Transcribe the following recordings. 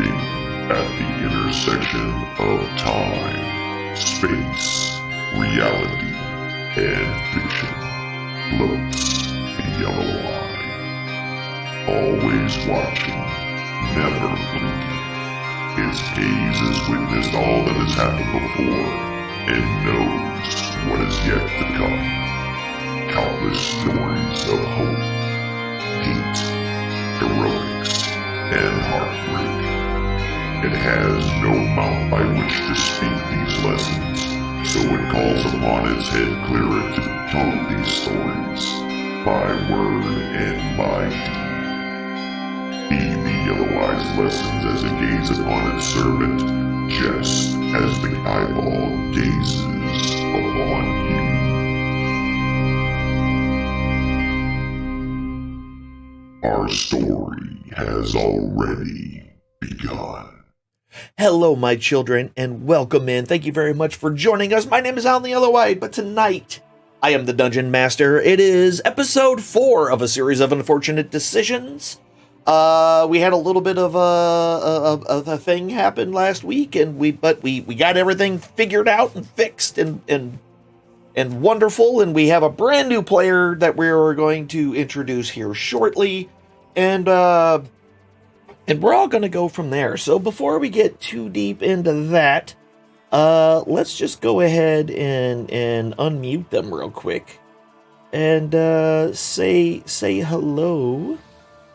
Drifting at the intersection of time, space, reality, and fiction floats a yellow eye. Always watching, never blinking. His gaze has witnessed all that has happened before and knows what is yet to come. Countless stories of hope, hate, heroics, and heartbreak. It has no mouth by which to speak these lessons, so it calls upon its head clearer to tell these stories, by word and by deed. Heed the yellow-eye's lessons as it gazes upon its servant, just as the eyeball gazes upon you. Our story has already begun. Hello, my children, and welcome in. Thank you very much for joining us. My name is Alan the Yellow-Eyed, but tonight I am the Dungeon Master. It is episode 4 of a series of unfortunate decisions. We had a little bit of a thing happen last week, and we got everything figured out and fixed and wonderful, and we have a brand new player that we're going to introduce here shortly, and we're all going to go from there. So before we get too deep into that, let's just go ahead and unmute them real quick and say hello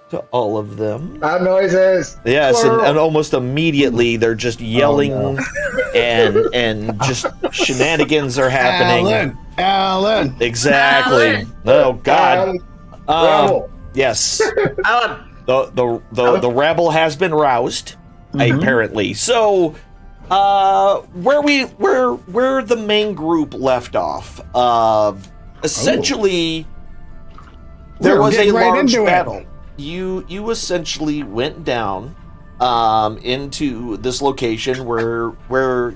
to all of them. Loud noises. Yes, and almost immediately they're just yelling and just shenanigans are happening. Alan. Exactly. Alan. Oh God. Rabble. Yes. Alan. The rabble has been roused, apparently. So, where the main group left off, essentially, there was a large battle. You essentially went down into this location where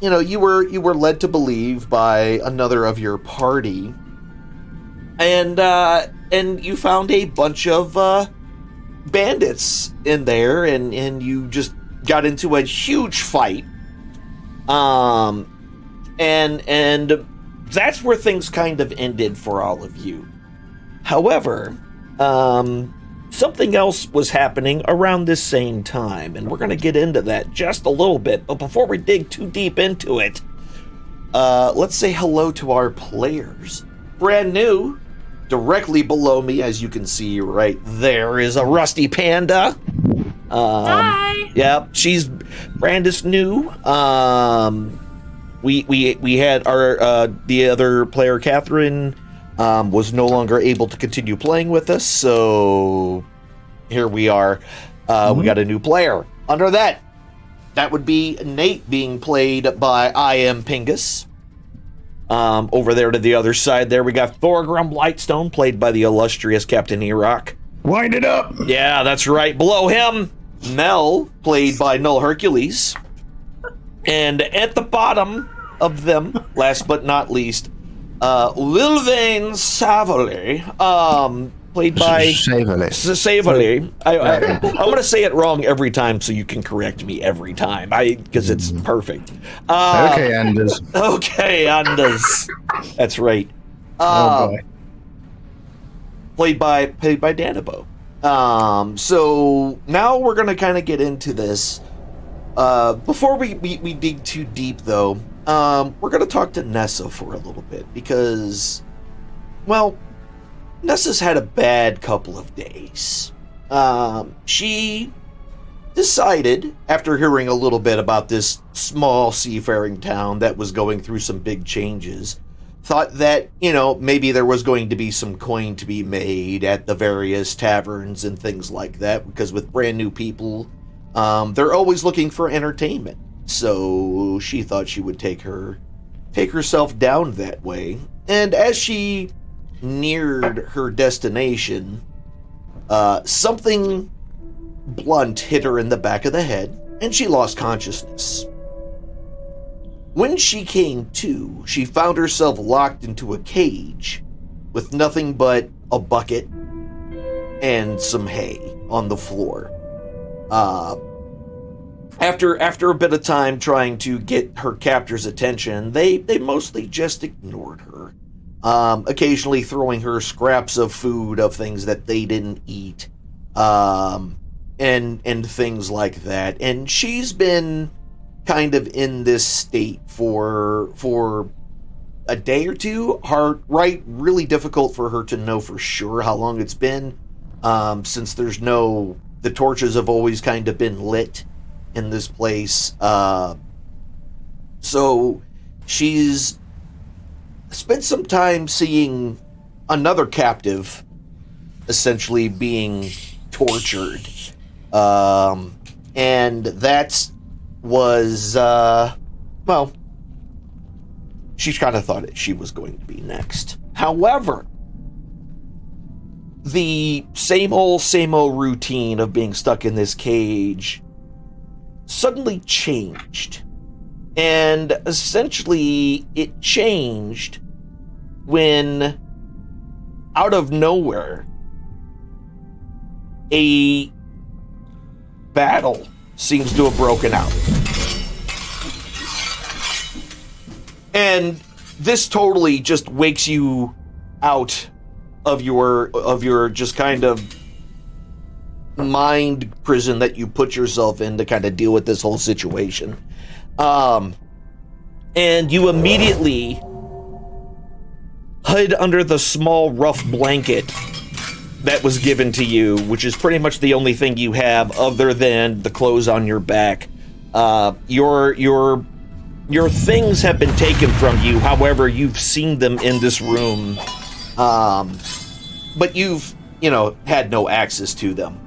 you were led to believe by another of your party, and you found a bunch of bandits in there, and you just got into a huge fight, and that's where things kind of ended for all of you. However, something else was happening around this same time, and we're going to get into that just a little bit. But before we dig too deep into it, let's say hello to our players. Brand new, directly below me, as you can see right there, is a Rusty Panda. Hi. Yep, she's brandis new. We had our the other player, Catherine, was no longer able to continue playing with us, so here we are. We got a new player. Under that would be Nate, being played by I Am Pingus. Over there to the other side there, we got Thorgrim Lightstone, played by the illustrious Captain Erock. Wind it up. Yeah, that's right. Below him, Mel, played by Null Hercules. And at the bottom of them, last but not least, Lilvain Savali, played by Savali. I'm going to say it wrong every time, so you can correct me every time, because it's perfect. Okay, Anders. Okay, Anders. That's right. Oh boy. Played by Danabo. So now we're going to kind of get into this. Before we dig too deep, though, we're going to talk to Nessa for a little bit, because, well, Nessa's had a bad couple of days. She decided, after hearing a little bit about this small seafaring town that was going through some big changes, thought that, maybe there was going to be some coin to be made at the various taverns and things like that, because with brand new people, they're always looking for entertainment. So she thought she would take herself down that way. And as she neared her destination, something blunt hit her in the back of the head, and she lost consciousness. When she came to, she found herself locked into a cage with nothing but a bucket and some hay on the floor. after a bit of time trying to get her captor's attention, they mostly just ignored her. Occasionally throwing her scraps of food of things that they didn't eat, and things like that. And she's been kind of in this state for a day or two. Really difficult for her to know for sure how long it's been, since the torches have always kind of been lit in this place. So she's spent some time seeing another captive essentially being tortured. And that was, well, she kind of thought she was going to be next. However, the same old routine of being stuck in this cage suddenly changed. And essentially, it changed when, out of nowhere, a battle seems to have broken out. And this totally just wakes you out of your just kind of mind prison that you put yourself in to kind of deal with this whole situation. And you immediately hid under the small rough blanket that was given to you, which is pretty much the only thing you have other than the clothes on your back. Your things have been taken from you, however, you've seen them in this room. But you've, had no access to them.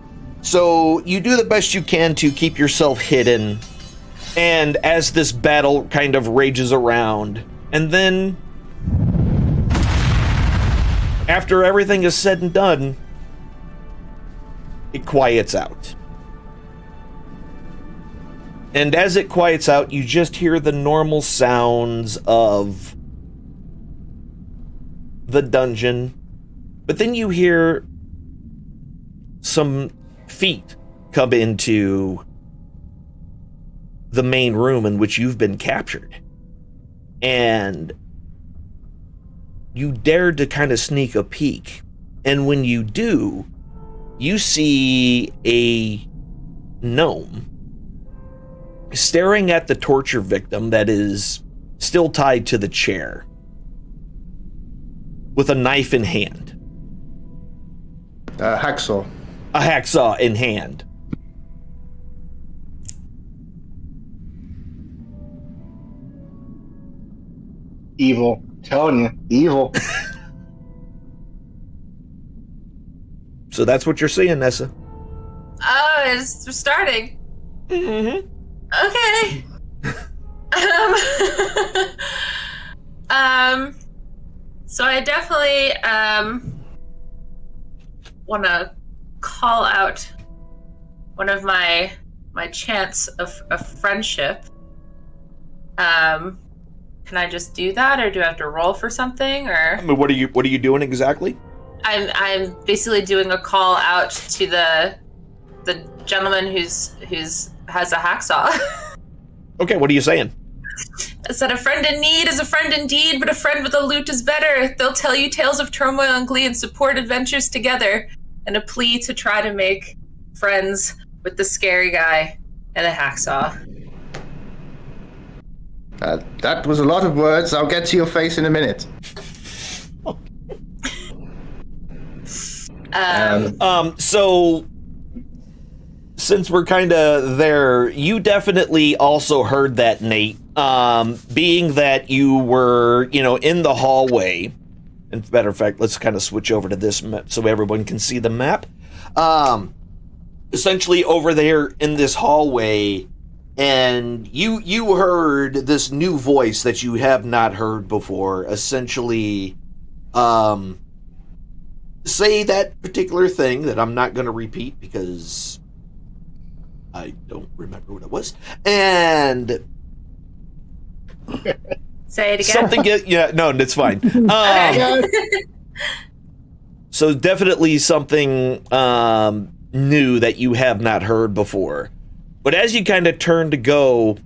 So you do the best you can to keep yourself hidden. And as this battle kind of rages around, and then after everything is said and done, it quiets out. And as it quiets out, you just hear the normal sounds of the dungeon, but then you hear some feet come into the main room in which you've been captured. And you dared to kind of sneak a peek. And when you do, you see a gnome staring at the torture victim that is still tied to the chair with a knife in hand. Hacksaw. A hacksaw in hand. Evil. Telling you, evil. So that's what you're seeing, Nessa. Oh, it's starting. Mm-hmm. Okay. So I definitely want to call out one of my chants of friendship. Can I just do that, or do I have to roll for something? Or I mean, what are you doing exactly? I'm basically doing a call out to the gentleman who's has a hacksaw. Okay, what are you saying? I said, a friend in need is a friend indeed, but a friend with a lute is better. They'll tell you tales of turmoil and glee and support adventures together. And a plea to try to make friends with the scary guy and a hacksaw. That was a lot of words. I'll get to your face in a minute. So since we're kind of there, you definitely also heard that, Nate. Being that you were, in the hallway. And matter of fact, let's kind of switch over to this map so everyone can see the map. Essentially over there in this hallway, and you heard this new voice that you have not heard before, essentially say that particular thing that I'm not going to repeat because I don't remember what it was. And say it again. Something, yeah, no, it's fine. So definitely something new that you have not heard before. But as you kind of turn to go,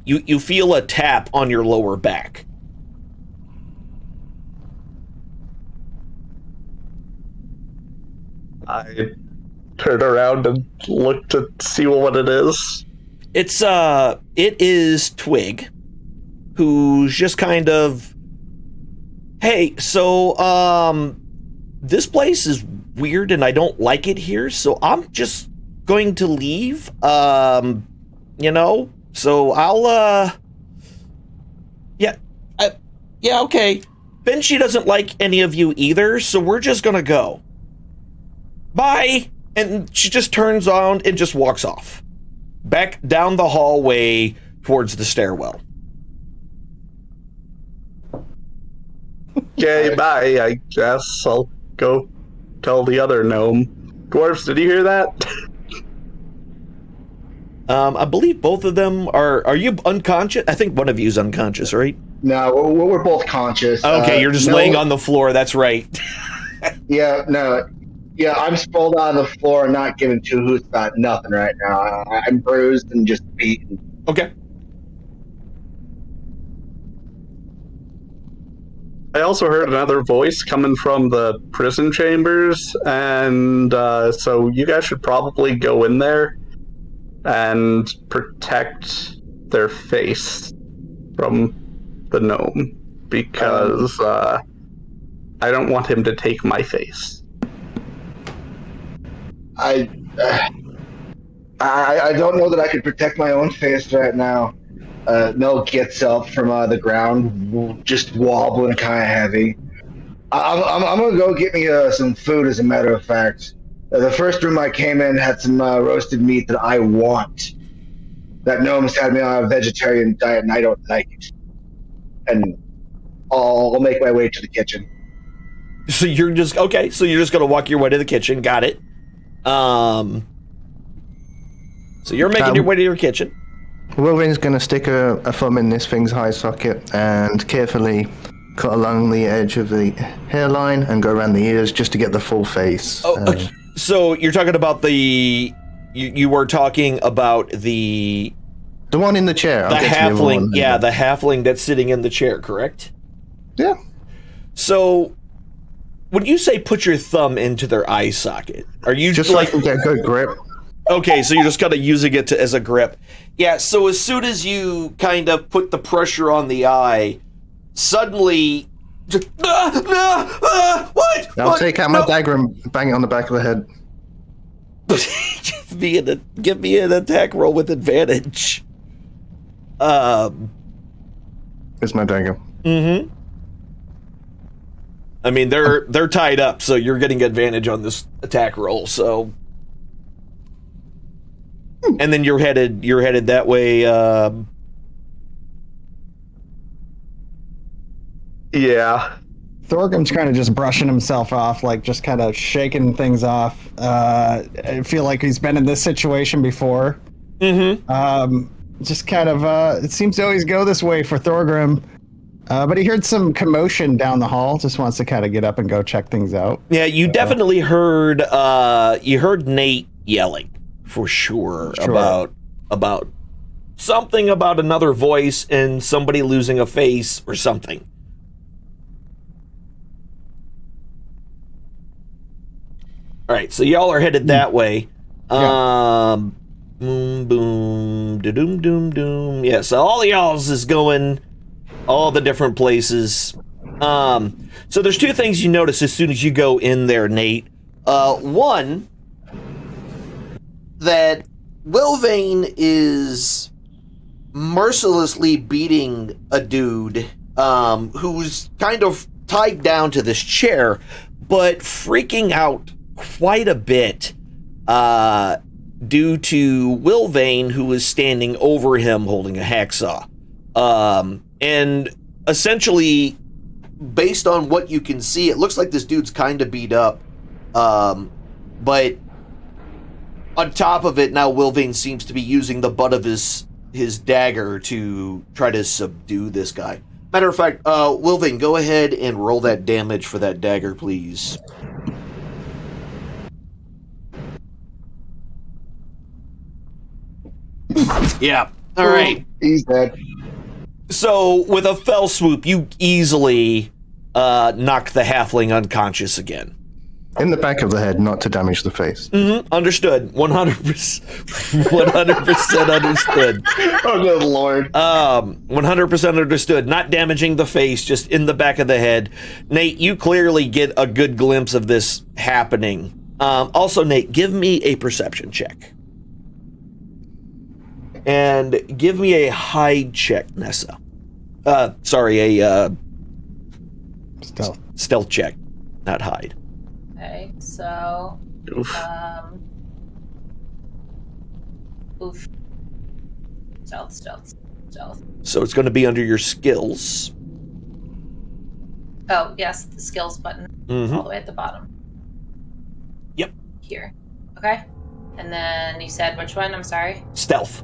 you feel a tap on your lower back. I turn around and look to see what it is. It is Twig, who's just kind of, hey, so, this place is weird and I don't like it here, so I'm just going to leave, so I'll, yeah, okay. Benji doesn't like any of you either, so we're just gonna go. Bye! And she just turns on and just walks off. Back down the hallway towards the stairwell. Okay, bye. I guess I'll go tell the other gnome. Dwarves, did you hear that? I believe both of them are you unconscious? I think one of you's unconscious, right? No, we're both conscious. Okay, you're just laying on the floor, that's right. Yeah, no. Yeah, I'm sprawled out on the floor and not giving two hoots about nothing right now. I'm bruised and just beaten. Okay. I also heard another voice coming from the prison chambers, and so you guys should probably go in there and protect their face from the gnome, because I don't want him to take my face. I don't know that I could protect my own face right now. Mel gets up from the ground, just wobbling, kind of heavy. I'm gonna go get me some food. As a matter of fact, the first room I came in had some roasted meat that I want. That gnome's had me on a vegetarian diet, and I don't like it. And I'll make my way to the kitchen. So you're just gonna walk your way to the kitchen. Got it. So you're making your way to your kitchen. Wolverine's going to stick a thumb in this thing's eye socket and carefully cut along the edge of the hairline and go around the ears just to get the full face. Okay. So you're talking about you were talking about the one in the chair. The halfling, the halfling that's sitting in the chair, correct? Yeah. So when you say put your thumb into their eye socket, are you just like get a good grip? Okay, so you're just kind of using it as a grip. Yeah, so as soon as you kind of put the pressure on the eye, suddenly... what? I'll take out my dagger and bang it on the back of the head. Give me an attack roll with advantage. It's my dagger. Mm-hmm. I mean, they're tied up, so you're getting advantage on this attack roll, so... And then you're headed that way. Yeah. Thorgrim's kind of just brushing himself off, like just kind of shaking things off. I feel like he's been in this situation before. Mm-hmm. Just kind of, it seems to always go this way for Thorgrim. But he heard some commotion down the hall. Just wants to kind of get up and go check things out. Yeah, you definitely heard. You heard Nate yelling for sure. about something about another voice and somebody losing a face or something. All right, so y'all are headed that way. Boom, boom, da-doom, doom, doom. Yeah, so all of y'all's is going all the different places. So there's two things you notice as soon as you go in there, Nate. One, that Wilvane is mercilessly beating a dude who's kind of tied down to this chair, but freaking out quite a bit due to Wilvane, who is standing over him holding a hacksaw. And essentially, based on what you can see, it looks like this dude's kind of beat up. But on top of it, now Wilvane seems to be using the butt of his dagger to try to subdue this guy. Matter of fact, Wilvane, go ahead and roll that damage for that dagger, please. Yeah. All right. He's dead. So, with a fell swoop, you easily knock the halfling unconscious again. In the back of the head, not to damage the face. Mm-hmm. Understood. 100%. 100% understood. Oh, good lord. 100% understood. Not damaging the face, just in the back of the head. Nate, you clearly get a good glimpse of this happening. Also, Nate, give me a perception check. And give me a hide check, Nessa. Sorry, a stealth check, not hide. Okay, so Oof. Oof. Stealth. So it's going to be under your skills. Oh, yes, the skills button. Mm-hmm. All the way at the bottom. Yep. Here. Okay. And then you said which one? I'm sorry. Stealth.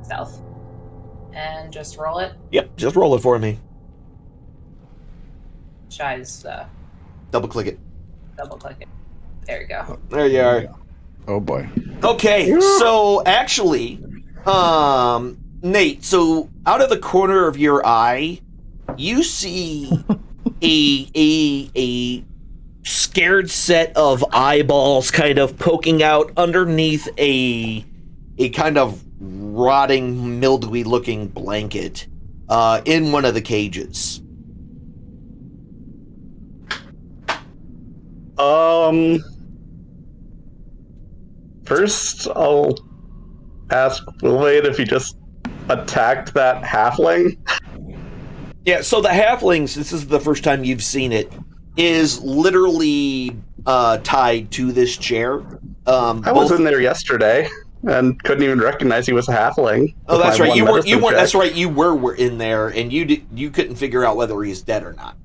Stealth. And just roll it. Yep, just roll it for me. Should I just Double click it. double click it? There you go. There you are. Oh boy. Okay, so actually, Nate, so out of the corner of your eye, you see a scared set of eyeballs kind of poking out underneath a kind of rotting, mildewy looking blanket in one of the cages. First, I'll ask Wade if he just attacked that halfling. Yeah, so the halflings, this is the first time you've seen it, is literally tied to this chair. I was in there yesterday and couldn't even recognize he was a halfling. Oh, that's right. You weren't. Check. That's right. You were in there, and you couldn't figure out whether he's dead or not.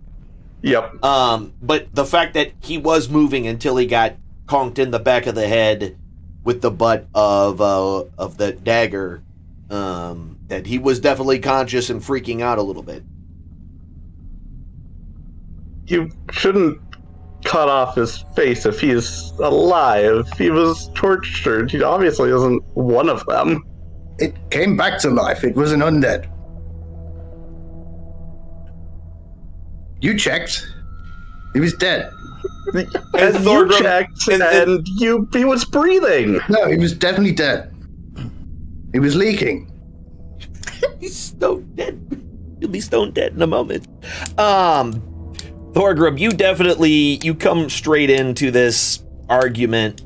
Yep. But the fact that he was moving until he got conked in the back of the head with the butt of the dagger, that he was definitely conscious and freaking out a little bit. You shouldn't cut off his face if he's alive. He was tortured. He obviously isn't one of them. It came back to life. It was an undead. You checked. He was dead. And you Thorgrim- checked, and he was breathing. No, he was definitely dead. He was leaking. He's stone dead. He'll be stone dead in a moment. Thorgrim, you come straight into this argument,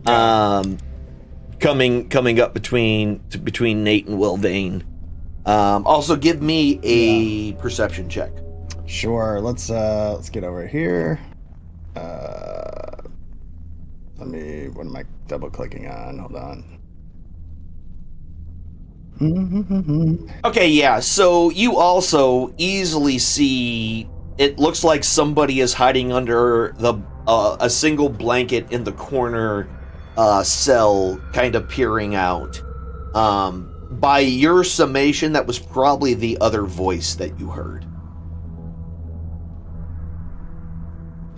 coming up between Nate and Wilvain. Also, give me a perception check. Sure. Let's get over here. What am I double clicking on? Hold on. Okay, yeah. So you also easily see. It looks like somebody is hiding under a single blanket in the corner cell, kind of peering out. By your summation, that was probably the other voice that you heard.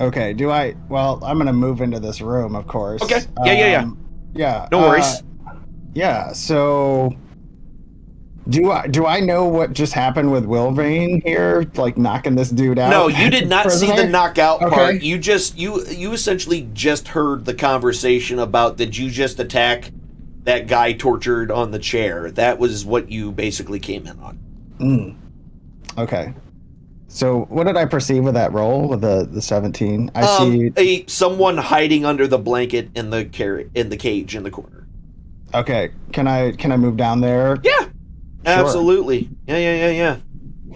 Okay. Well, I'm gonna move into this room, of course. Okay. Yeah. Yeah. No worries. Yeah. So, do I know what just happened with Wilvain here, like knocking this dude out? No, you did not see the Prisoner? knockout Okay. part. You essentially just heard the conversation about, did you just attack that guy tortured on the chair? That was what you basically came in on. Okay. So, what did I perceive with that roll with the 17? I see. Someone hiding under the blanket in the cage in the corner. Okay. Can I move down there? Yeah, absolutely. Yeah.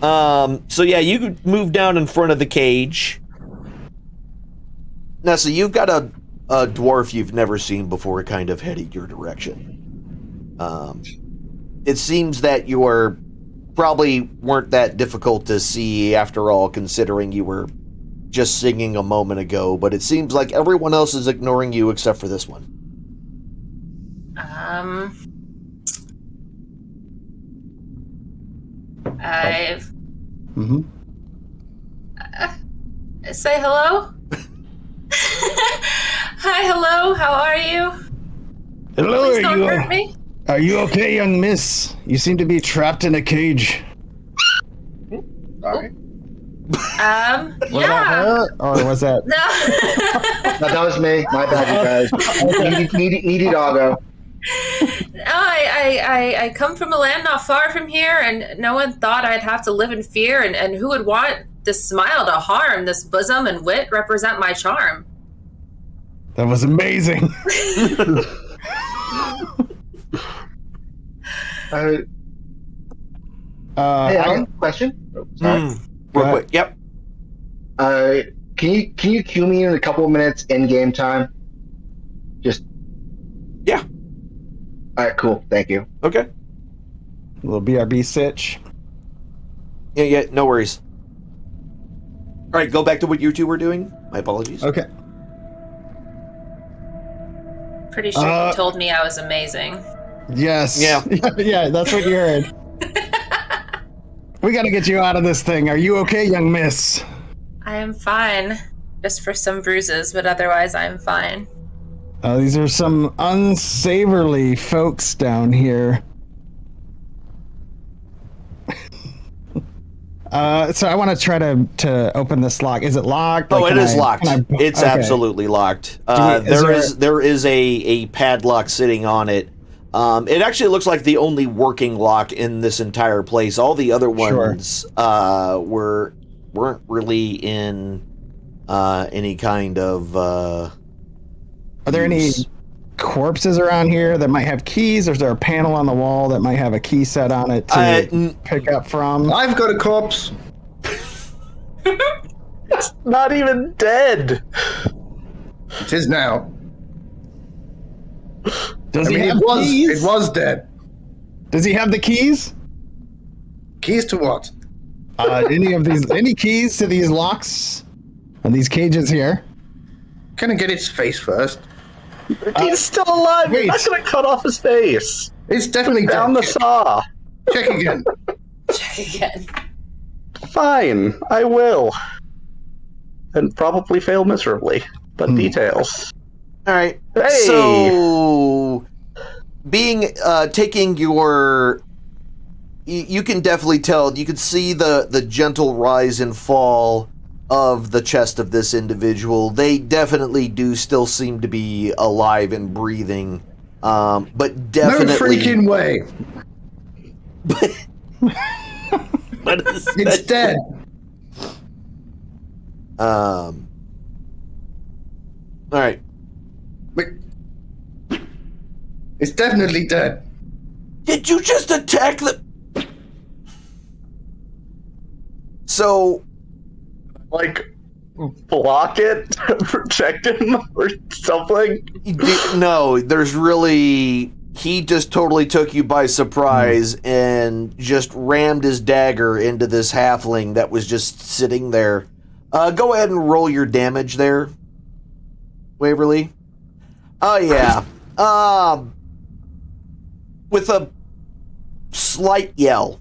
So yeah, you could move down in front of the cage. Now, so you've got a dwarf you've never seen before, kind of heading your direction. It seems that you're probably weren't that difficult to see after all, considering you were just singing a moment ago, but it seems like everyone else is ignoring you except for this one. I've Mm-hmm. say hello. Hi, hello. How are you? Hello, Please don't hurt me. Are you okay, young miss? You seem to be trapped in a cage. Sorry. Was that Yeah. her? Or was that... No. No, that was me. My bad, you guys. Needy doggo. No, I come from a land not far from here, and no one thought I'd have to live in fear, and who would want this smile to harm? This bosom and wit represent my charm. That was amazing. Hey, I have a question. Oh, sorry. Real quick. Yep. Can you cue me in a couple of minutes in game time? Just. Yeah. All right. Cool. Thank you. Okay. A little BRB sitch. Yeah, no worries. All right, go back to what you two were doing. My apologies. Okay. Pretty sure you told me I was amazing. Yes. Yeah. Yeah, that's what you heard. We gotta get you out of this thing. Are you okay, young miss? I am fine. Just for some bruises, but otherwise I'm fine. These are some unsavory folks down here. So I want to try to open this lock. Is it locked? Oh, Like, it is locked. It's okay. absolutely locked. Is There is a padlock sitting on it. It actually looks like the only working lock in this entire place. All the other ones weren't really in any kind of. Are there any corpses around here that might have keys, or is there a panel on the wall that might have a key set on it to pick up from? I've got a corpse. It's not even dead. It is now. Does I he mean, have keys? It was dead. Does he have the keys? Keys to what? Any keys to these locks and these cages here? Can I get its face first? He's still alive. wait. You're not going to cut off his face. It's definitely Down the dead. saw. Check again. Check again. Fine, I will. And probably fail miserably. But details. All right. Hey! So, taking your, you can definitely tell. You can see the gentle rise and fall of the chest of this individual. They definitely do still seem to be alive and breathing, but definitely No freaking way. But It's dead. All right. Wait. It's definitely dead. Did you just attack the? So, Like, block it? Protect him? Or something? no, there's really. He just totally took you by surprise and just rammed his dagger into this halfling that was just sitting there. Go ahead and roll your damage there, Waverly. Oh, yeah. With a slight yell.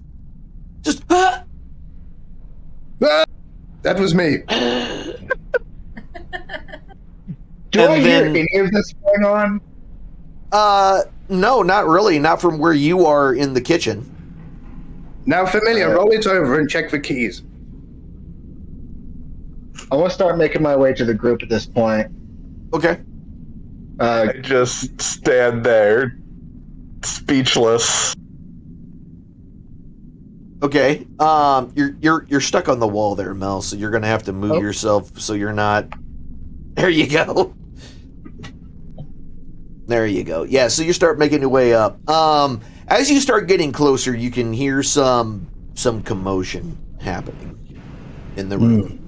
Just, Ah! That was me. Do And I hear then- any of this going on? no, not really. Not from where you are in the kitchen. Now, Familiar, roll it over and check for keys. I want to start making my way to the group at this point. Okay. I just stand there, speechless. Okay. You're stuck on the wall there, Mel, so you're gonna have to move yourself so you're not. There you go. There you go. Yeah, so you start making your way up. As you start getting closer, you can hear some commotion happening in the room.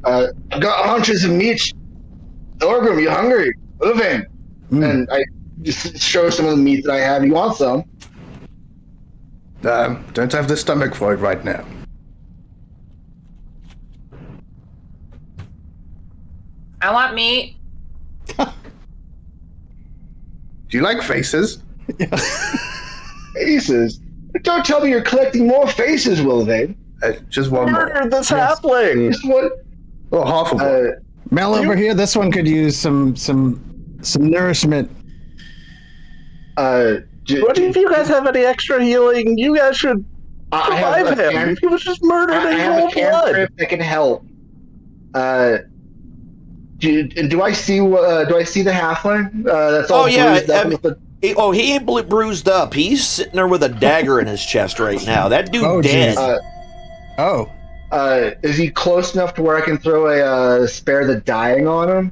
Got hunches of meat. Orgrim, you hungry? Moving. And I just show some of the meat that I have. You want some? Don't have the stomach for it right now. I want meat. Do you like faces? Faces? Don't tell me you're collecting more faces, Wilvane. Just one more. Murder this halfling! Just what? Or half of one. Mel over here, this one could use some some nourishment. What if you guys have any extra healing? You guys should revive him. He was just murdered in cold blood. That can help. Do I see the halfling? That's all. Oh yeah. bruised up He ain't bruised up. He's sitting there with a dagger in his chest right now. That dude dead. Is he close enough to where I can throw a spare the dying on him?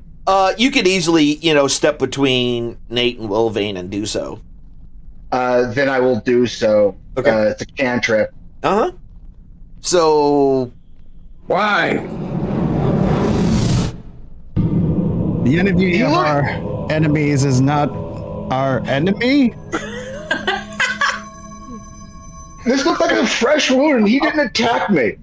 You could easily, step between Nate and Wilvane and do so. Then I will do so. Okay. It's a cantrip. Uh-huh. So... Why? The enemy of our enemies is not our enemy? This looked like a fresh wound, and he didn't attack me.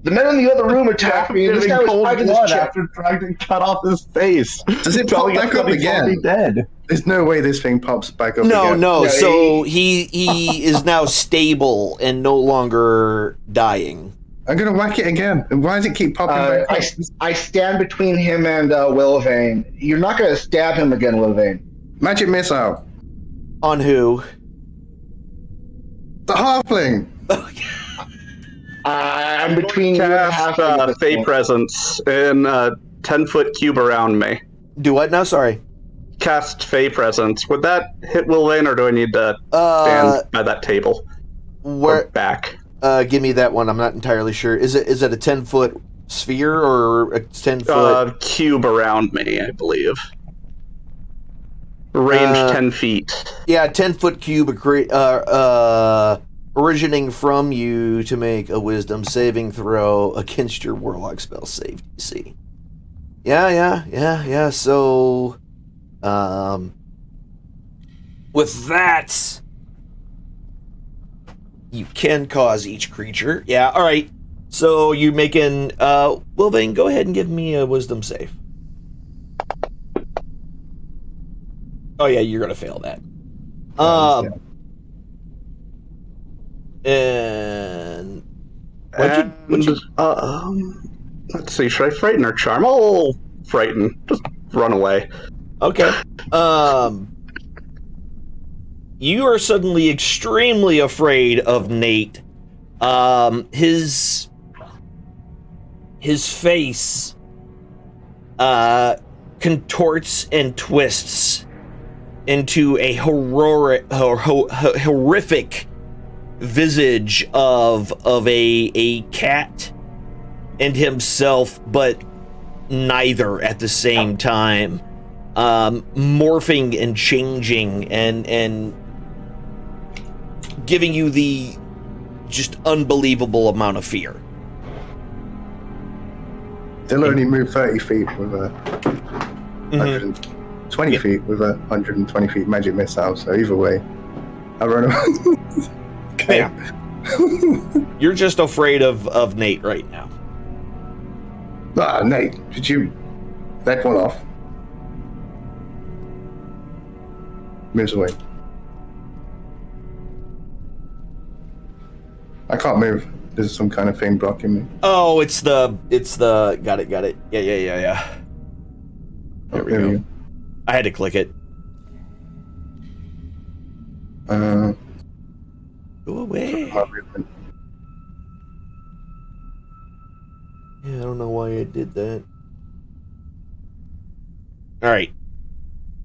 The men in the other room attacked me, and this guy was fighting his chest. After trying to cut off his face. Does it pop back up again? Dead. There's no way this thing pops back up again. No. So he is now stable and no longer dying. I'm gonna whack it again. Why does it keep popping back up? I stand between him and Wilvane. You're not gonna stab him again, Wilvane. Magic missile. On who? The halfling. I'm between you and the Cast halfling. Fey Presence in a 10-foot cube around me. Do what now? Sorry. Cast Fey Presence. Would that hit Wilvane, or do I need to stand by that table? Where? Or back? Give me that one. I'm not entirely sure. Is it a 10-foot sphere or a 10-foot cube around me? I believe. Range 10 feet. Yeah, 10-foot cube originating from you to make a wisdom saving throw against your warlock spell save DC. Yeah. So, with that, you can cause each creature. Yeah, all right. So you making Wilvane, go ahead and give me a wisdom save. Oh yeah, you're gonna fail that. And what'd you let's see, should I frighten or charm? I'll frighten. Just run away. Okay. You are suddenly extremely afraid of Nate. His face contorts and twists into a horrific visage of a cat and himself, but neither at the same time, morphing and changing and giving you the just unbelievable amount of fear. They'll only move 30 feet with a 120 feet with a 120 feet magic missile, so either way, I run away. Okay. Yeah. You're just afraid of Nate right now. Nate, did you back one off? Moves away. I can't move. There's some kind of thing blocking me. Oh, it's the got it. Yeah. There we go. I had to click it. Go away. Yeah, I don't know why I did that. All right.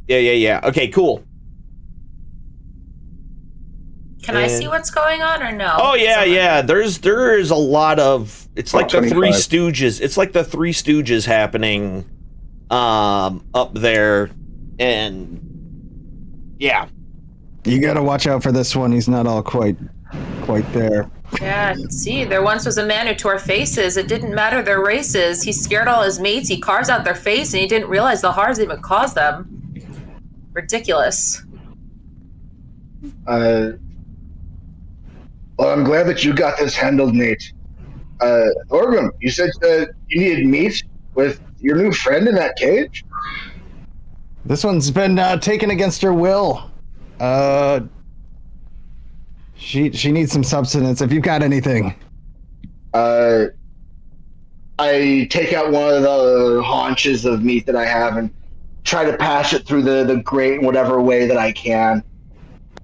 Yeah. Okay, cool. Can I see what's going on or no? Oh yeah. There is a lot of. It's like the 25. Three Stooges. It's like the Three Stooges happening, up there, and yeah. You gotta watch out for this one. He's not all quite there. Yeah, I can see. There once was a man who tore faces. It didn't matter their races. He scared all his mates. He carves out their face, and he didn't realize the harms it would cause them. Ridiculous. Well, I'm glad that you got this handled, Nate. Orgrim, you said you needed meat with your new friend in that cage? This one's been taken against her will. She needs some substance. If you've got anything. I take out one of the haunches of meat that I have and try to patch it through the grate in whatever way that I can.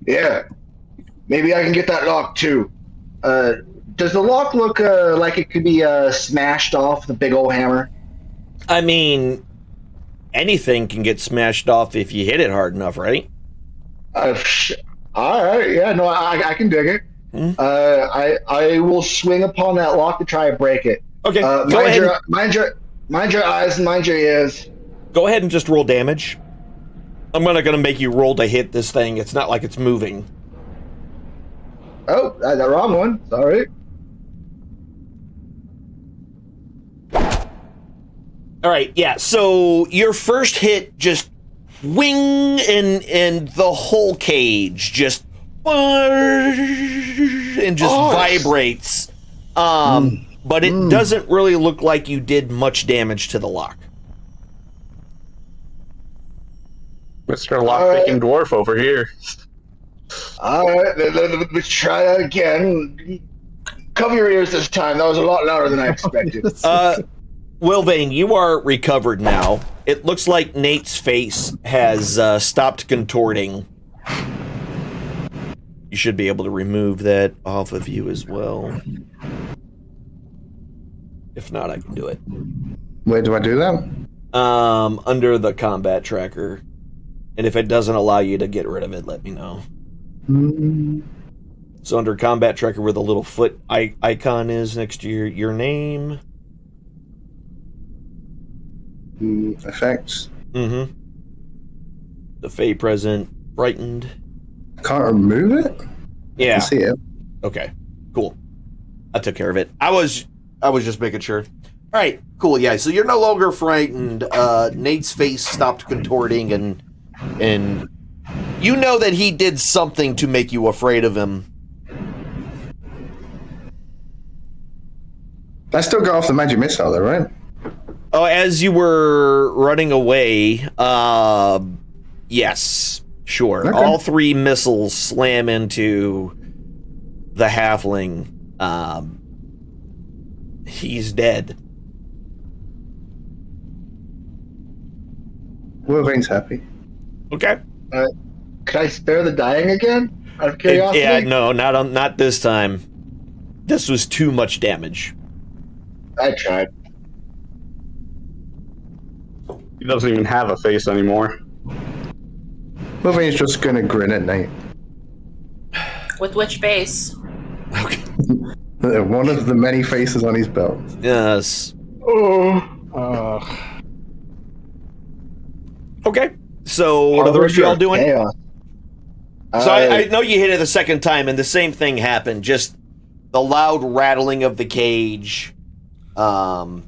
Yeah, maybe I can get that lock too. Does the lock look like it could be smashed off the big old hammer? I mean, anything can get smashed off if you hit it hard enough, right? All right, yeah, no, I can dig it. I will swing upon that lock to try to break it. Okay, mind your eyes and mind your ears. Go ahead and just roll damage. I'm gonna make you roll to hit this thing. It's not like it's moving. Oh, the wrong one. Sorry. All right, yeah. So your first hit just wing and the whole cage just and just vibrates. But it doesn't really look like you did much damage to the lock. Mr. Lockpicking Dwarf over here. All right, let's try that again. Cover your ears this time. That was a lot louder than I expected. Wilvain, you are recovered now. It looks like Nate's face has stopped contorting. You should be able to remove that off of you as well. If not, I can do it. Where do I do that? Under the combat tracker. And if it doesn't allow you to get rid of it, let me know. So under combat tracker where the little foot icon is next to your name. Effects. The Fey present, brightened. I can't remove it? Yeah. I can see it. Okay, cool. I took care of it. I was just making sure. All right, cool. Yeah, so you're no longer frightened. Nate's face stopped contorting, and you know that he did something to make you afraid of him. I still got off the magic missile, though, right? Oh, as you were running away, yes, sure. Okay. All 3 missiles slam into the halfling. He's dead. Wolverine's happy. Okay. Could I spare the dying again? Out of curiosity? Yeah, no, not this time. This was too much damage. I tried. He doesn't even have a face anymore. Wolverine's just gonna grin at Nate. With which base? Okay. One of the many faces on his belt. Yes. Okay. So what are the rest of y'all doing? Chaos. So I know you hit it the second time, and the same thing happened. Just the loud rattling of the cage, and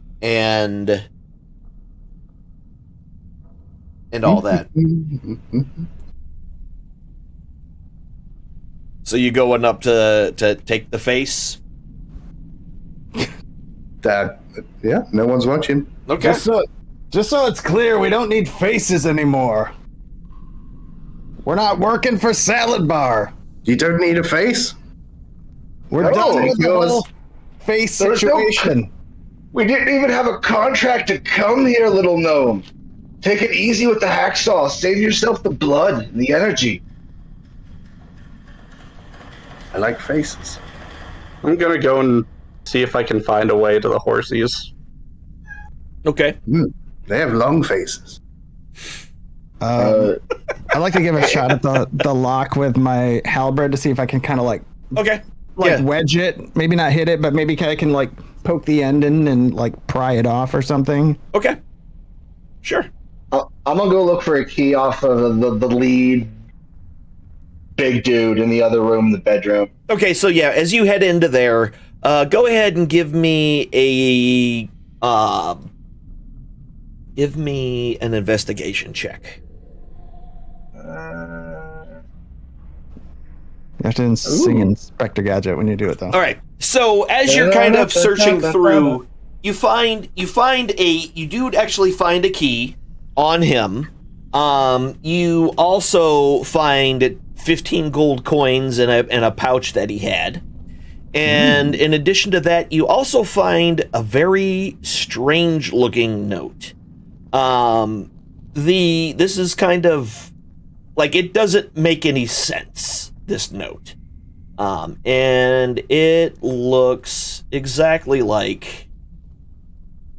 all that. So you going up to take the face? Yeah, no one's watching. Okay. Just so it's clear, we don't need faces anymore. We're not working for Salad Bar. You don't need a face? We're done with the whole face situation. We didn't even have a contract to come here, little gnome. Take it easy with the hacksaw. Save yourself the blood and the energy. I like faces. I'm gonna go and see if I can find a way to the horsies. Okay. They have long faces. I'd like to give a shot at the lock with my halberd to see if I can kind of wedge it. Maybe not hit it, but maybe I can like poke the end in and like pry it off or something. Okay. Sure. I'm gonna go look for a key off of the lead big dude in the other room, the bedroom. Okay, so yeah, as you head into there, go ahead and give me an investigation check. You have to sing Inspector Gadget when you do it, though. All right. So as you're kind of searching through, you do actually find a key on him. You also find 15 gold coins in a pouch that he had. And in addition to that, you also find a very strange looking note. this is kind of like, it doesn't make any sense, this note. And it looks exactly like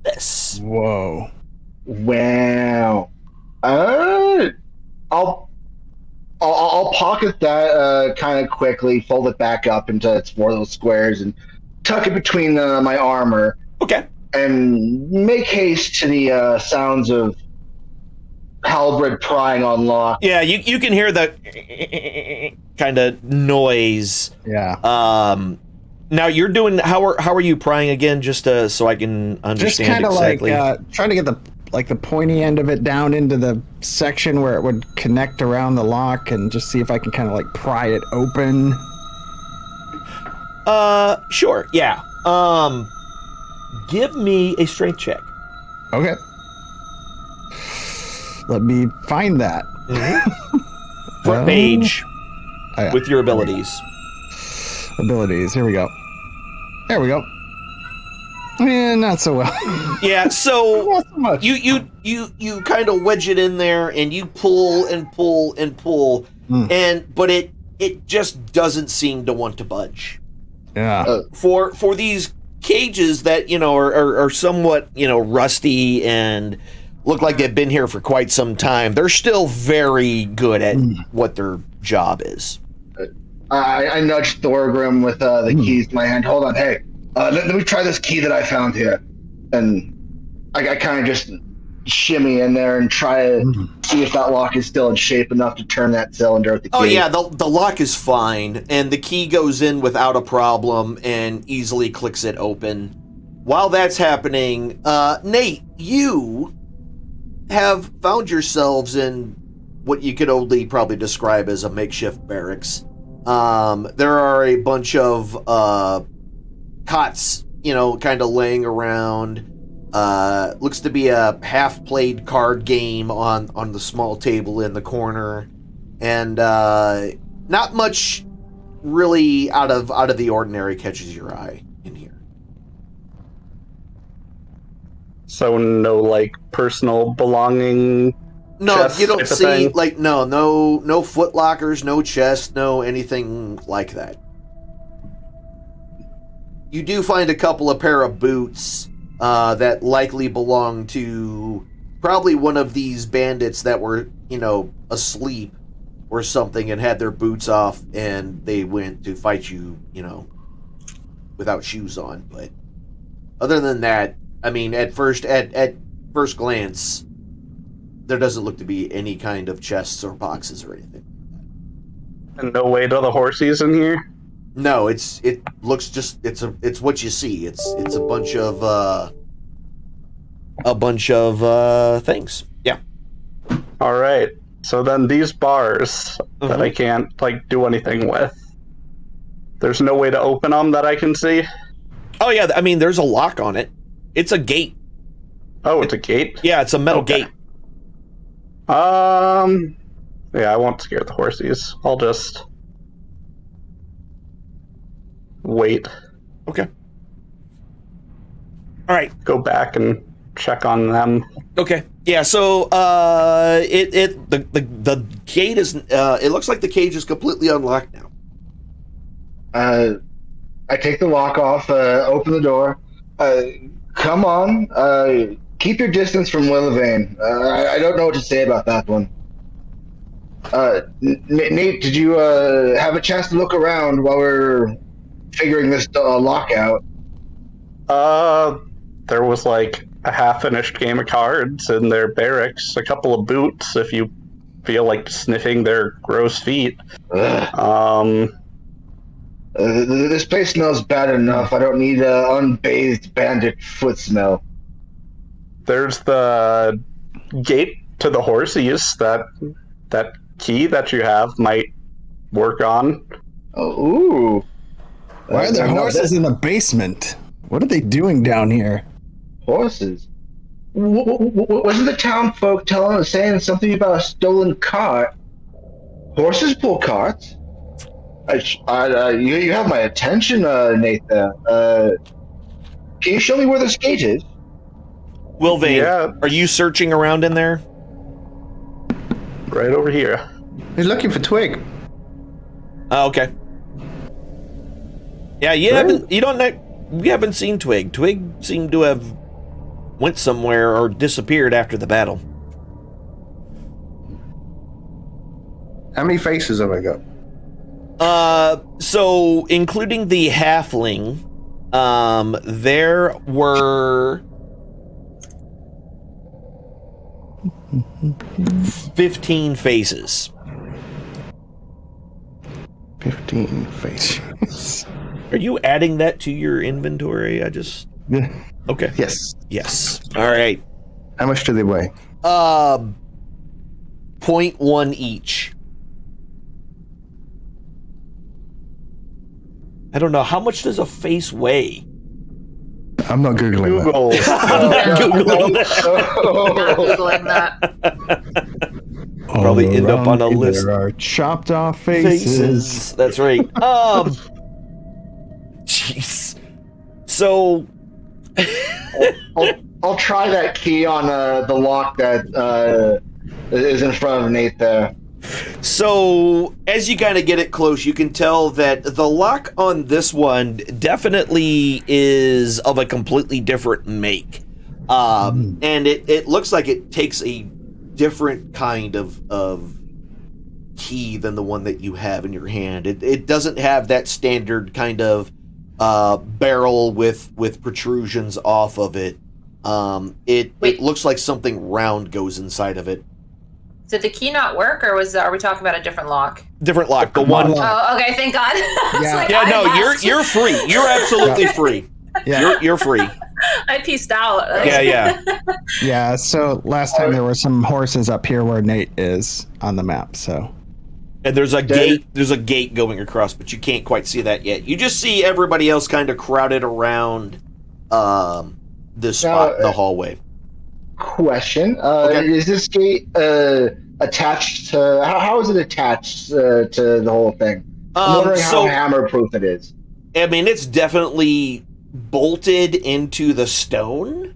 this. Whoa. Wow. I'll pocket that kind of quickly, fold it back up into its four little squares, and tuck it between my armor. Okay. And make haste to the sounds of halberd prying on lock. Yeah, you can hear the kind of noise. Yeah. Now you're doing, how are you prying again, just so I can understand just kind of exactly. like trying to get the pointy end of it down into the section where it would connect around the lock, and just see if I can kind of like pry it open. Sure, yeah. Give me a strength check. Okay. Let me find that. Front page Oh, yeah. with your abilities. Abilities. Here we go. There we go. Not so well. Yeah, so Not so much. you kind of wedge it in there, and you pull and pull and pull, but it just doesn't seem to want to budge. Yeah. For these cages that are somewhat rusty and look like they've been here for quite some time, they're still very good at what their job is. I nudged Thorgrim with the keys in my hand. Hold on, hey, let me try this key that I found here. And I kind of just shimmy in there and try to see if that lock is still in shape enough to turn that cylinder with the key. Oh yeah, the lock is fine, and the key goes in without a problem and easily clicks it open. While that's happening, Nate, you have found yourselves in what you could only probably describe as a makeshift barracks. There are a bunch of cots, kind of laying around. Looks to be a half-played card game on the small table in the corner, and not much really out of the ordinary catches your eye in here. So no, like, personal belonging. No, you don't type of see thing? like no foot lockers, no chest, no anything like that. You do find a couple of pair of boots that likely belong to probably one of these bandits that were, asleep or something and had their boots off, and they went to fight you, without shoes on. But other than that, I mean, at first glance, there doesn't look to be any kind of chests or boxes or anything. And no way to the horsies in here? No, it looks just it's what you see. It's a bunch of things. Yeah. All right. So then these bars that I can't do anything with. There's no way to open them that I can see. Oh yeah, I mean there's a lock on it. It's a gate. Oh, it's a gate? Yeah, it's a metal gate. Yeah, I won't scare the horsies. I'll just wait. Okay. All right. Go back and check on them. Okay. Yeah. So, the gate is. It looks like the cage is completely unlocked now. I take the lock off. Open the door. Come on. Keep your distance from Lillivane. I don't know what to say about that one. Nate, did you have a chance to look around while we're figuring this lock out? There was like a half-finished game of cards in their barracks, a couple of boots if you feel like sniffing their gross feet. This place smells bad enough. I don't need an unbathed bandit foot smell. There's the gate to the horsies that key that you have might work on. Oh, ooh. Why are there horses in the basement? What are they doing down here? Horses? Wasn't the town folk saying something about a stolen cart? Horses pull carts? You have my attention, Nate. Can you show me where this gate is? Wilvain, Yeah. are you searching around in there? right over here. He's looking for Twig. Oh, okay. Yeah, you haven't seen Twig. Twig seemed to have went somewhere or disappeared after the battle. How many faces have I got? So including the halfling, there were 15 faces. 15 faces. Are you adding that to your inventory? Okay. Yes. Yes. All right. How much do they weigh? 0.1 each. I don't know. How much does a face weigh? I'm not Googling Google. Not Googling that. Probably end up on a list. There are chopped off faces. That's right. Jeez. So, I'll try that key on the lock that is in front of Nate there. So, as you kind of get it close, you can tell that the lock on this one definitely is of a completely different make. And it looks like it takes a different kind of key than the one that you have in your hand. It doesn't have that standard kind of barrel with protrusions off of it. It looks like something round goes inside of it. Did the key not work, or are we talking about a different lock? Different lock. The one. Oh, okay. Thank God. You're free. You're absolutely free. Yeah. You're free. I pieced out. Yeah. Yeah, so last time there were some horses up here where Nate is on the map, so. And there's a gate. There's a gate going across, but you can't quite see that yet. You just see everybody else kind of crowded around this spot, the hallway. Question: Okay. Is this gate attached to? How is it attached to the whole thing? I'm wondering how hammer-proof it is. I mean, it's definitely bolted into the stone.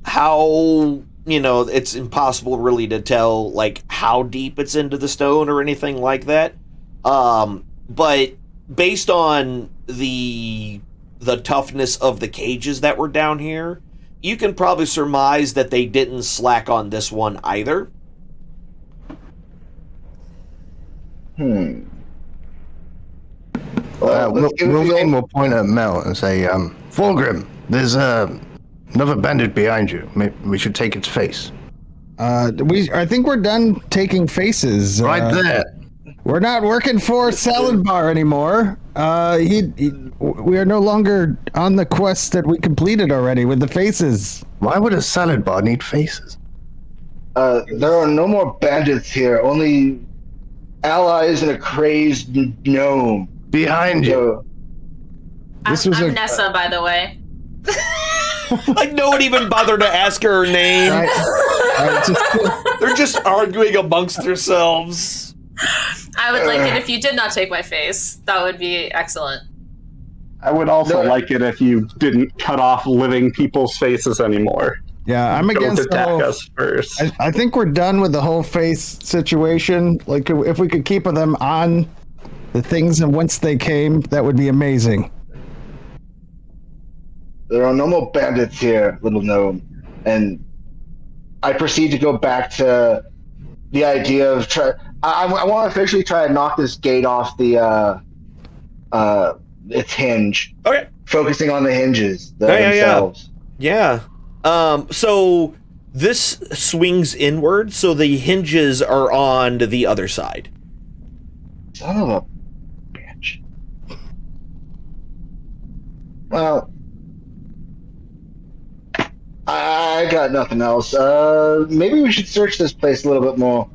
How, it's impossible really to tell, like, how deep it's into the stone or anything like that. But based on the toughness of the cages that were down here, you can probably surmise that they didn't slack on this one either. Well, we'll point at Mel and say, Fulgrim, there's another bandit behind you. Maybe we should take its face. I think we're done taking faces. Right there. We're not working for Salad Bar anymore. We are no longer on the quest that we completed already with the faces. Why would a salad bar need faces? There are no more bandits here. Only allies and a crazed gnome. Behind you. I'm Nessa, by the way. Like, no one even bothered to ask her name. They're just arguing amongst themselves. I would like it if you did not take my face. That would be excellent. I would also like it if you didn't cut off living people's faces anymore. Yeah, I'm against attack us first. I think we're done with the whole face situation. Like, if we could keep them on the things and whence they came, that would be amazing. There are no more bandits here, little gnome. And I proceed to go back to the idea of I want to officially try to knock this gate off its hinge. Okay. Focusing on the hinges themselves. Yeah. So this swings inward, so the hinges are on the other side. Son of a bitch. Well, I got nothing else. Maybe we should search this place a little bit more.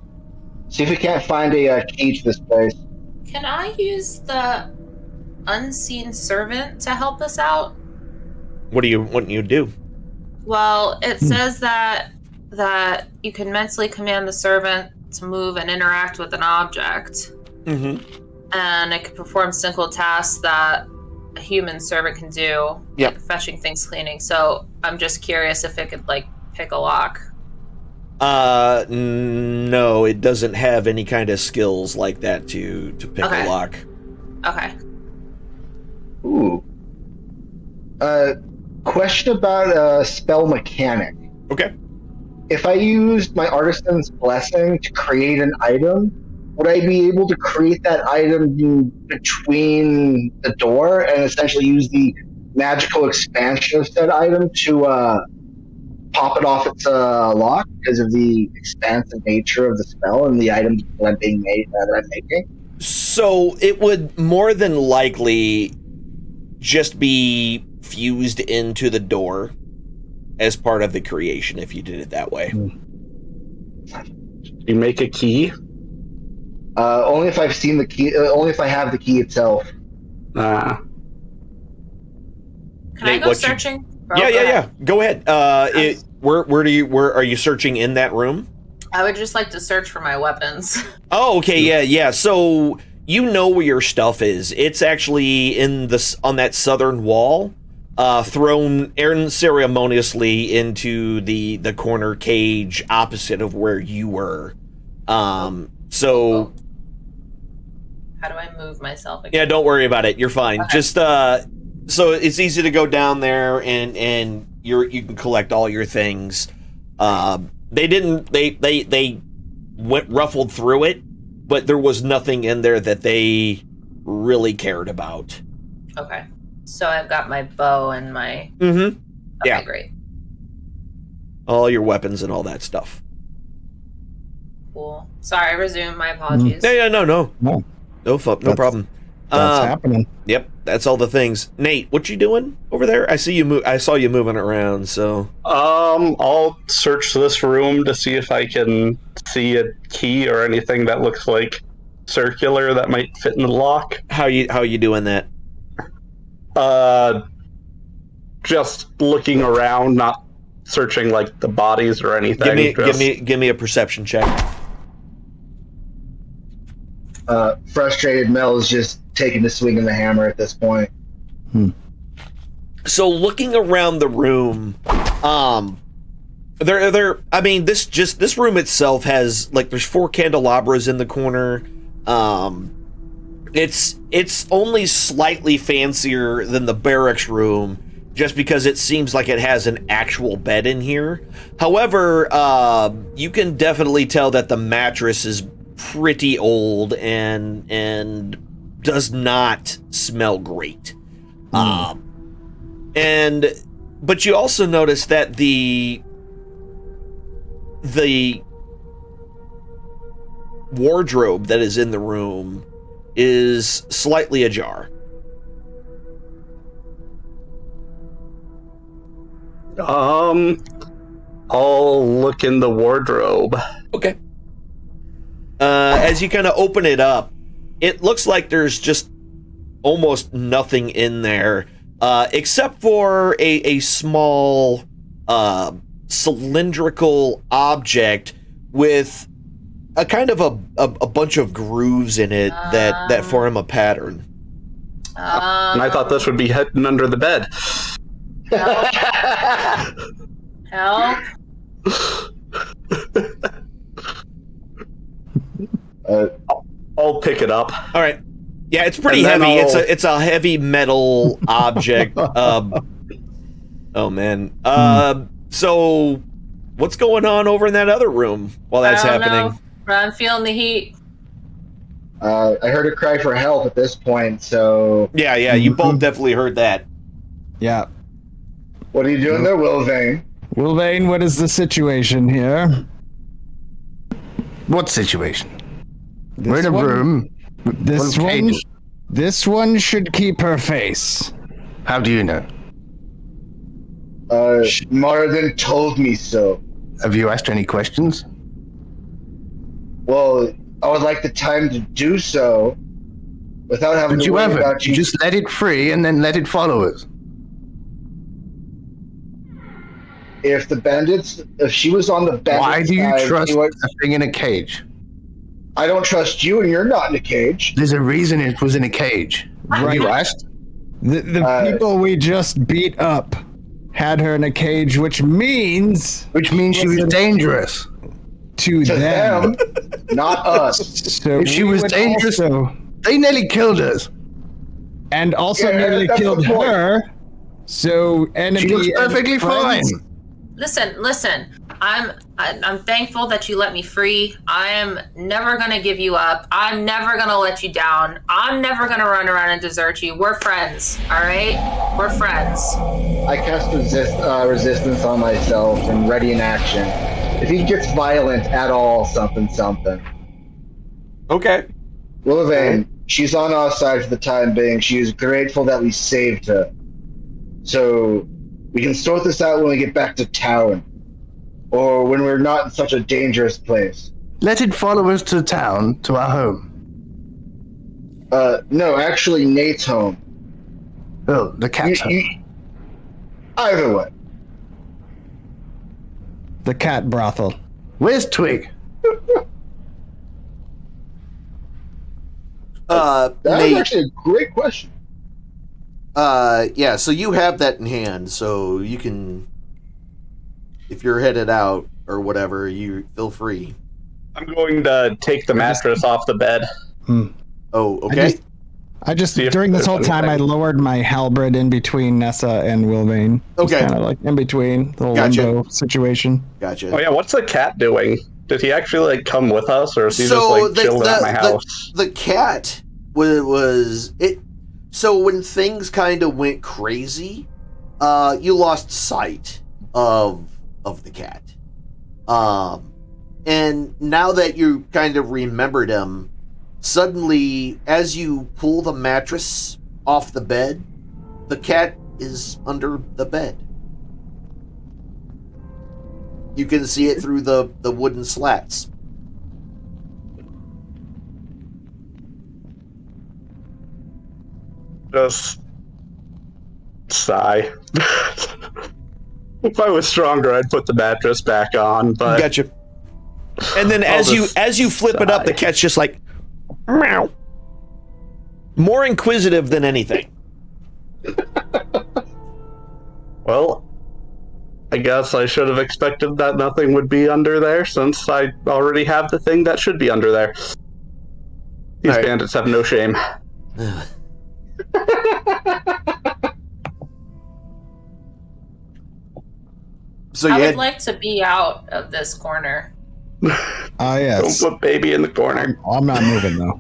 See if we can't find a key to this place. Can I use the unseen servant to help us out? What do you do? Well, it says that you can mentally command the servant to move and interact with an object. Mm-hmm. And it can perform simple tasks that a human servant can do, Yep. like fetching things, cleaning. So I'm just curious if it could, like, pick a lock. No, it doesn't have any kind of skills like that to pick a lock. Okay. Ooh. Question about spell mechanic. Okay. If I used my Artisan's Blessing to create an item, would I be able to create that item between the door and essentially use the magical expansion of said item to pop it off its lock because of the expansive nature of the spell and the items that I'm making? So it would more than likely just be fused into the door as part of the creation if you did it that way. You make a key? Only if I've seen the key. Only if I have the key itself. Can Nate, I go searching? Yeah. Go ahead. Where are you searching in that room? I would just like to search for my weapons. Oh, okay, yeah. So you know where your stuff is. It's actually on that southern wall, thrown unceremoniously into the corner cage opposite of where you were. So. How do I move myself again? Yeah, don't worry about it. You're fine. Okay. Just so it's easy to go down there and you can collect all your things. They went ruffled through it, but there was nothing in there that they really cared about. Okay. So I've got my bow and my... Mm-hmm. Okay, great. All your weapons and all that stuff. Cool. Sorry, resume. My apologies. No problem. That's happening. Yep, that's all the things. Nate, what you doing over there? I saw you moving around. So I'll search this room to see if I can see a key or anything that looks like circular that might fit in the lock. How you doing that? Just looking around, not searching like the bodies or anything. Give me a perception check. Frustrated Mel is just taking the swing of the hammer at this point. So looking around the room, this room itself has there's 4 candelabras in the corner. It's only slightly fancier than the barracks room, just because it seems like it has an actual bed in here. However, you can definitely tell that the mattress is pretty old and does not smell great. But you also notice that the wardrobe that is in the room is slightly ajar. I'll look in the wardrobe. Okay. As you kind of open it up, it looks like there's just almost nothing in there, except for a small cylindrical object with a kind of a bunch of grooves in it that form a pattern. And I thought this would be hidden under the bed. Help. I'll pick it up. All right. Yeah, it's pretty heavy. It's a heavy metal object. Oh man. So what's going on over in that other room while that's happening? I'm feeling the heat. I heard a cry for help at this point, so... Yeah, you both definitely heard that. Yeah. What are you doing there, Wilvane? Wilvane, what is the situation here? What situation? We're in a room. This one should keep her face. How do you know? Marden told me so. Have you asked any questions? Well, I would like the time to do so without having to worry about you. Just let it free and then let it follow us. If she was on the bandits' Why do you side, trust a thing in a cage? I don't trust you, and you're not in a cage. There's a reason it was in a cage. Have you asked? The people we just beat up had her in a cage, which means she was dangerous. to them. Not us. So If she we was would dangerous, also- they nearly killed us. and also Yeah, nearly that's killed the point. her. So enemy. She looks and perfectly fine. friends- Listen. I'm thankful that you let me free. I am never gonna give you up. I'm never gonna let you down. I'm never gonna run around and desert you. We're friends, all right? We're friends. I cast resistance on myself and ready in action. If he gets violent at all, something. Okay. Willivane, she's on our side for the time being. She is grateful that we saved her. So we can sort this out when we get back to town. Or when we're not in such a dangerous place. Let it follow us to town, to our home. No, actually Nate's home. Oh, the cat's home. Either way. The cat brothel. Where's Twig? That was Nate, actually a great question. yeah, so you have that in hand, so you can, if you're headed out or whatever, you feel free. I'm going to take the mattress off the bed. Oh, okay. I just See if during this there's whole time I anything. lowered my halberd in between Nessa and Wilvane. Okay. Kind of like in between the little Gotcha. limbo situation. Gotcha. Oh yeah, what's the cat doing? Did he actually like come with us, or is he So just like the- chilling at my the- house? The cat was it. So when things kind of went crazy, you lost sight of the cat. And now that you kind of remembered him, suddenly, as you pull the mattress off the bed, the cat is under the bed. You can see it through the wooden slats. Just sigh. If I was stronger, I'd put the mattress back on, but Gotcha. And then I'll as you flip it up, the sigh. cat's just like meow. More inquisitive than anything. well, I guess I should have expected that nothing would be under there, since I already have the thing that should be under there. These Alright. bandits have no shame. So I you would had like to be out of this corner. Ah, yes. Don't put baby in the corner. I'm not moving though.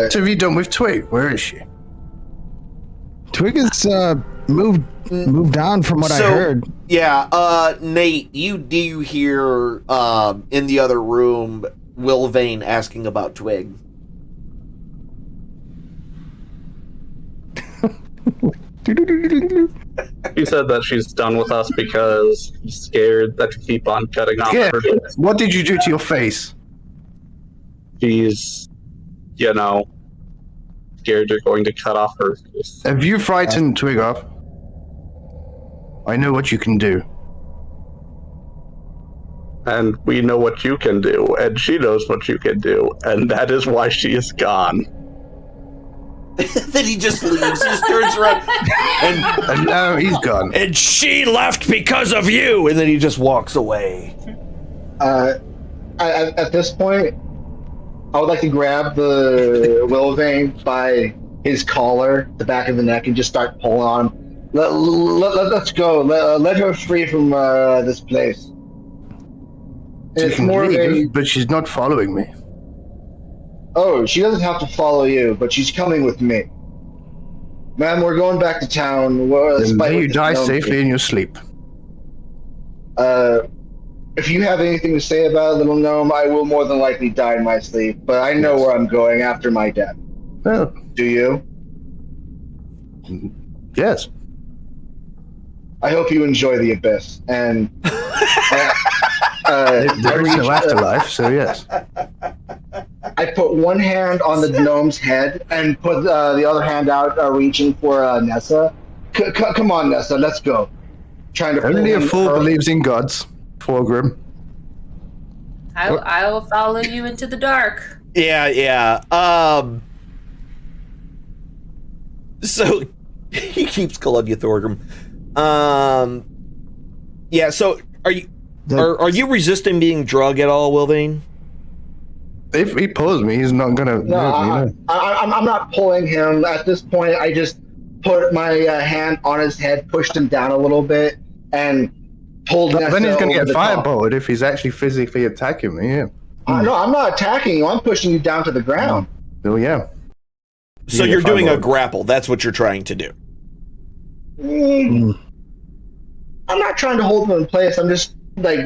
So have you done with Twig? Where is she? Twig is moved on from what I So- heard. yeah, Nate, do you hear in the other room Will Vane asking about Twig? He said that she's done with us because he's scared that you keep on cutting off Yeah. her. What did you do to your face? She's, scared you're going to cut off her face. Have you frightened Twig off? I know what you can do. And we know what you can do, and she knows what you can do, and that is why she is gone. Then he just leaves. He just turns around And now he's gone. and she left because of you. And then he just walks away. At this point, I would like to grab the Willivane by his collar, the back of the neck, and just start pulling on him. Let's go. Let her free from this place. She It's can more of leave, a. but she's not following me. Oh, she doesn't have to follow you, but she's coming with me. Ma'am, we're going back to town. Then Despite may what you this die gnome safely did. in your sleep. If you have anything to say about it, little gnome, I will more than likely die in my sleep. But I know where I'm going after my death. Well, Do you? yes. I hope you enjoy the abyss. And There is no afterlife, so yes. I put one hand on the gnome's head and put the other hand out, reaching for Nessa. Come on, Nessa, let's go. Trying to pull Only a him- fool her- believes in gods. Forgrim. I will follow you into the dark. Yeah. So he keeps calling you Thorgrim. Yeah. So are you? Are you resisting being drug at all, Wilvane? If he pulls me, he's not gonna. No, I'm not pulling him at this point. I just put my hand on his head, pushed him down a little bit, and pulled. Then he's gonna get fireballed if he's actually physically attacking me. Yeah. No, I'm not attacking you. I'm pushing you down to the ground. Oh yeah. So you're doing a grapple. That's what you're trying to do. I'm not trying to hold him in place. I'm just like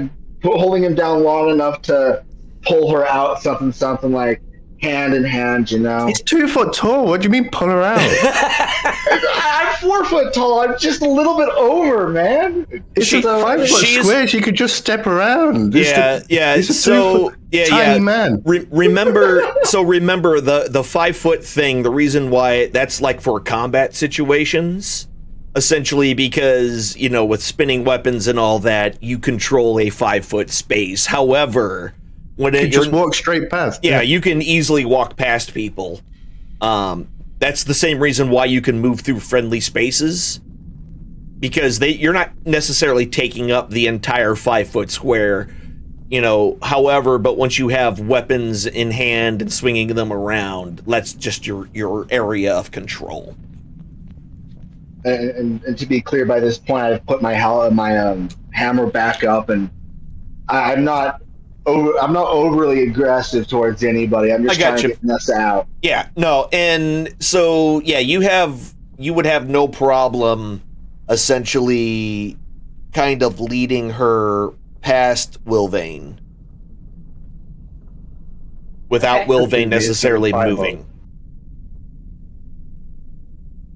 holding him down long enough to pull her out, something like hand in hand, you know. He's 2 foot tall. What do you mean pull her out? I'm 4 foot tall. I'm just a little bit over, man. It's a 5 foot square. She could just step around. He's a tiny man. Remember the 5 foot thing. The reason why that's like for combat situations. Essentially because, with spinning weapons and all that, you control a 5 foot space. However, when you just walk straight past. Yeah, you can easily walk past people. That's the same reason why you can move through friendly spaces. Because you're not necessarily taking up the entire 5 foot square. However, but once you have weapons in hand and swinging them around, that's just your area of control. And to be clear, by this point, I've put my hammer back up, and I'm not overly aggressive towards anybody. I'm just trying to get Nessa out. Yeah, no, and so you would have no problem, essentially, kind of leading her past Wilvane without Wilvane necessarily moving.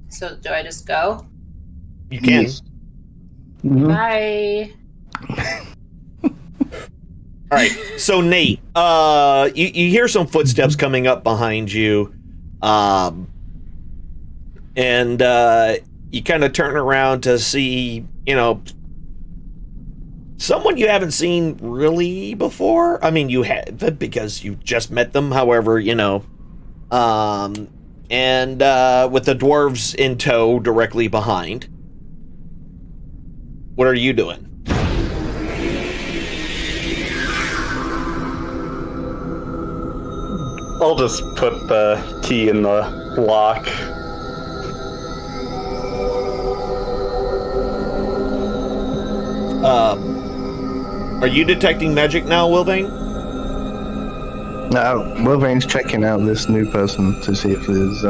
So do I just go? You can. Bye. All right. So Nate, you hear some footsteps coming up behind you, and you kind of turn around to see, someone you haven't seen really before. I mean, you have because you just met them. However, and with the dwarves in tow directly behind. What are you doing? I'll just put the key in the lock. Are you detecting magic now, Wilvane? No, Wilvane's checking out this new person to see if there's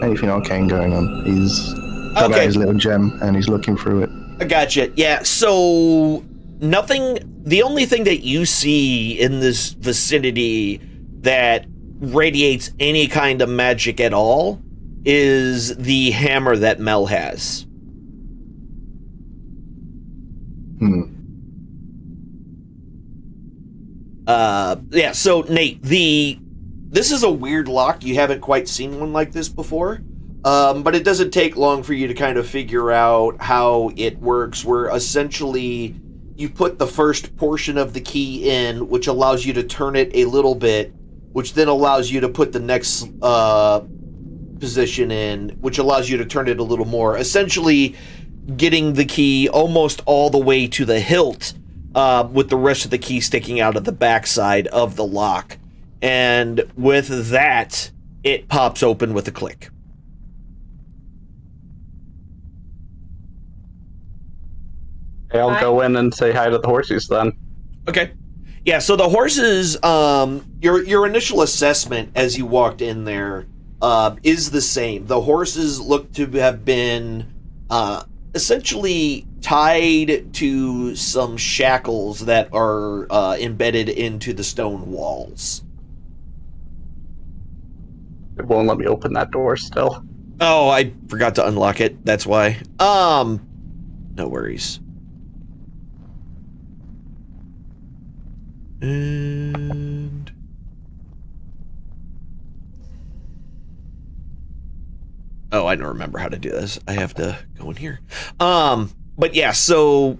anything arcane going on. He's got out his little gem and he's looking through it. I gotcha. Yeah, so nothing. The only thing that you see in this vicinity that radiates any kind of magic at all is the hammer that Mel has. Yeah, so Nate, this is a weird lock. You haven't quite seen one like this before. But it doesn't take long for you to kind of figure out how it works, where essentially you put the first portion of the key in, which allows you to turn it a little bit, which then allows you to put the next position in, which allows you to turn it a little more. Essentially getting the key almost all the way to the hilt, with the rest of the key sticking out of the backside of the lock. And with that, it pops open with a click. I'll go in and say hi to the horses then. Okay. Yeah, so the horses, your initial assessment as you walked in there is the same. The horses look to have been essentially tied to some shackles that are embedded into the stone walls. It won't let me open that door still. Oh, I forgot to unlock it. That's why. No worries. And I don't remember how to do this. I have to go in here. But yeah, so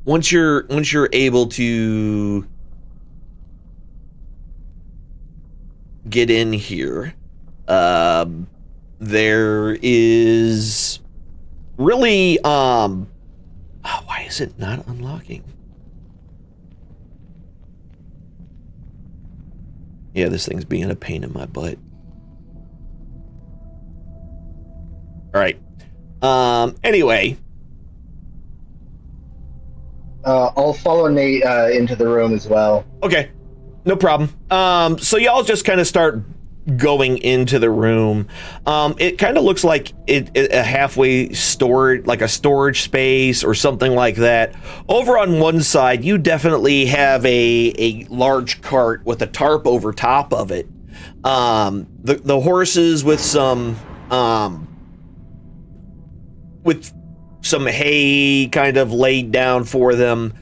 once you're able to get in here, there is really Oh, why is it not unlocking? Yeah, this thing's being a pain in my butt. All right. Anyway. I'll follow Nate into the room as well. Okay. No problem. So y'all just kind of start going into the room. It kind of looks like a halfway storage, like a storage space or something like that. Over on one side, you definitely have a large cart with a tarp over top of it. The horses with some hay kind of laid down for them.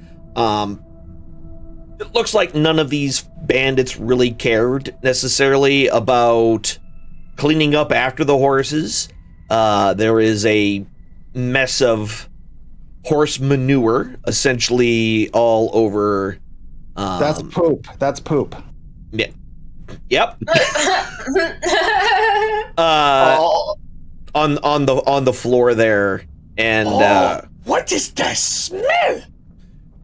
It looks like none of these bandits really cared necessarily about cleaning up after the horses. There is a mess of horse manure essentially all over. That's poop. That's poop. Yeah. Yep. On the floor there, and what is the smell?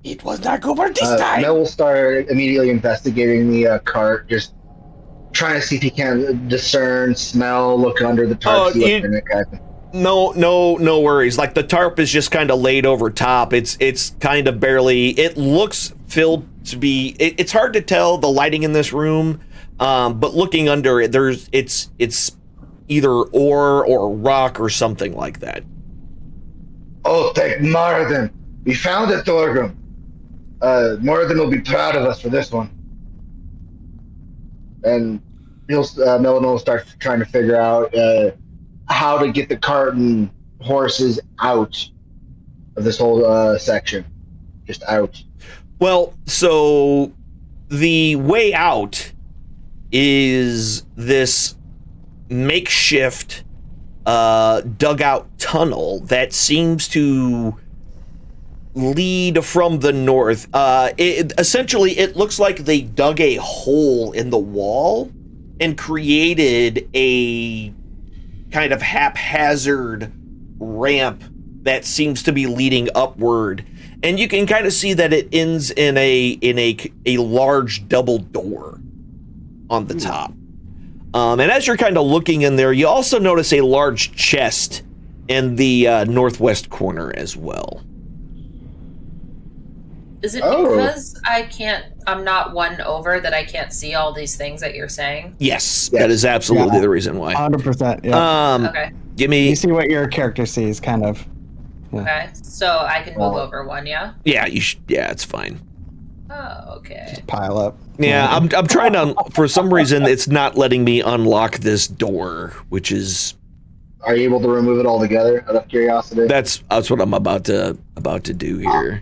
It was not Goober this time. Mel will start immediately investigating the cart, just trying to see if he can discern, smell, look under the tarp. No worries. Like the tarp is just kind of laid over top. It's kind of barely. It looks filled to be. It's hard to tell the lighting in this room, but looking under it, it's either ore or rock or something like that. Oh, thank Marden. We found it, Thorgrim. Marden will be proud of us for this one. And Melon will start trying to figure out how to get the cart and horses out of this whole section. Just out. Well, so the way out is this makeshift dugout tunnel that seems to lead from the north. Essentially, it looks like they dug a hole in the wall and created a kind of haphazard ramp that seems to be leading upward. And you can kind of see that it ends in a large double door on the top. And as you're kind of looking in there, you also notice a large chest in the northwest corner as well. Is it because I'm not one over that I can't see all these things that you're saying? Yes. That is absolutely the reason why. 100%. Yeah. Okay. You see what your character sees, kind of. Yeah. Okay, so I can move over one, yeah? Yeah, you should. Yeah, it's fine. Oh, okay. Just pile up. Yeah, I'm trying to. For some reason, it's not letting me unlock this door, which is. Are you able to remove it altogether? Out of curiosity. That's what I'm about to do here.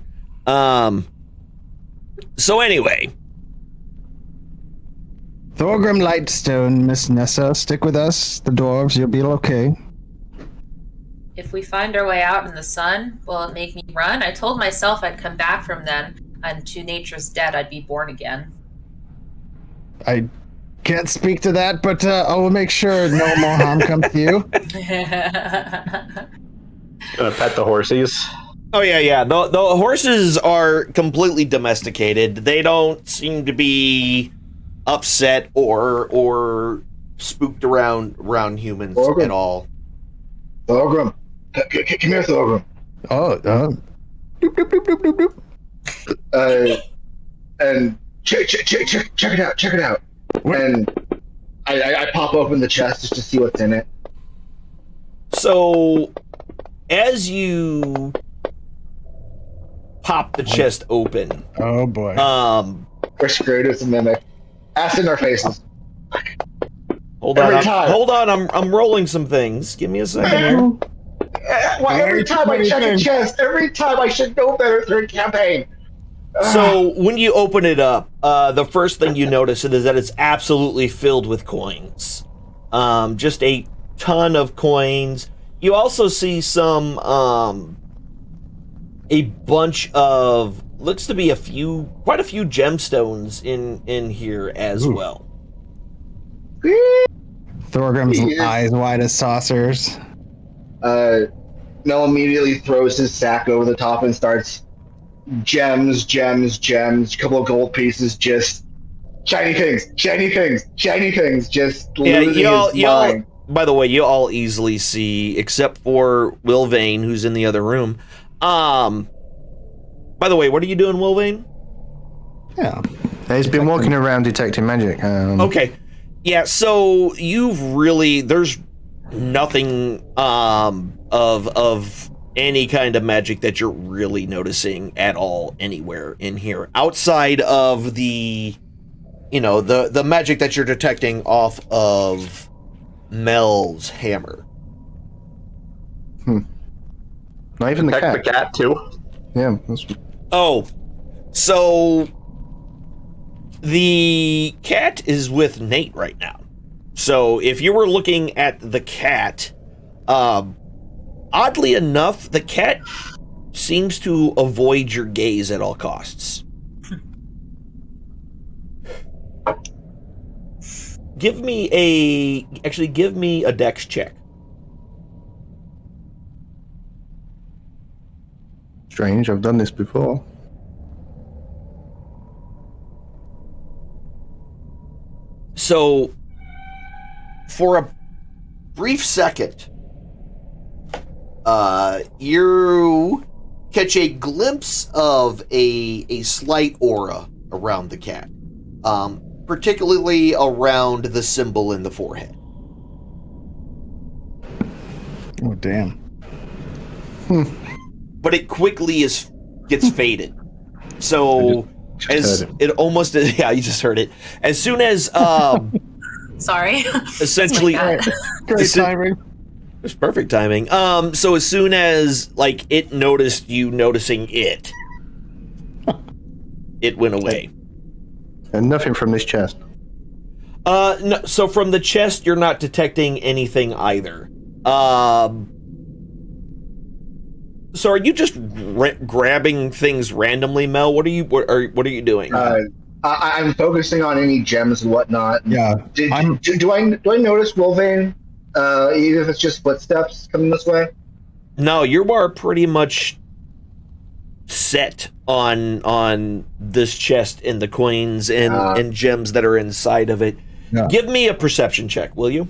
So anyway. Thorgrim Lightstone, Miss Nessa, stick with us. The dwarves, you'll be okay. If we find our way out in the sun, will it make me run? I told myself I'd come back from then, and to nature's dead, I'd be born again. I can't speak to that, but I will make sure no more harm comes to you. Gonna pet the horses. Oh yeah. The horses are completely domesticated. They don't seem to be upset or spooked around humans at all. Thorgrim, come here, Thorgrim. Doop, doop, doop, doop, doop. And check it out. And I pop open the chest just to see what's in it. So, as you pop the chest open, oh boy, we're screwed. It's a mimic. Ass in our faces. Hold on, I'm rolling some things. Give me a second here. Why every time I check a chest, every time I should know better through campaign. So when you open it up, the first thing you notice is that it's absolutely filled with coins. Just a ton of coins. You also see some, a bunch of, looks to be quite a few gemstones in here as well. Thorgrim's eyes wide as saucers. Mel immediately throws his sack over the top and starts gems, a couple of gold pieces, just shiny things, just losing his mind. By the way, you all easily see, except for Will Vane, who's in the other room. By the way, what are you doing, Will Vane? Yeah. He's been walking around detecting magic. Okay. Yeah, so there's nothing of any kind of magic that you're really noticing at all anywhere in here outside of the magic that you're detecting off of Mel's hammer. Not even the cat. The cat too. Yeah. So the cat is with Nate right now. So if you were looking at the cat, oddly enough, the cat seems to avoid your gaze at all costs. Give me a dex check. Strange, I've done this before. So, for a brief second, you catch a glimpse of a slight aura around the cat, particularly around the symbol in the forehead. Oh, damn. But it quickly gets faded. So as it almost yeah, you just heard it. As soon as sorry. Essentially great timing. It's perfect timing. So as soon as it noticed you noticing it went away. And nothing from this chest. No, so from the chest you're not detecting anything either. So are you just grabbing things randomly, Mel? What are you doing? I'm focusing on any gems and whatnot. Yeah. Do I notice Wolvane? Even if it's just footsteps coming this way? No, you are pretty much set on this chest and the coins and gems that are inside of it. Yeah. Give me a perception check, will you?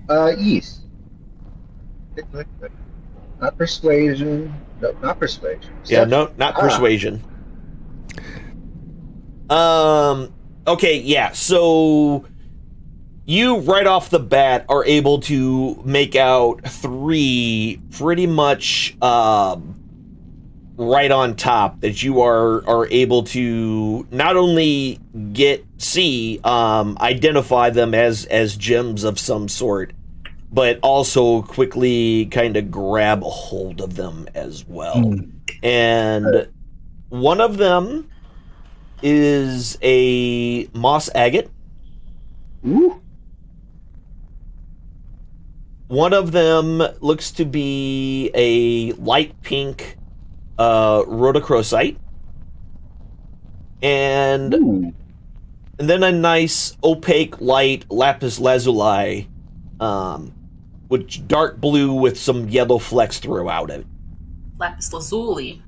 Yes. Not persuasion. No, not persuasion. Yeah, no, not persuasion. Okay, yeah, so you right off the bat are able to make out 3 pretty much right on top that you are able to not only identify them as gems of some sort, but also quickly kind of grab a hold of them as well. And one of them is a moss agate. Ooh. One of them looks to be a light pink rhodochrosite. And then a nice opaque light lapis lazuli, with dark blue with some yellow flecks throughout it. Lapis lazuli.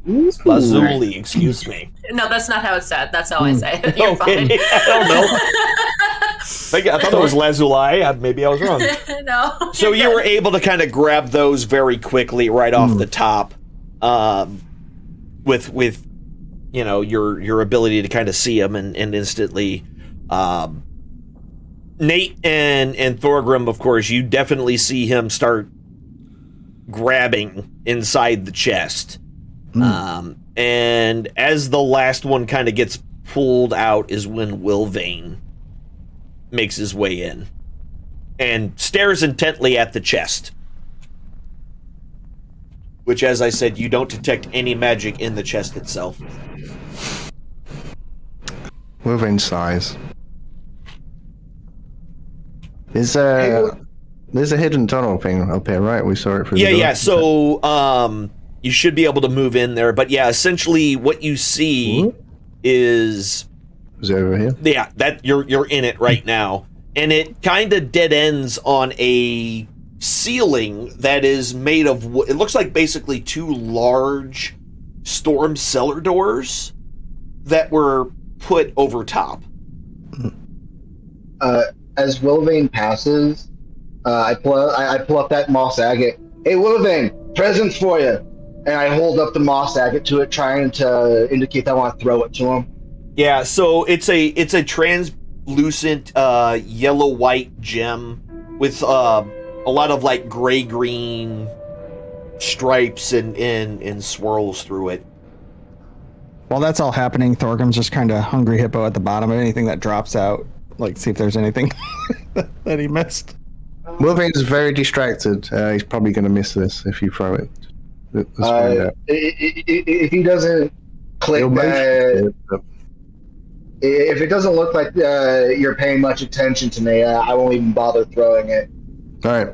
Lazuli, excuse me. No, that's not how it's said. That's how I say it. You're Okay, fine. I don't know. I thought it was lazuli. Maybe I was wrong. No. So you were able to kind of grab those very quickly right off the top, with your ability to kind of see them and instantly. Nate and Thorgrim, of course, you definitely see him start grabbing inside the chest. And as the last one kind of gets pulled out is when Wilvane makes his way in and stares intently at the chest. Which, as I said, you don't detect any magic in the chest itself. Wilvane sighs. There's a hidden tunnel thing up here, right? We saw it. Yeah. So, you should be able to move in there, but yeah, essentially, what you see is it over here? Yeah, that you're in it right now, and it kind of dead ends on a ceiling that is made of wood. It looks like basically two large storm cellar doors that were put over top. As Wilvane passes, I pull up that moss agate. Hey, Wilvane, presents for you. And I hold up the moss agate to it, trying to indicate that I want to throw it to him. Yeah, so it's a translucent yellow-white gem with a lot of like gray-green stripes and swirls through it. While that's all happening, Thorgrim's just kind of hungry hippo at the bottom of anything that drops out. Like, see if there's anything that he missed. Wilvane's very distracted. He's probably going to miss this if you throw it. If he doesn't click that, if it doesn't look like you're paying much attention to me, I won't even bother throwing it. All right.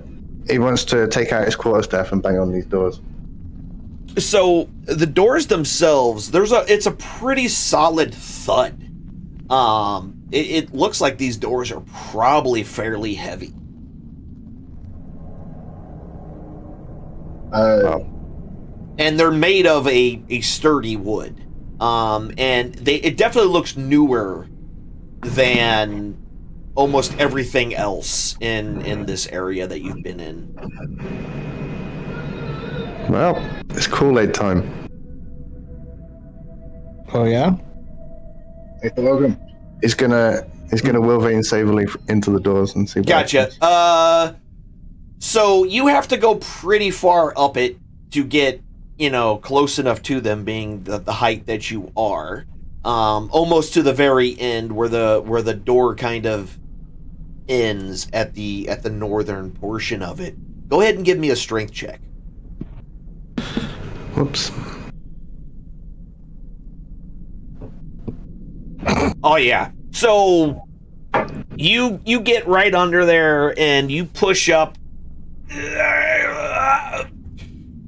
He wants to take out his quarterstaff and bang on these doors. So the doors themselves, it's a pretty solid thud. It looks like these doors are probably fairly heavy. And they're made of a sturdy wood. And it definitely looks newer than almost everything else in this area that you've been in. Well, it's Kool-Aid time. Oh yeah? Hey, Logan. He's gonna Wilvane Saverly into the doors and see what Gotcha. happens. So you have to go pretty far up it to get, close enough to them, being the height that you are. Almost to the very end where the door kind of ends at the northern portion of it. Go ahead and give me a strength check. Whoops. Oh yeah. So you get right under there and you push up.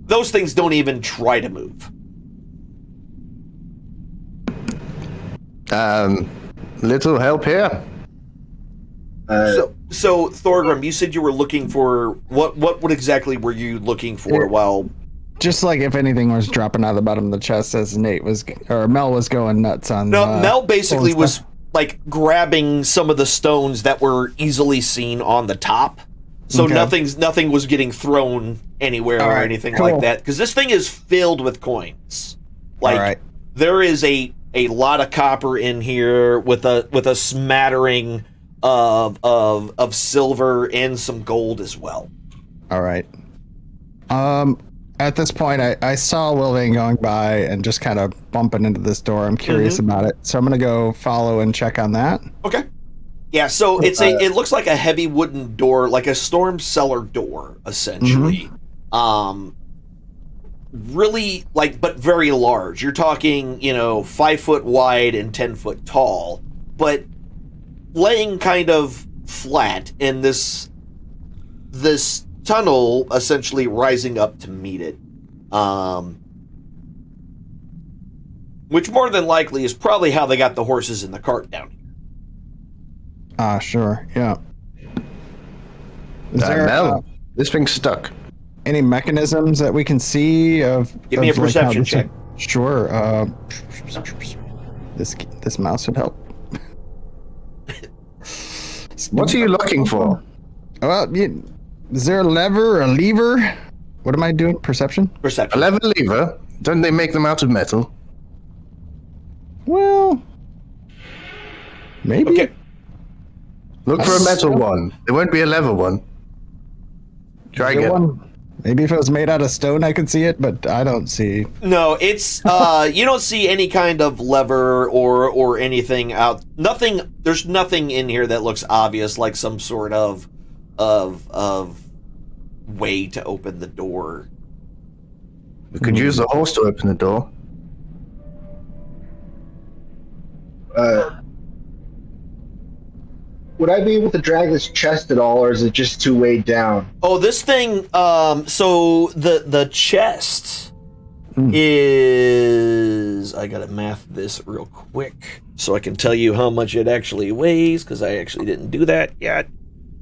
Those things don't even try to move. Little help here. So Thorgrim, you said you were looking for what exactly were you looking for while? Just like if anything was dropping out of the bottom of the chest as Mel was going nuts on. No, Mel basically was like grabbing some of the stones that were easily seen on the top. So Okay. nothing was getting thrown anywhere or anything like that, because this thing is filled with coins. Like there is a lot of copper in here with a smattering of silver and some gold as well. All right. At this point, I saw Wilvane going by and just kind of bumping into this door. I'm curious about it, so I'm gonna go follow and check on that. Okay. Yeah, so it looks like a heavy wooden door, like a storm cellar door, essentially. Really, but very large. You're talking, 5 foot wide and 10 foot tall, but laying kind of flat in this tunnel, essentially rising up to meet it. Which more than likely is probably how they got the horses in the cart down here. Sure, yeah. Is Mel, this thing's stuck. Any mechanisms that we can see of? Give me a perception check. Sure. This mouse would help. What are you looking for? Well, is there a lever or a lever? What am I doing? Perception? Perception. A lever? Don't they make them out of metal? Well, maybe. Okay. Look for a metal one. There won't be a leather one. Try again. Maybe if it was made out of stone, I could see it, but I don't see. No, it's you don't see any kind of lever or anything out. Nothing. There's nothing in here that looks obvious, like some sort of way to open the door. We could use the horse to open the door. Would I be able to drag this chest at all, or is it just too weighed down? Oh, this thing. So the chest is. I gotta math this real quick so I can tell you how much it actually weighs, because I actually didn't do that yet.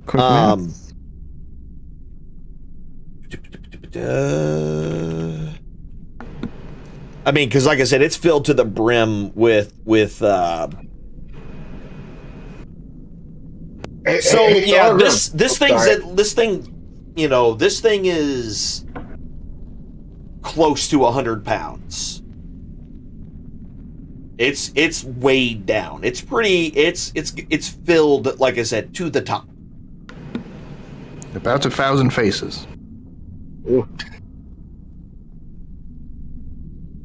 Quick math. I mean, because like I said, it's filled to the brim with so yeah, this thing, you know, this thing is close to 100 pounds. It's weighed down. It's pretty. It's filled, like I said, to the top. About 1,000 faces. Ooh.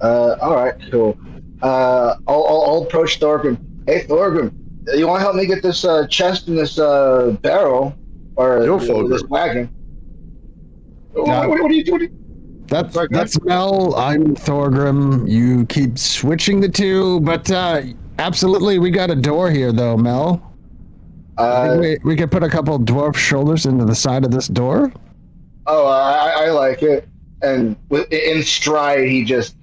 All right, cool. I'll approach Thorgrim. Hey, Thorgrim, you want to help me get this chest and this barrel or this wagon? What are you doing? That's Mel. I'm Thorgrim. You keep switching the two, but absolutely, we got a door here, though, Mel. I think we could put a couple dwarf shoulders into the side of this door. Oh, I like it. And in stride, he just.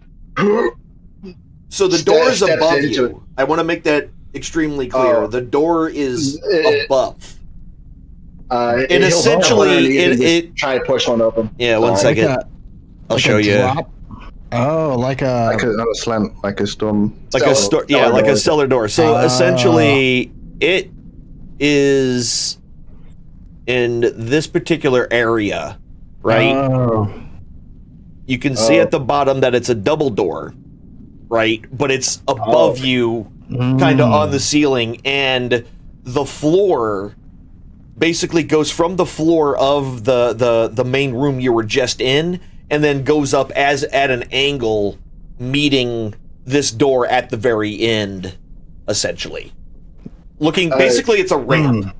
So the door is above you. I want to make that extremely clear. The door is above. And essentially, it try to push one open. Yeah, one second. I'll show you. Oh, like a slant, like a storm. Like a store, yeah, like a cellar door. So essentially, it is in this particular area, right? Oh. You can see at the bottom that it's a double door, right? But it's above you, kind of on the ceiling, and the floor basically goes from the floor of the main room you were just in, and then goes up as at an angle, meeting this door at the very end, essentially. Looking, basically, it's a ramp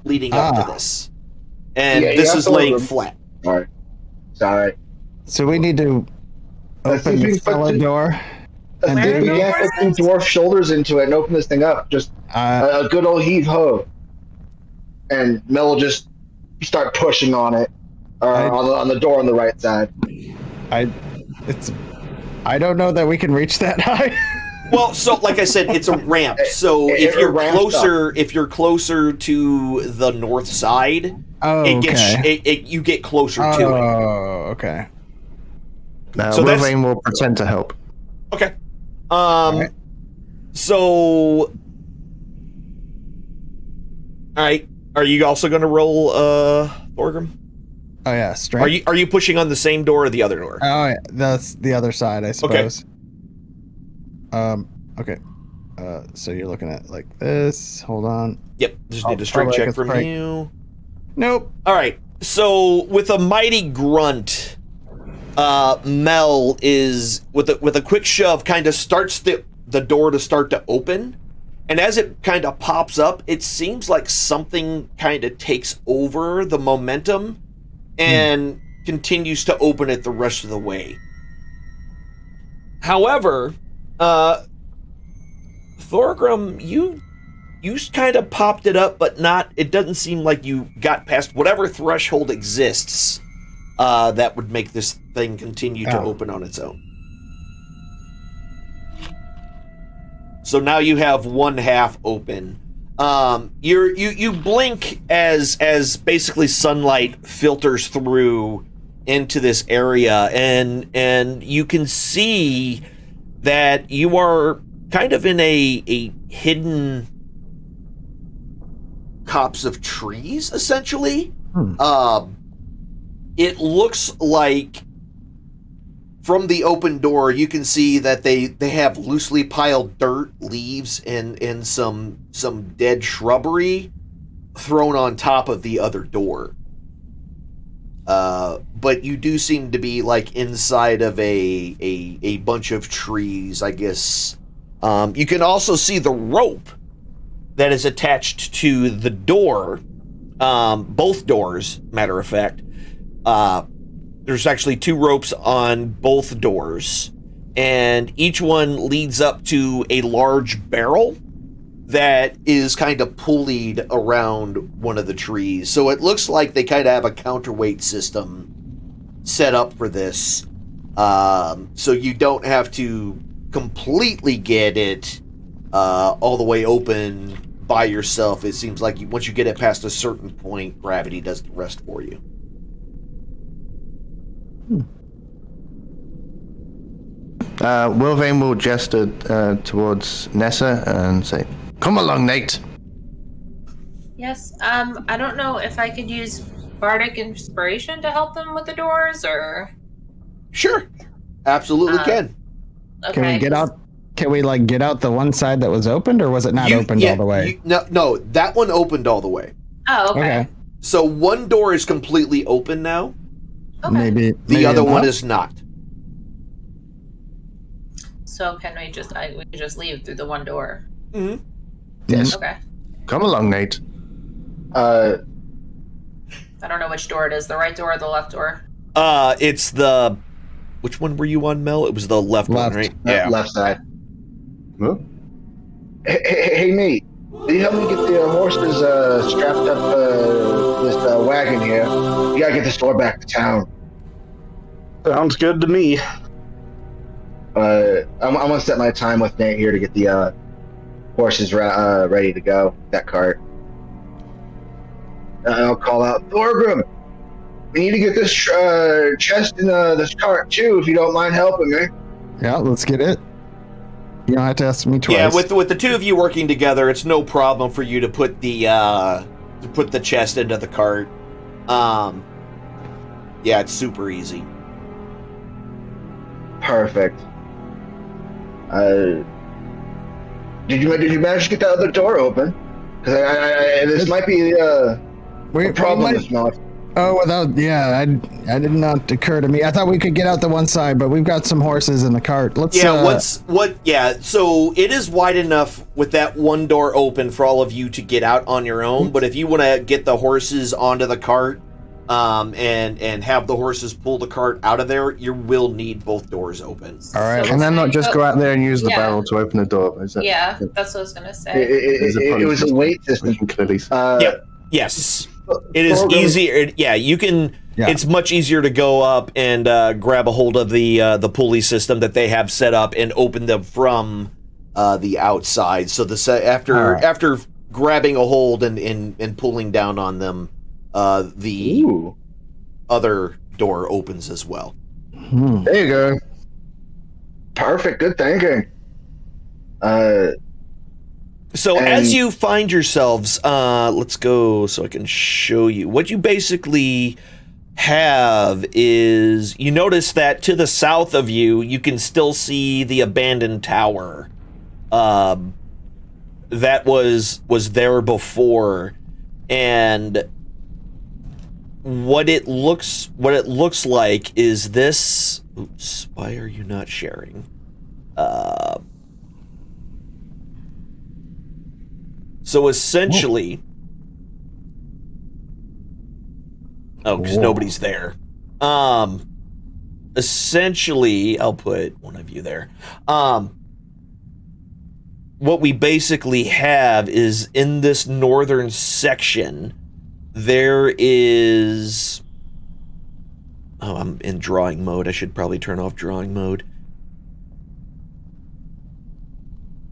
leading up to this, and this is laying flat. All right, sorry. So we need to open the cellar door. And we can't put some dwarf shoulders into it and open this thing up. Just a good old heave ho, and Mel will just start pushing on it, on the door on the right side. I don't know that we can reach that high. Well, so like I said, it's a ramp. So if you're closer to the north side, you get closer to it. Oh, okay. Now, so Wolverine will pretend to help. Okay. So, all right. Are you also going to roll, Thorgrim? Oh yeah, strength. Are you pushing on the same door or the other door? Oh yeah, that's the other side, I suppose. Okay. So you're looking at like this. Hold on. Yep. Just need a strength check from you. Nope. All right. So with a mighty grunt, Mel is with a quick shove kind of starts the door to start to open, and as it kind of pops up, it seems like something kind of takes over the momentum and continues to open it the rest of the way. However, Thorgrim, you kind of popped it up, but not. It doesn't seem like you got past whatever threshold exists that would make this thing continue to open on its own. So now you have one half open. You blink as basically sunlight filters through into this area, and you can see that you are kind of in a hidden copse of trees, essentially. It looks like from the open door you can see that they have loosely piled dirt, leaves, and some dead shrubbery thrown on top of the other door. But you do seem to be like inside of a bunch of trees, I guess. You can also see the rope that is attached to the door, both doors, matter of fact. There's actually two ropes on both doors, and each one leads up to a large barrel that is kind of pulleyed around one of the trees. So it looks like they kind of have a counterweight system set up for this. So you don't have to completely get it all the way open by yourself. It seems like once you get it past a certain point, gravity does the rest for you. Wilvain will gesture towards Nessa and say, "Come along, Nate." Yes. I don't know if I could use bardic inspiration to help them with the doors, or. Sure, absolutely can. Okay. Can we get out? Can we get out the one side that was opened, or was it not opened all the way? No, that one opened all the way. Oh, okay. So one door is completely open now. Okay. Maybe the other one is not. So can we just leave through the one door? Mm-hmm. Yes. Okay. Come along, Nate. I don't know which door it is. The right door or the left door? It's the. Which one were you on, Mel? It was the left one, right? Yeah. Left side. Huh? Hey, Nate. Can you help me get the horses strapped up this wagon here? You gotta get this door back to town. Sounds good to me. I'm gonna set my time with Nate here to get the horses ready to go. That cart. I'll call out Thorgrim. We need to get this chest in this cart too, if you don't mind helping me. Yeah, let's get it. You don't have to ask me twice. Yeah, with the two of you working together, it's no problem for you to put the chest into the cart. Yeah, it's super easy. Perfect. Did you manage to get that other door open? Because this might be a problem. This month. Oh, I did not occur to me. I thought we could get out the one side, but we've got some horses in the cart. Let's. So it is wide enough with that one door open for all of you to get out on your own. But if you want to get the horses onto the cart, and have the horses pull the cart out of there, you will need both doors open. All right. Can I not just go out there and use the barrel to open the door? That's what I was gonna say. It was a weight system. Yes. It is easier. Yeah, you can. Yeah. It's much easier to go up and grab a hold of the pulley system that they have set up and open them from the outside. So after grabbing a hold and pulling down on them, the other door opens as well. There you go. Perfect. Good thinking. So as you find yourselves, let's go so I can show you. What you basically have is, you notice that to the south of you, you can still see the abandoned tower that was there before. And what it looks like is this. Oops, why are you not sharing? So essentially, because nobody's there. Essentially, I'll put one of you there. What we basically have is, in this northern section, there is. Oh, I'm in drawing mode. I should probably turn off drawing mode.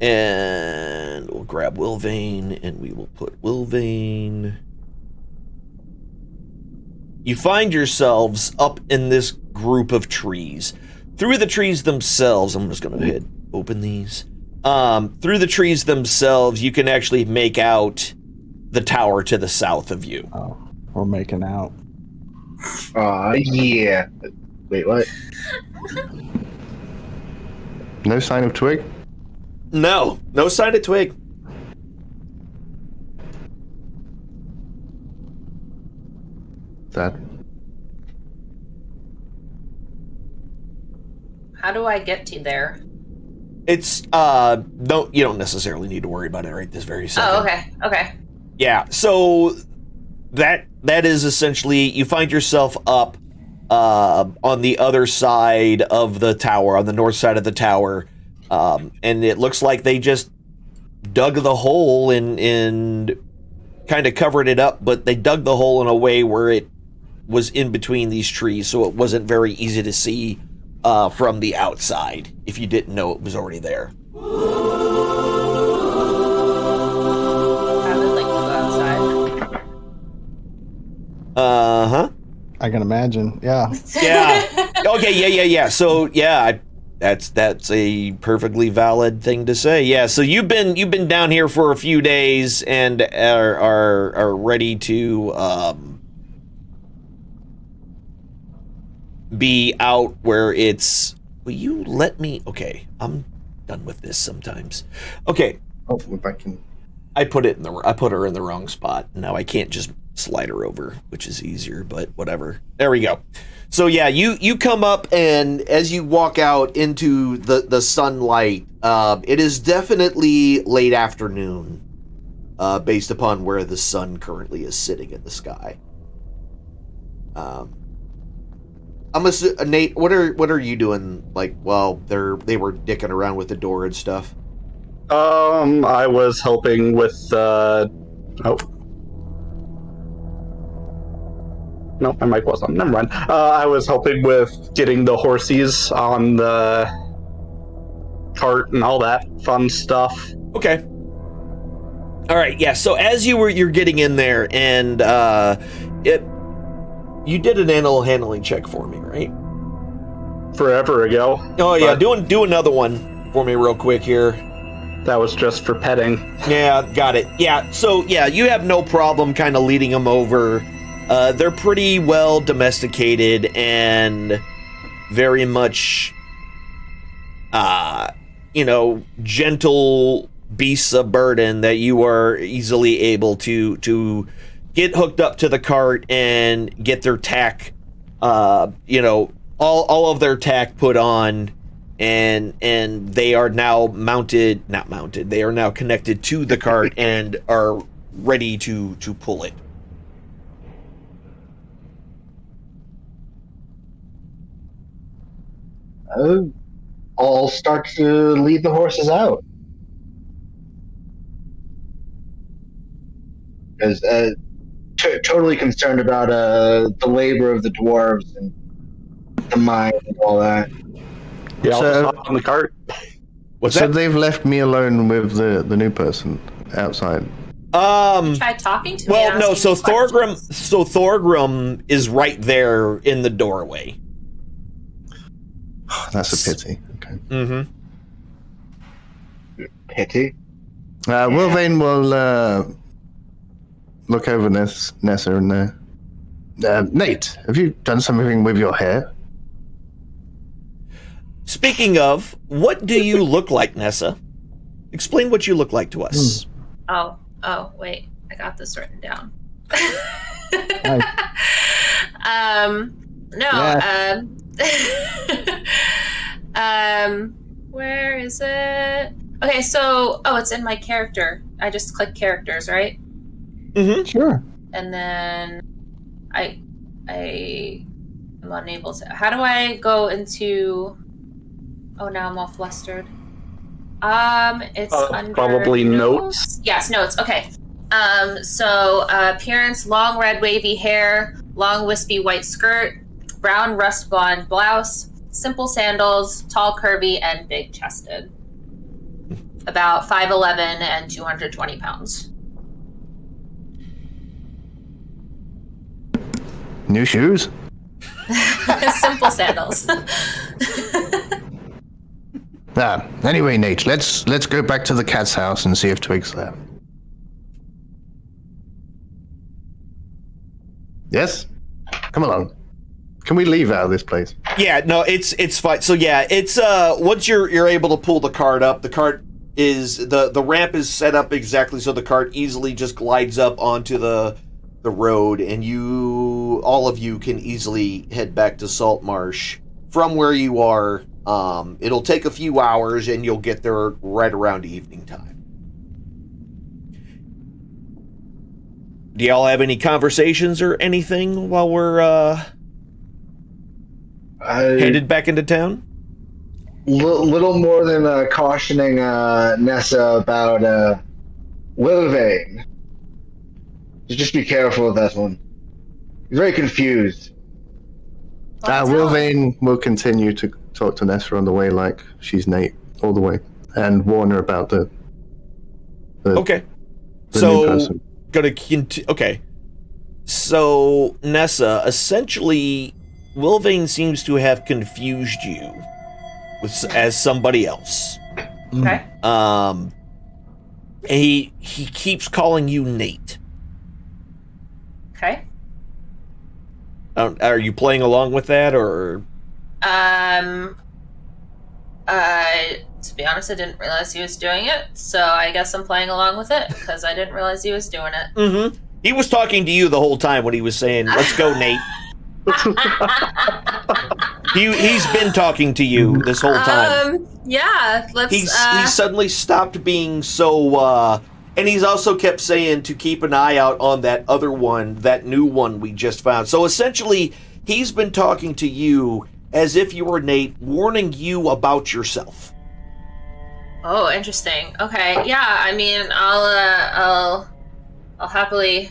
And we'll grab Wilvain, and we will put Wilvain. You find yourselves up in this group of trees. Through the trees themselves, I'm just going to hit open these. Through the trees themselves, you can actually make out the tower to the south of you. Oh, we're making out. Yeah. Wait, what? No sign of Twig? No sign of Twig. Sad. How do I get to there? It's no, you don't necessarily need to worry about it right this very second. Oh, okay. Yeah, so that is essentially, you find yourself up on the other side of the tower, on the north side of the tower. And it looks like they just dug the hole and kind of covered it up, but they dug the hole in a way where it was in between these trees, so it wasn't very easy to see from the outside if you didn't know it was already there. I would like to go outside. Uh-huh. I can imagine, yeah. Yeah. Okay, yeah. So yeah, that's a perfectly valid thing to say. Yeah. So you've been down here for a few days and are ready to be out where it's. Will you let me? Okay, I'm done with this sometimes. Okay. Oh, we're back in. I put her in the wrong spot. Now I can't just slide her over, which is easier, but whatever. There we go. So yeah, you come up, and as you walk out into the sunlight, it is definitely late afternoon, based upon where the sun currently is sitting in the sky. Nate, what are you doing? Like, while they were dicking around with the door and stuff. I was helping with No, my mic was on. Never mind. I was helping with getting the horsies on the cart and all that fun stuff. Okay. All right. Yeah. So as you're getting in there, and you did an animal handling check for me, right? Forever ago. Oh yeah. Do another one for me real quick here. That was just for petting. Yeah. Got it. Yeah. So yeah, you have no problem kind of leading them over. They're pretty well domesticated and very much, gentle beasts of burden that you are easily able to get hooked up to the cart and get their tack, all of their tack put on, and they are now not mounted. They are now connected to the cart and are ready to pull it. I'll start to lead the horses out. Because totally concerned about the labor of the dwarves and the mine and all that. Yeah, I'll just hop on the cart. What's that? They've left me alone with the new person outside. Try talking to me. Well, no. So Thorgrim is right there in the doorway. That's a pity. Okay. Mm-hmm. Pity? Wilvain will look over Nessa and Nate, have you done something with your hair? Speaking of, what do you look like, Nessa? Explain what you look like to us. Oh, wait. I got this written down. Where is it? Okay, so it's in my character. I just click characters, right? Mm-hmm. Sure. And then I am unable to. How do I go into? Oh, now I'm all flustered. It's under probably notes. Yes, notes. Okay. So appearance: long red wavy hair, long wispy white skirt, brown rust blonde blouse, simple sandals, tall curvy, and big chested. About 5'11" and 220 pounds. New shoes? Simple sandals. Anyway, Nate, let's go back to the cat's house and see if Twig's there. Yes? Come along. Can we leave out of this place? Yeah, no, it's fine. So yeah, it's once you're able to pull the cart up, the cart is the ramp is set up exactly so the cart easily just glides up onto the road, and all of you can easily head back to Salt Marsh from where you are. It'll take a few hours, and you'll get there right around evening time. Do y'all have any conversations or anything while we're headed back into town? Little more than cautioning Nessa about Wilvain. Just be careful with that one. He's very confused. Wilvain will continue to talk to Nessa on the way like she's Nate all the way, and warn her about the okay. The new person. Okay. So Nessa, essentially Wilvane seems to have confused you as somebody else. Okay. And he keeps calling you Nate. Okay. Are you playing along with that, or? To be honest, I didn't realize he was doing it, so I guess I'm playing along with it, because I didn't realize he was doing it. Mm-hmm. He was talking to you the whole time when he was saying, "Let's go, Nate." He's been talking to you this whole time. Yeah, let's... He suddenly stopped being so, and he's also kept saying to keep an eye out on that other one, that new one we just found. So essentially, he's been talking to you as if you were Nate, warning you about yourself. Oh, interesting. Okay, yeah, I mean, I'll happily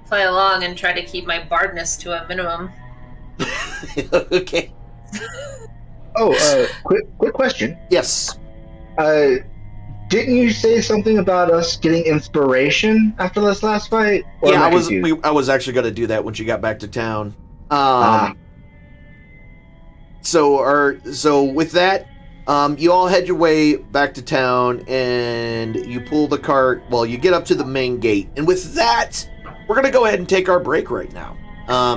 play along and try to keep my bardness to a minimum. Okay. Quick question. Yes. Didn't you say something about us getting inspiration after this last fight? Or Yeah, am I was actually going to do that when you got back to town. So with that, you all head your way back to town, and you pull the cart. Well, you get up to the main gate, and with that, we're gonna go ahead and take our break right now.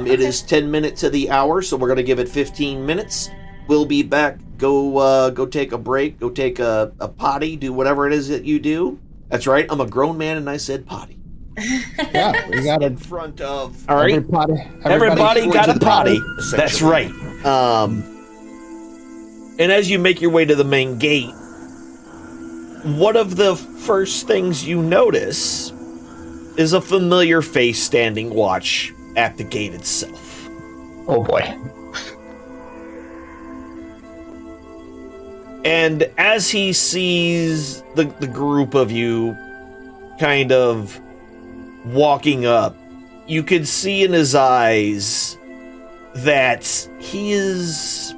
It is 10 minutes to the hour, so we're gonna give it 15 minutes. We'll be back. Go take a break. Go take a potty. Do whatever it is that you do. That's right. I'm a grown man, and I said potty. Yeah, we got In it. front of. All right. Everybody got a potty. That's right. And as you make your way to the main gate, one of the first things you notice is a familiar face standing watch at the gate itself. Oh boy. And as he sees the group of you kind of walking up, you could see in his eyes that he is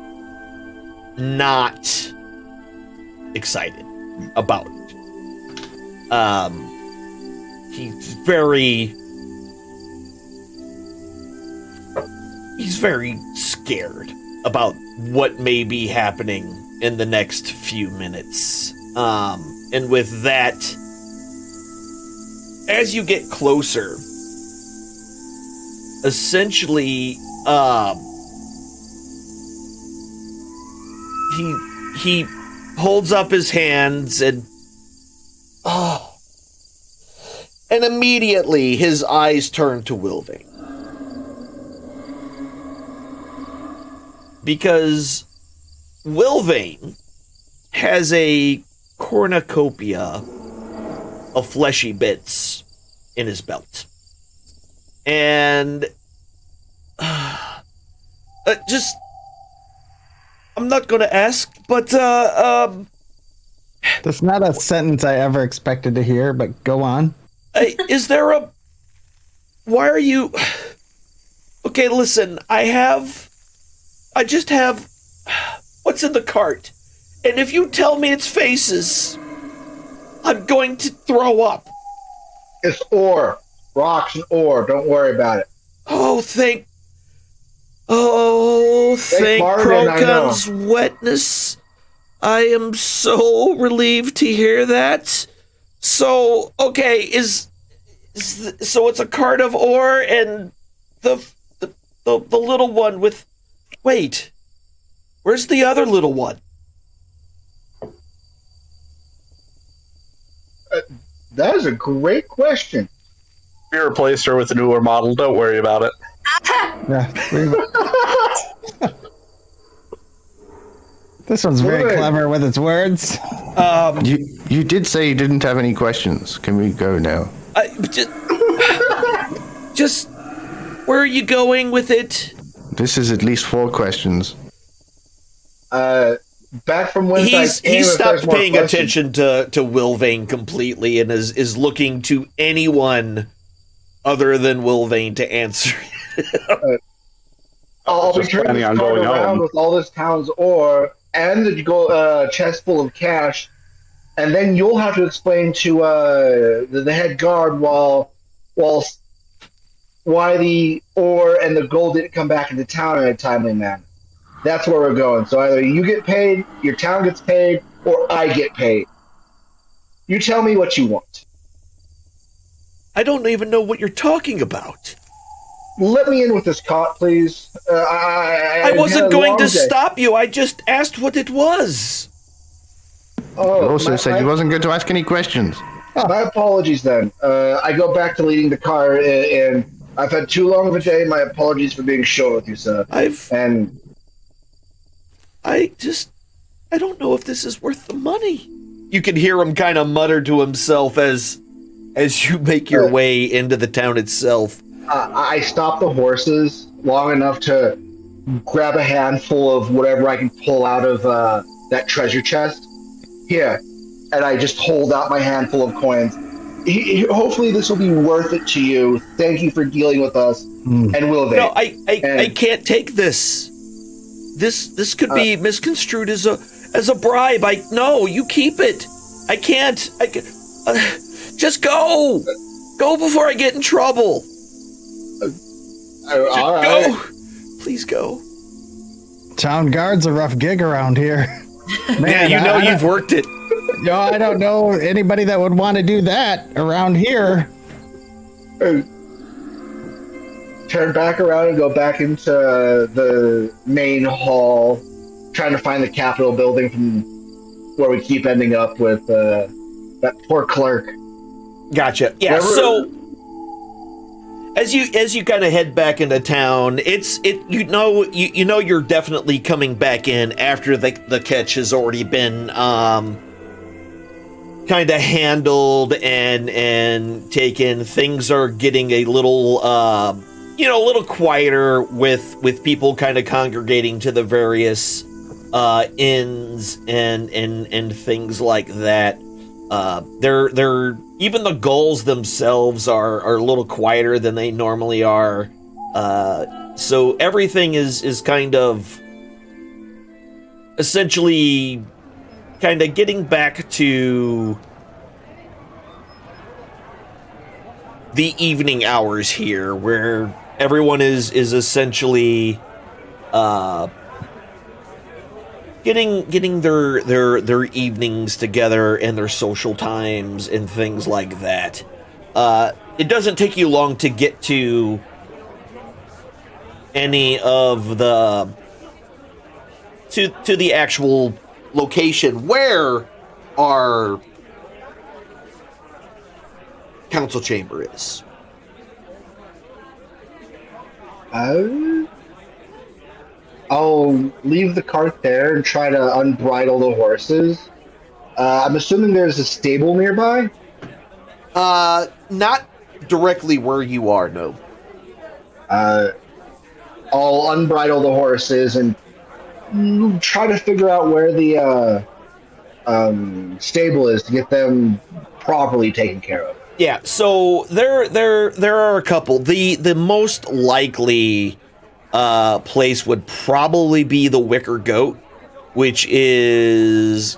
not excited about it. He's very scared about what may be happening in the next few minutes. And with that, as you get closer, essentially, he holds up his hands and immediately his eyes turn to Wilvane. Because Wilvane has a cornucopia of fleshy bits in his belt. And I'm not going to ask, but that's not a sentence I ever expected to hear, but go on. Is there a... Why are you... Okay, listen, I just have... What's in the cart? And if you tell me it's faces, I'm going to throw up. It's ore. Rocks and ore. Don't worry about it. Oh, thank Krogan's wetness. I am so relieved to hear that. So, okay, so it's a cart of ore and the little one with... Wait, where's the other little one? That is a great question. We replaced her with a newer model. Don't worry about it. This one's very clever with its words. You did say you didn't have any questions. Can we go now? Just where are you going with it? This is at least 4 questions. Back from when he stopped paying attention to Wilvane completely and is looking to anyone other than Wilvane to answer. I'll be turning this cart around with all this town's ore and the chest full of cash, and then you'll have to explain to the head guard while why the ore and the gold didn't come back into town in a timely manner. That's where we're going. So either you get paid, your town gets paid, or I get paid. You tell me what you want. I don't even know what you're talking about. Let me in with this cot, please. I wasn't going to stop you. I just asked what it was. Oh, You also said you wasn't going to ask any questions. My apologies then. I go back to leading the car, and I've had too long of a day. My apologies for being short with you, sir. I don't know if this is worth the money. You can hear him kind of mutter to himself as you make your way into the town itself. I stop the horses long enough to grab a handful of whatever I can pull out of that treasure chest. Here, and I just hold out my handful of coins. Hopefully this will be worth it to you. Thank you for dealing with us, and will they? No, I can't take this. This could be misconstrued as a bribe. No, you keep it. I can't. Just go. Go before I get in trouble. All right. Go. Please go. Town guard's a rough gig around here. Man, yeah, you've worked it. No, I don't know anybody that would want to do that around here. Turn back around and go back into the main hall, trying to find the Capitol building from where we keep ending up with that poor clerk. Gotcha. Yeah. So as you kind of head back into town, you know you're definitely coming back in after the catch has already been kind of handled and taken. Things are getting a little a little quieter with people kind of congregating to the various inns and things like that. They're even the gulls themselves are a little quieter than they normally are. So everything is kind of essentially kind of getting back to the evening hours here, where everyone is essentially getting their evenings together and their social times and things like that. It doesn't take you long to get to any of the to the actual location where our council chamber is. I'll leave the cart there and try to unbridle the horses. I'm assuming there's a stable nearby? Not directly where you are, no. I'll unbridle the horses and try to figure out where the stable is to get them properly taken care of. Yeah, so there are a couple. The most likely place would probably be the Wicker Goat, which is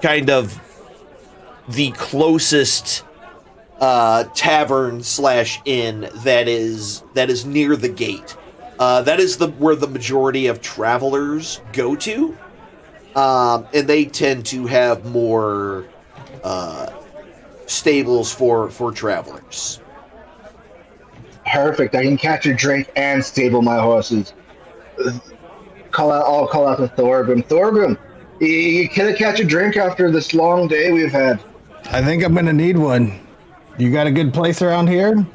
kind of the closest tavern / inn that is near the gate. That is where the majority of travelers go to, and they tend to have more stables for travelers. Perfect. I can catch a drink and stable my horses. I'll call out to Thorgrim. Thorgrim, you can catch a drink after this long day we've had. I think I'm gonna need one. You got a good place around here?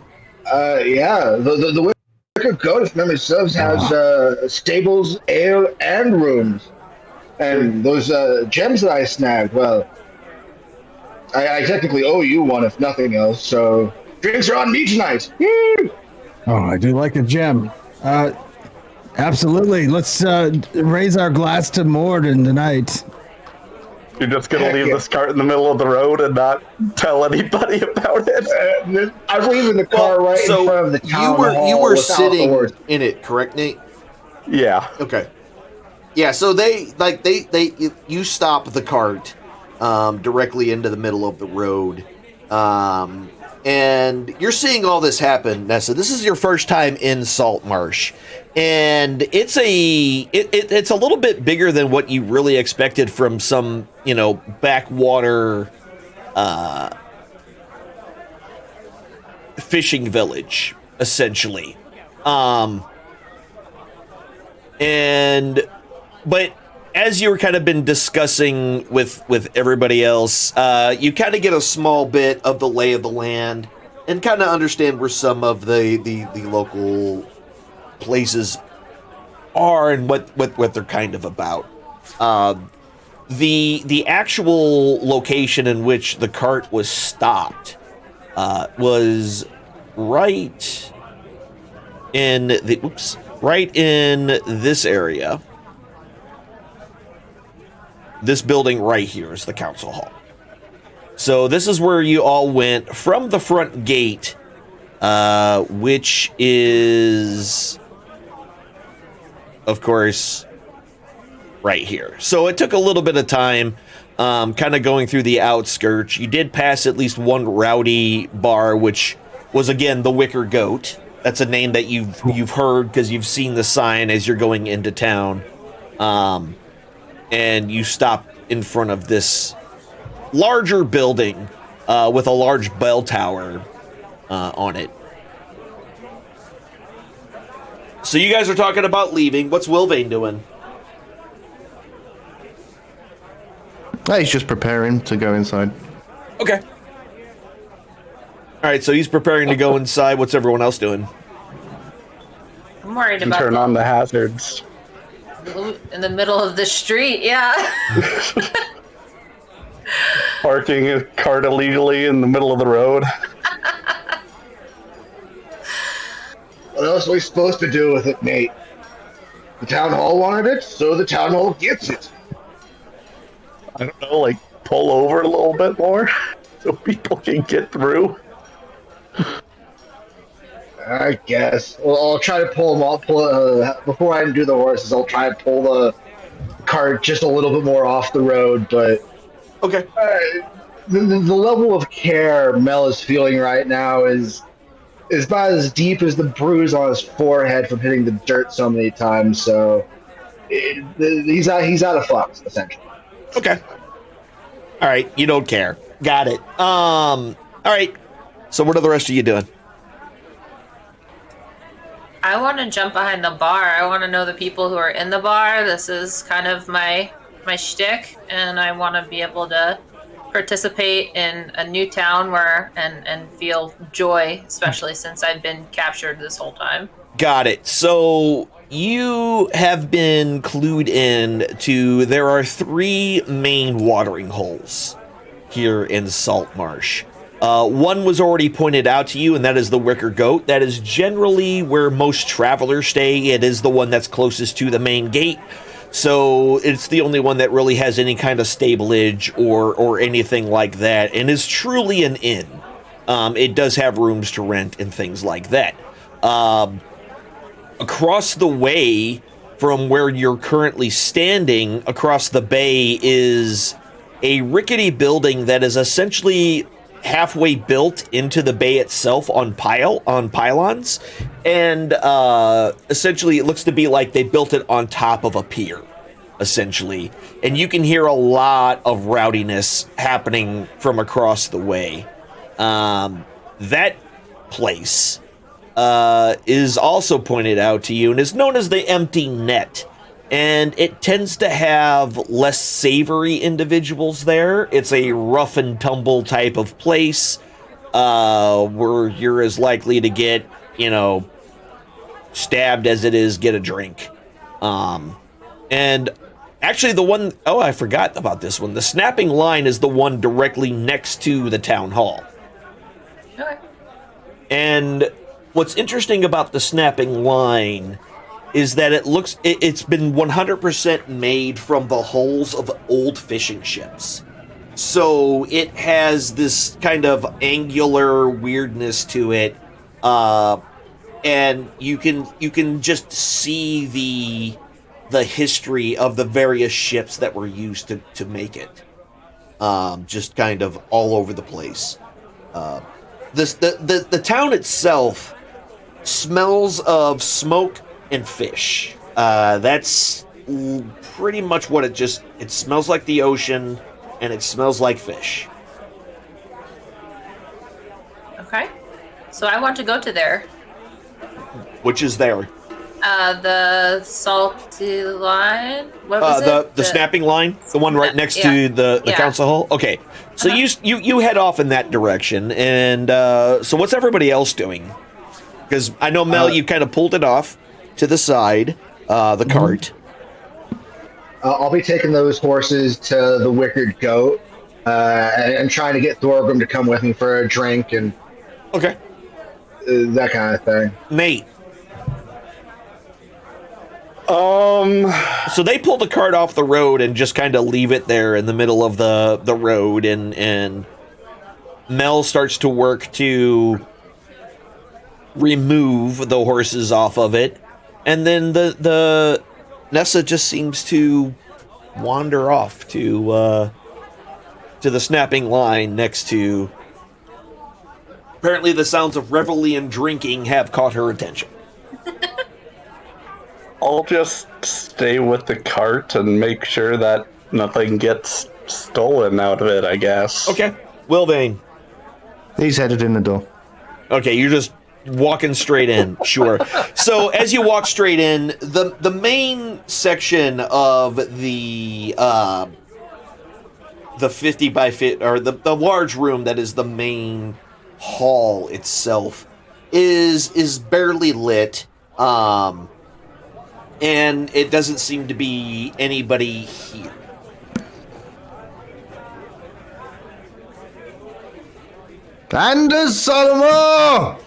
Yeah. The Wicker Goat, if memory serves, has stables, ale, and rooms. And those gems that I snagged, well, I technically owe you one, if nothing else, so drinks are on me tonight. Woo! Oh, I do like a gem. Absolutely. Let's raise our glass to Morden tonight. You're just going to leave this cart in the middle of the road and not tell anybody about it? I'm leaving the car in front of the town hall. You were sitting in it, correct, Nate? Yeah. Okay. Yeah, so you stop the cart directly into the middle of the road. And you're seeing all this happen, Nessa. This is your first time in Salt Marsh, and it's a little bit bigger than what you really expected from some, backwater fishing village, essentially. But as you were kind of been discussing with everybody else, you kind of get a small bit of the lay of the land and kind of understand where some of the local places are and what they're kind of about. The actual location in which the cart was stopped was right in this area. This building right here is the council hall. So this is where you all went from the front gate, which is, of course, right here. So it took a little bit of time, kind of going through the outskirts. You did pass at least one rowdy bar, which was, again, the Wicker Goat. That's a name that you've heard because you've seen the sign as you're going into town. And you stop in front of this larger building with a large bell tower on it. So you guys are talking about leaving. What's Wilvane doing? He's just preparing to go inside. Okay. All right, so he's preparing to go inside. What's everyone else doing? I'm worried about turn on the hazards. In the middle of the street, yeah. Parking a cart illegally in the middle of the road. What else are we supposed to do with it, Nate? The town hall wanted it, so the town hall gets it. I don't know, like pull over a little bit more so people can get through. I guess. Well, I'll try to pull them off. Before I do the horses, I'll try to pull the cart just a little bit more off the road. But okay, the level of care Mel is feeling right now is about as deep as the bruise on his forehead from hitting the dirt so many times. So he's out of flux, essentially. Okay. All right, you don't care. Got it. All right. So what are the rest of you doing? I want to jump behind the bar. I want to know the people who are in the bar. This is kind of my shtick, and I want to be able to participate in a new town and feel joy, especially since I've been captured this whole time. Got it. So you have been clued in to there are 3 main watering holes here in Salt Marsh. One was already pointed out to you, and that is the Wicker Goat. That is generally where most travelers stay. It is the one that's closest to the main gate. So it's the only one that really has any kind of stablage or anything like that, and is truly an inn. It does have rooms to rent and things like that. Across the way from where you're currently standing, across the bay, is a rickety building that is essentially halfway built into the bay itself on pylons, and essentially it looks to be like they built it on top of a pier, essentially, and you can hear a lot of rowdiness happening from across the way. That place is also pointed out to you and is known as the Empty Net. And it tends to have less savory individuals there. It's a rough and tumble type of place where you're as likely to get, stabbed as it is get a drink. And actually I forgot about this one. The snapping line is the one directly next to the town hall. Okay. And what's interesting about the snapping line is that it's been 100% made from the hulls of old fishing ships. So it has this kind of angular weirdness to it, and you can just see the history of the various ships that were used to make it, just kind of all over the place. the town itself smells of smoke and fish. That's pretty much what it smells like the ocean, and it smells like fish. Okay. So I want to go to there. Which is there? The salty line. What was it? The snapping line, the one right next to the council hall. Okay, so you head off in that direction, and so what's everybody else doing? Because I know Mel, you kind of pulled it off to the side, the cart. I'll be taking those horses to the Wicked Goat, and trying to get Thorgrim to come with me for a drink and that kind of thing. Nate. So they pull the cart off the road and just kind of leave it there in the middle of the road, and Mel starts to work to remove the horses off of it, and then the Nessa just seems to wander off to the snapping line next to. Apparently, the sounds of revelry and drinking have caught her attention. I'll just stay with the cart and make sure that nothing gets stolen out of it, I guess. Okay. Wilvane. He's headed in the door. Okay, you're just walking straight in. Sure. So as you walk straight in, the main section of the 50 by 50, or the large room that is the main hall itself is barely lit. And it doesn't seem to be anybody here. Anders Salomo!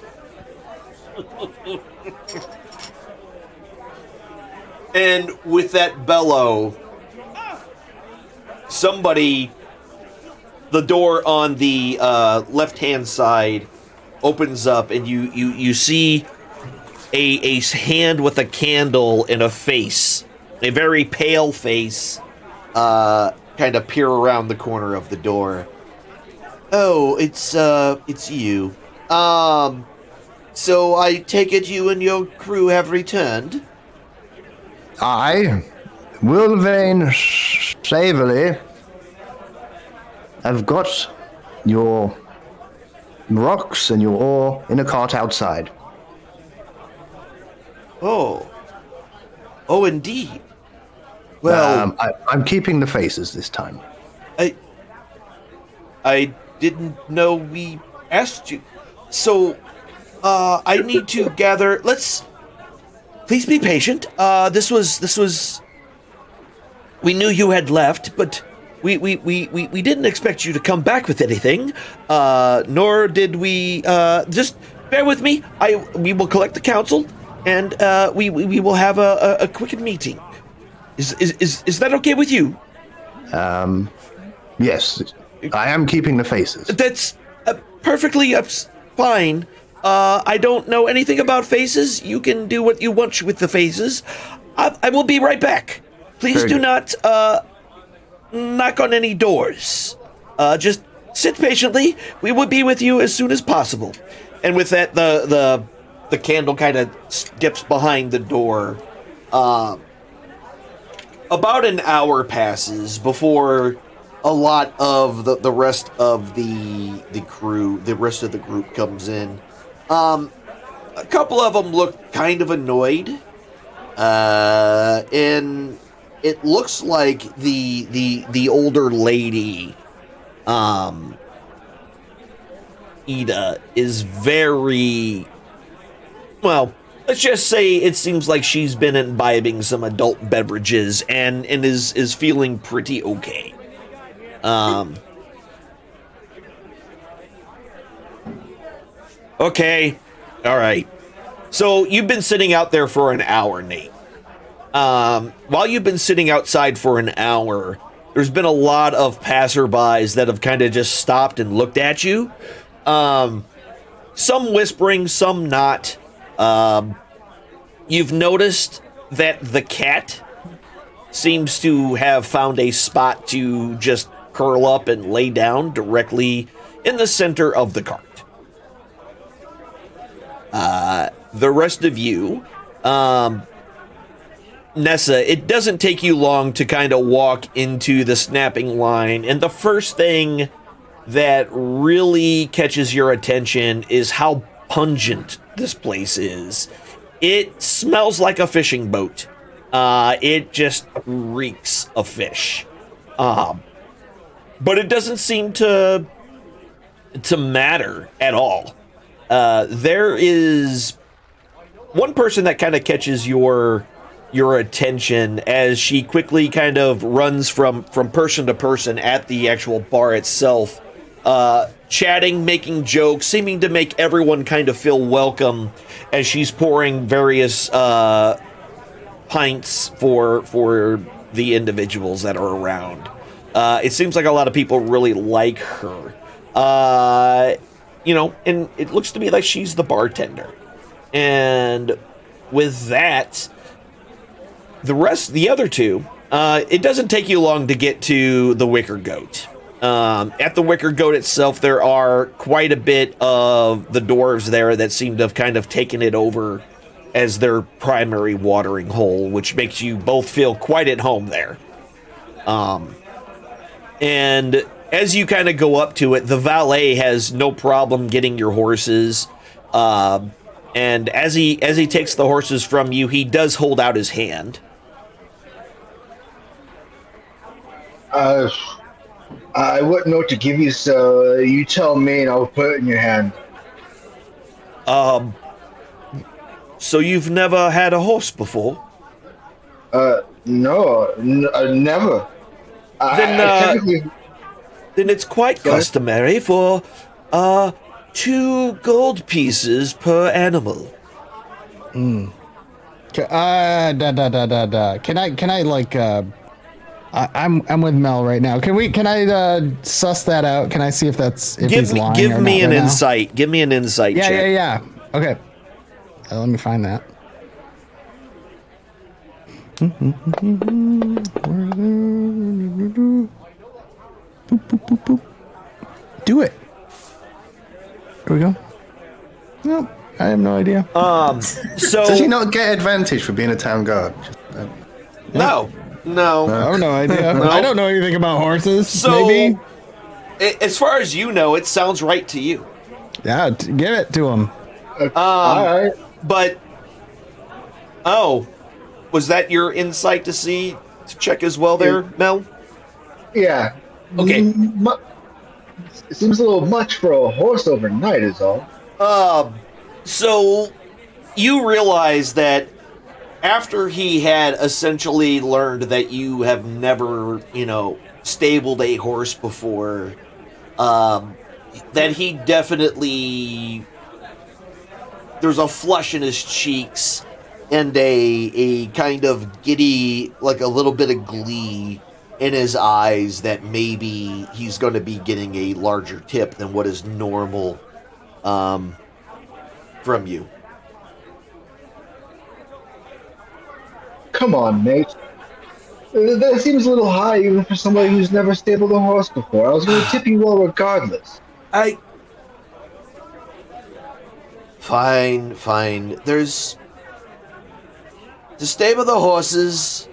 And with that bellow, the door on the left-hand side opens up, and you see a hand with a candle and a face, a very pale face, kind of peer around the corner of the door. Oh, it's you. So I take it you and your crew have returned? I, Wilvane Saverly, have got your rocks and your ore in a cart outside. Oh, indeed. Well, I'm keeping the faces this time. I didn't know we asked you. So, I need to gather. Please be patient. This was. We knew you had left, but we didn't expect you to come back with anything. Nor did we. Just bear with me. We will collect the council. And we will have a quick meeting. Is that okay with you? Yes, I am keeping the faces. That's perfectly fine. I don't know anything about faces. You can do what you want with the faces. I will be right back. Please do not knock on any doors. Just sit patiently. We will be with you as soon as possible. And with that, the candle kind of dips behind the door. About an hour passes before a lot of the rest of the crew, the rest of the group comes in. A couple of them look kind of annoyed. And it looks like the older lady, Ida, is very... Well, let's just say it seems like she's been imbibing some adult beverages and is feeling pretty okay. Okay. All right. So you've been sitting out there for an hour, Nate. While you've been sitting outside for an hour, there's been a lot of passerbys that have kind of just stopped and looked at you. Some whispering, some not. You've noticed that the cat seems to have found a spot to just curl up and lay down directly in the center of the cart. The rest of you, Nessa, it doesn't take you long to kind of walk into the snapping line, and the first thing that really catches your attention is how pungent this place is. It smells like a fishing boat. It just reeks of fish. But it doesn't seem to matter at all. There is one person that kind of catches your attention as she quickly kind of runs from person to person at the actual bar itself, chatting, making jokes, seeming to make everyone kind of feel welcome as she's pouring various pints for the individuals that are around. It seems like a lot of people really like her. And it looks to me like she's the bartender. And with that, the other two, it doesn't take you long to get to the Wicker Goat. At the Wicker Goat itself, there are quite a bit of the dwarves there that seem to have kind of taken it over as their primary watering hole, which makes you both feel quite at home there. And as you kind of go up to it, the valet has no problem getting your horses. And as he takes the horses from you, he does hold out his hand. I wouldn't know what to give you, so you tell me and I'll put it in your hand. So you've never had a horse before? No, never. Then it's quite customary for 2 gold pieces per animal. Can I like I'm with Mel right now. Can I suss that out? Can I see if he's lying? Give me an insight. Now? Give me an insight check. Yeah. Okay. Let me find that. Do it. Here we go. Nope. I have no idea. So does he not get advantage for being a town guard? No. I have no idea. No. I don't know anything about horses. So, maybe. As far as you know, it sounds right to you. Yeah, give it to him. All right. But was that your insight to check as well there, Mel? Yeah. Okay. It seems a little much for a horse overnight, is all. So you realize that after he had essentially learned that you have never, stabled a horse before, that he definitely, there's a flush in his cheeks and a kind of giddy, like a little bit of glee in his eyes that maybe he's going to be getting a larger tip than what is normal from you. Come on, mate. That seems a little high even for somebody who's never stabled a horse before. I was going to tip you well regardless. Fine. To stable the horses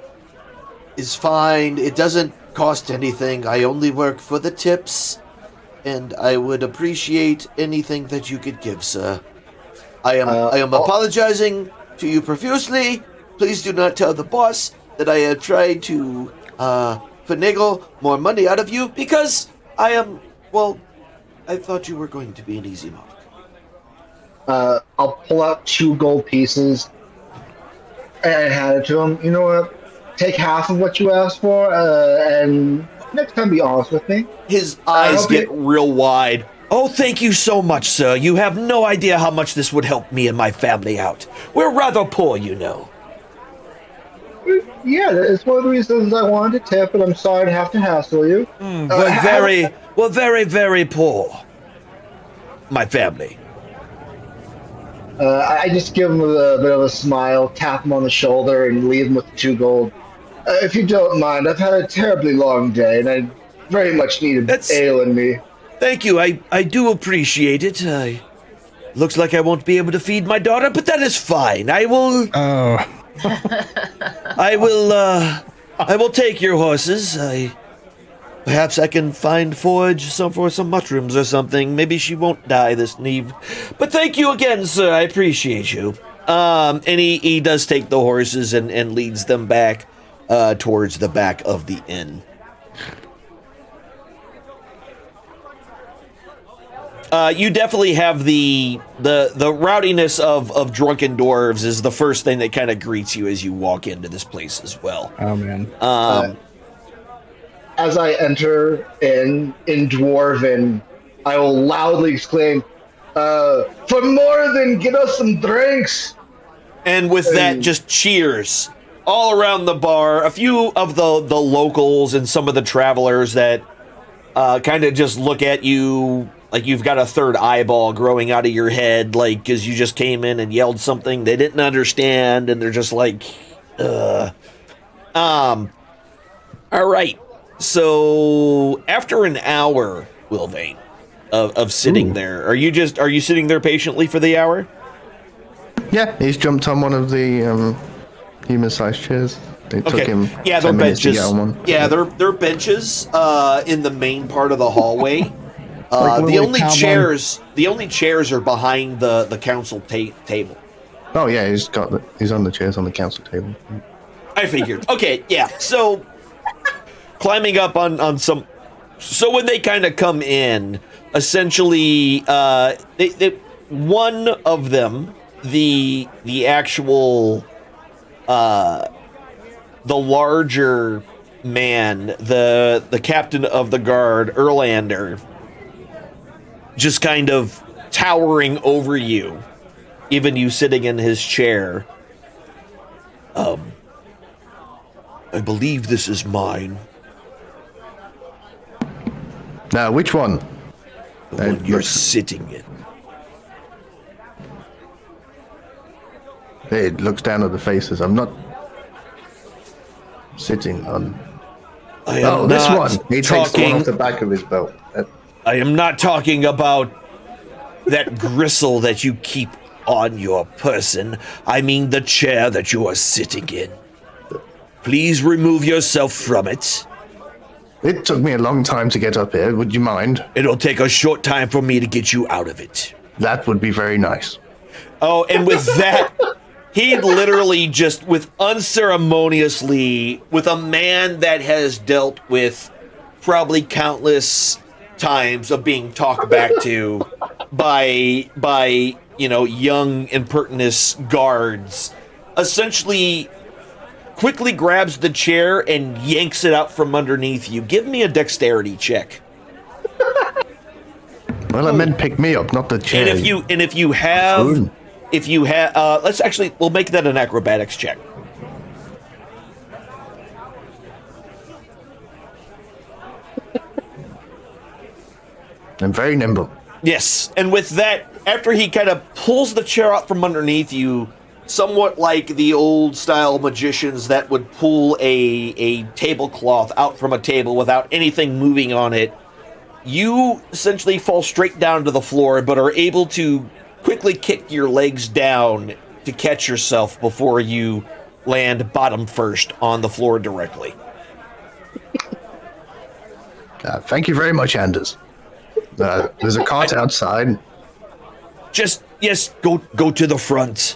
is fine. It doesn't cost anything. I only work for the tips, and I would appreciate anything that you could give, sir. I am apologizing to you profusely. Please do not tell the boss that I have tried to finagle more money out of you, because I thought you were going to be an easy mark. I'll pull out 2 gold pieces and hand it to him. You know what? Take half of what you asked for, and next time be honest with me. His eyes get real wide. Oh, thank you so much, sir. You have no idea how much this would help me and my family out. We're rather poor, you know. Yeah, it's one of the reasons I wanted to tip, and I'm sorry to have to hassle you. We're very, very poor. My family. I just give him a bit of a smile, tap him on the shoulder, and leave him with 2 gold. If you don't mind, I've had a terribly long day, and I very much need ale in me. Thank you. I do appreciate it. Looks like I won't be able to feed my daughter, but that is fine. I will. Oh. I will take your horses. Perhaps I can find forage for some mushrooms or something. Maybe she won't die this eve. But thank you again, sir. I appreciate you. And he does take the horses and leads them back towards the back of the inn. You definitely have the rowdiness of drunken dwarves is the first thing that kind of greets you as you walk into this place as well. Oh man. As I enter in Dwarven, I will loudly exclaim, "For more than get us some drinks!" And with that, just cheers all around the bar. A few of the locals and some of the travelers that kind of just look at you like you've got a third eyeball growing out of your head, like, because you just came in and yelled something they didn't understand, and they're just like, All right. So after an hour, Wilvain, of sitting there, are you sitting there patiently for the hour? Yeah, he's jumped on one of the human-sized chairs. It took him yeah, 10 they're minutes to benches. get on one. Yeah, they're benches in the main part of the hallway. Like the only cowboy- chairs are behind the council table. Oh yeah, he's on the chairs on the council table. I figured. Okay, yeah. So climbing up on some. So when they kind of come in, essentially, one of them, the actual, the larger man, the captain of the guard, Erlander, just kind of towering over you, even you sitting in his chair. I believe this is mine. Now, which one? The one you're sitting in. It looks down at the faces. I'm not sitting on. This one. He takes the one off the back of his belt. I am not talking about that gristle that you keep on your person. I mean the chair that you are sitting in. Please remove yourself from it. It took me a long time to get up here. Would you mind? It'll take a short time for me to get you out of it. That would be very nice. Oh, and with that, he literally just, with unceremoniously, with a man that has dealt with probably countless times of being talked back to by young impertinent guards, essentially quickly grabs the chair and yanks it out from underneath you. Give me a dexterity check. Well, I meant pick me up, not the chair. And if you have, we'll make that an acrobatics check. I'm very nimble. Yes, and with that, after he kind of pulls the chair out from underneath you, somewhat like the old-style magicians that would pull a tablecloth out from a table without anything moving on it, you essentially fall straight down to the floor, but are able to quickly kick your legs down to catch yourself before you land bottom first on the floor directly. Thank you very much, Anders. There's a cart outside. Go to the front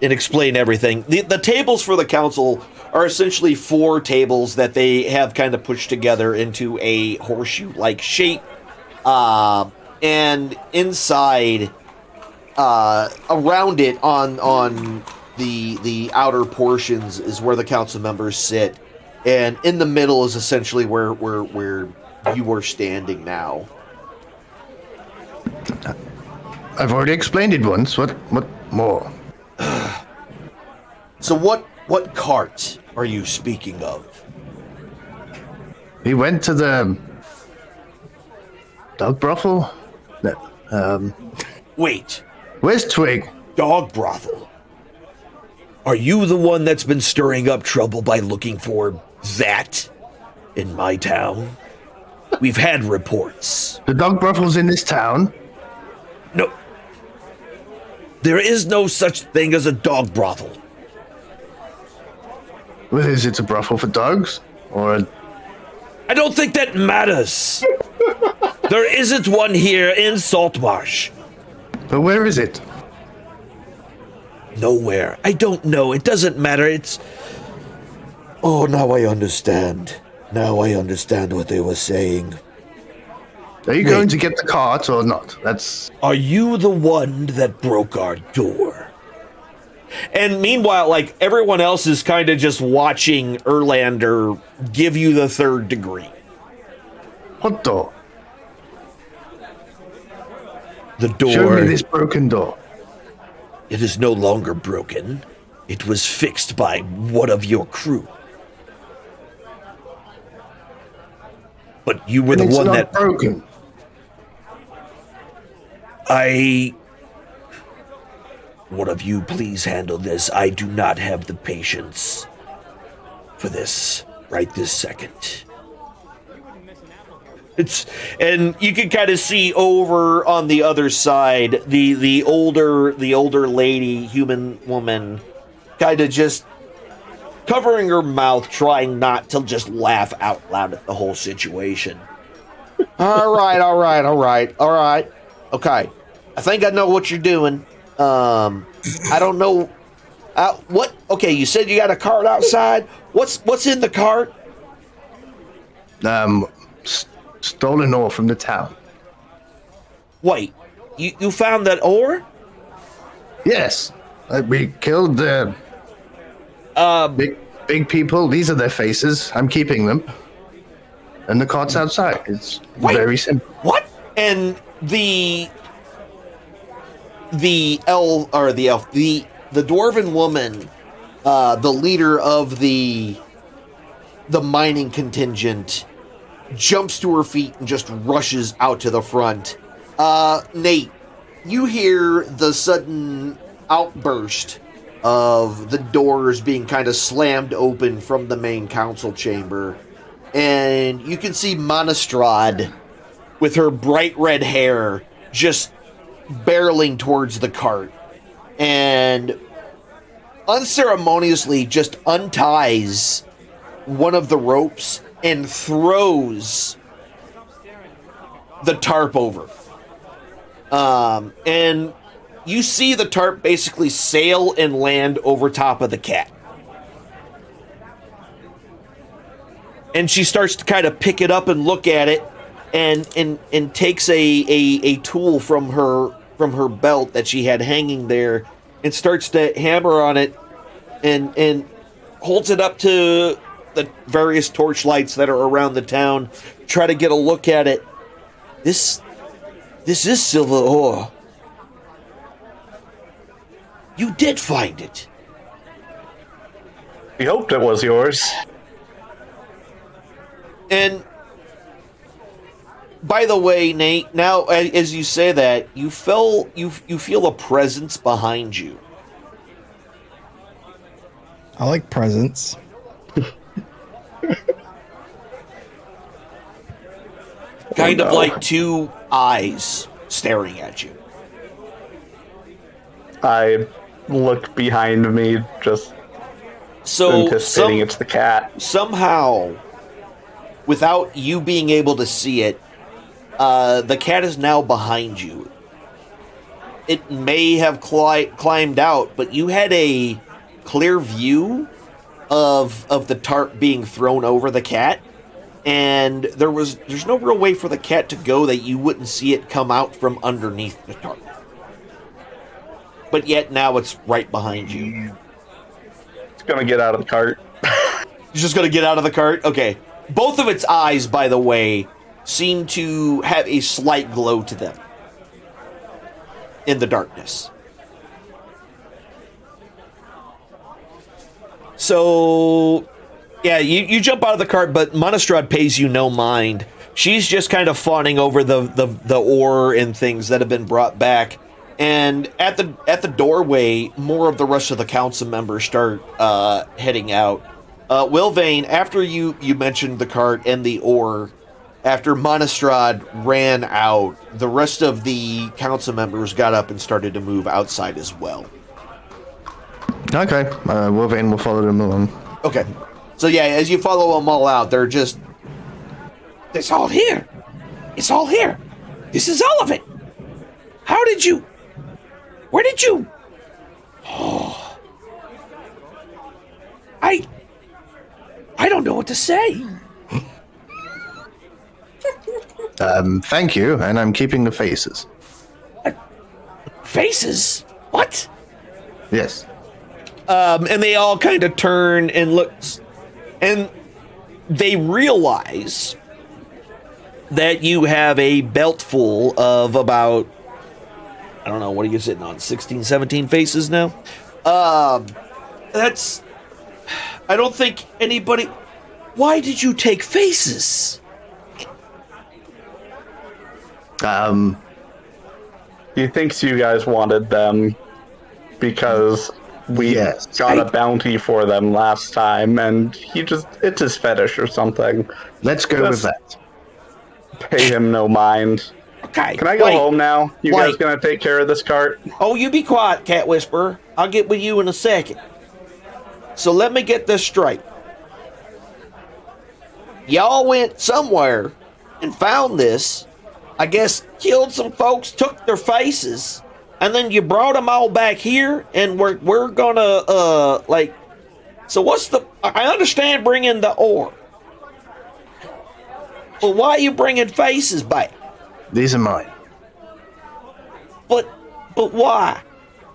and explain everything. The tables for the council are essentially 4 tables that they have kind of pushed together into a horseshoe-like shape. And inside, around it on the outer portions is where the council members sit. And in the middle is essentially where you were standing now. I've already explained it once. What more? So what cart are you speaking of? We went to the dog brothel. Wait. Where's Twig? Dog brothel? Are you the one that's been stirring up trouble by looking for that in my town? We've had reports. The dog brothel's in this town? No. There is no such thing as a dog brothel. Well, is it a brothel for dogs? Or I don't think that matters. There isn't one here in Saltmarsh. But where is it? Nowhere. I don't know. It doesn't matter. It's... Oh, now I understand. Now I understand what they were saying. Are you going to get the cart or not? That's... Are you the one that broke our door? And meanwhile, like, everyone else is kind of just watching Erlander give you the third degree. What door? The door... Show me this broken door. It is no longer broken. It was fixed by one of your crew. But you were the one that... broken. One of you please handle this. I do not have the patience for this right this second. And you can kind of see over on the other side the older lady, human woman, kind of just covering her mouth, trying not to just laugh out loud at the whole situation. All right. Okay, I think I know what you're doing. I don't know. What? Okay, you said you got a cart outside. What's in the cart? Stolen ore from the town. Wait, you found that ore? Yes, we killed the big people. These are their faces. I'm keeping them, and the cart's outside. It's very simple. What? And the dwarven woman, the leader of the mining contingent, jumps to her feet and just rushes out to the front. Nate, you hear the sudden outburst of the doors being kind of slammed open from the main council chamber, and you can see Monastrad with her bright red hair just barreling towards the cart and unceremoniously just unties one of the ropes and throws the tarp over. And you see the tarp basically sail and land over top of the cat. And she starts to kind of pick it up and look at it and takes a tool from her belt that she had hanging there and starts to hammer on it and holds it up to the various torchlights that are around the town, try to get a look at it. This is silver ore. You did find it. We hoped it was yours. And by the way, Nate, now as you say that, you feel a presence behind you. I like presents. Kind of like two eyes staring at you. I look behind me, just anticipating it's the cat. Somehow, without you being able to see it, the cat is now behind you. It may have climbed out, but you had a clear view of the tarp being thrown over the cat, and there's no real way for the cat to go that you wouldn't see it come out from underneath the tarp. But yet now it's right behind you. It's gonna get out of the cart. It's just gonna get out of the cart? Okay. Both of its eyes, by the way, seem to have a slight glow to them in the darkness. So, yeah, you jump out of the cart, but Monastrad pays you no mind. She's just kind of fawning over the ore and things that have been brought back. And at the doorway, more of the rest of the council members start heading out. Wilvain, after you mentioned the cart and the ore, after Monastrad ran out, the rest of the council members got up and started to move outside as well. Okay, Wolverine will follow them along. Okay. So yeah, as you follow them all out, they're just... It's all here. It's all here. This is all of it. How did you... Where did you... Oh. I don't know what to say. Thank you, and I'm keeping the faces. Faces? What? Yes. And they all kind of turn and look, and they realize that you have a belt full of about, I don't know, what are you sitting on, 16, 17 faces now? That's, I don't think anybody, why did you take faces? He thinks you guys wanted them because we got a bounty for them last time, and it's his fetish or something. Let's go with that. Pay him no mind. Okay. Can I go home now? You guys gonna take care of this cart? Oh, you be quiet, Cat Whisperer. I'll get with you in a second. So let me get this straight. Y'all went somewhere and found this, I guess killed some folks, took their faces, and then you brought them all back here, and we're gonna, so what's the, I understand bringing the ore. But why are you bringing faces back? These are mine. But why?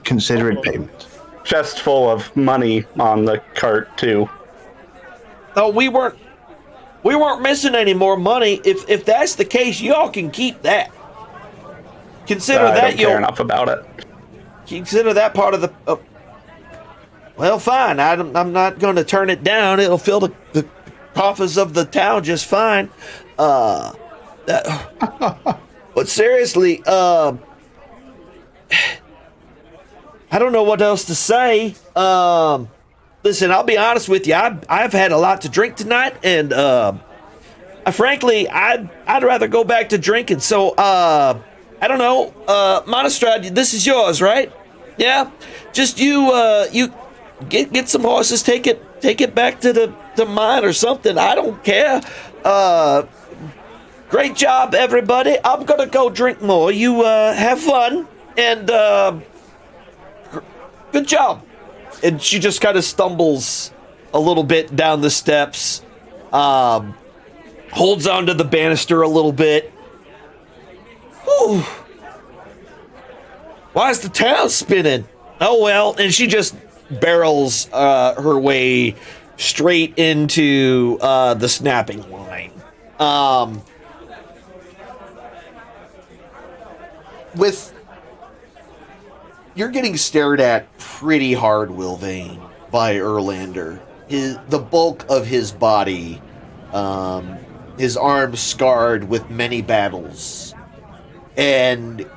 Consider it payment. Chest full of money on the cart, too. No, we weren't missing any more money. If that's the case, y'all can keep that. Consider I that don't care enough about it. Consider that part of the. Well, fine. I'm not going to turn it down. It'll fill the coffers of the town just fine. But seriously, I don't know what else to say. Listen, I'll be honest with you. I've had a lot to drink tonight, and frankly, I'd rather go back to drinking. So, I don't know, Monastrad, this is yours, right? Yeah. Just you get some horses, take it back to the mine or something. I don't care. Great job, everybody. I'm gonna go drink more. You have fun, and good job. And she just kind of stumbles a little bit down the steps, holds onto the banister a little bit. Whew. Why is the town spinning? Oh, well. And she just barrels her way straight into the snapping line. You're getting stared at pretty hard, Wilvain, by Erlander. The bulk of his body, his arms scarred with many battles, and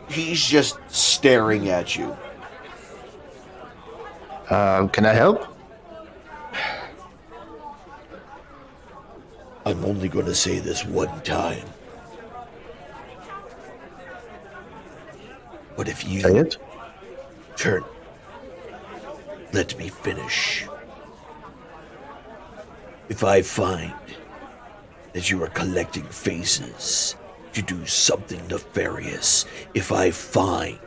he's just staring at you. Can I help? I'm only going to say this one time. But if you Say it. turn, let me finish. If I find that you are collecting faces to do something nefarious, if I find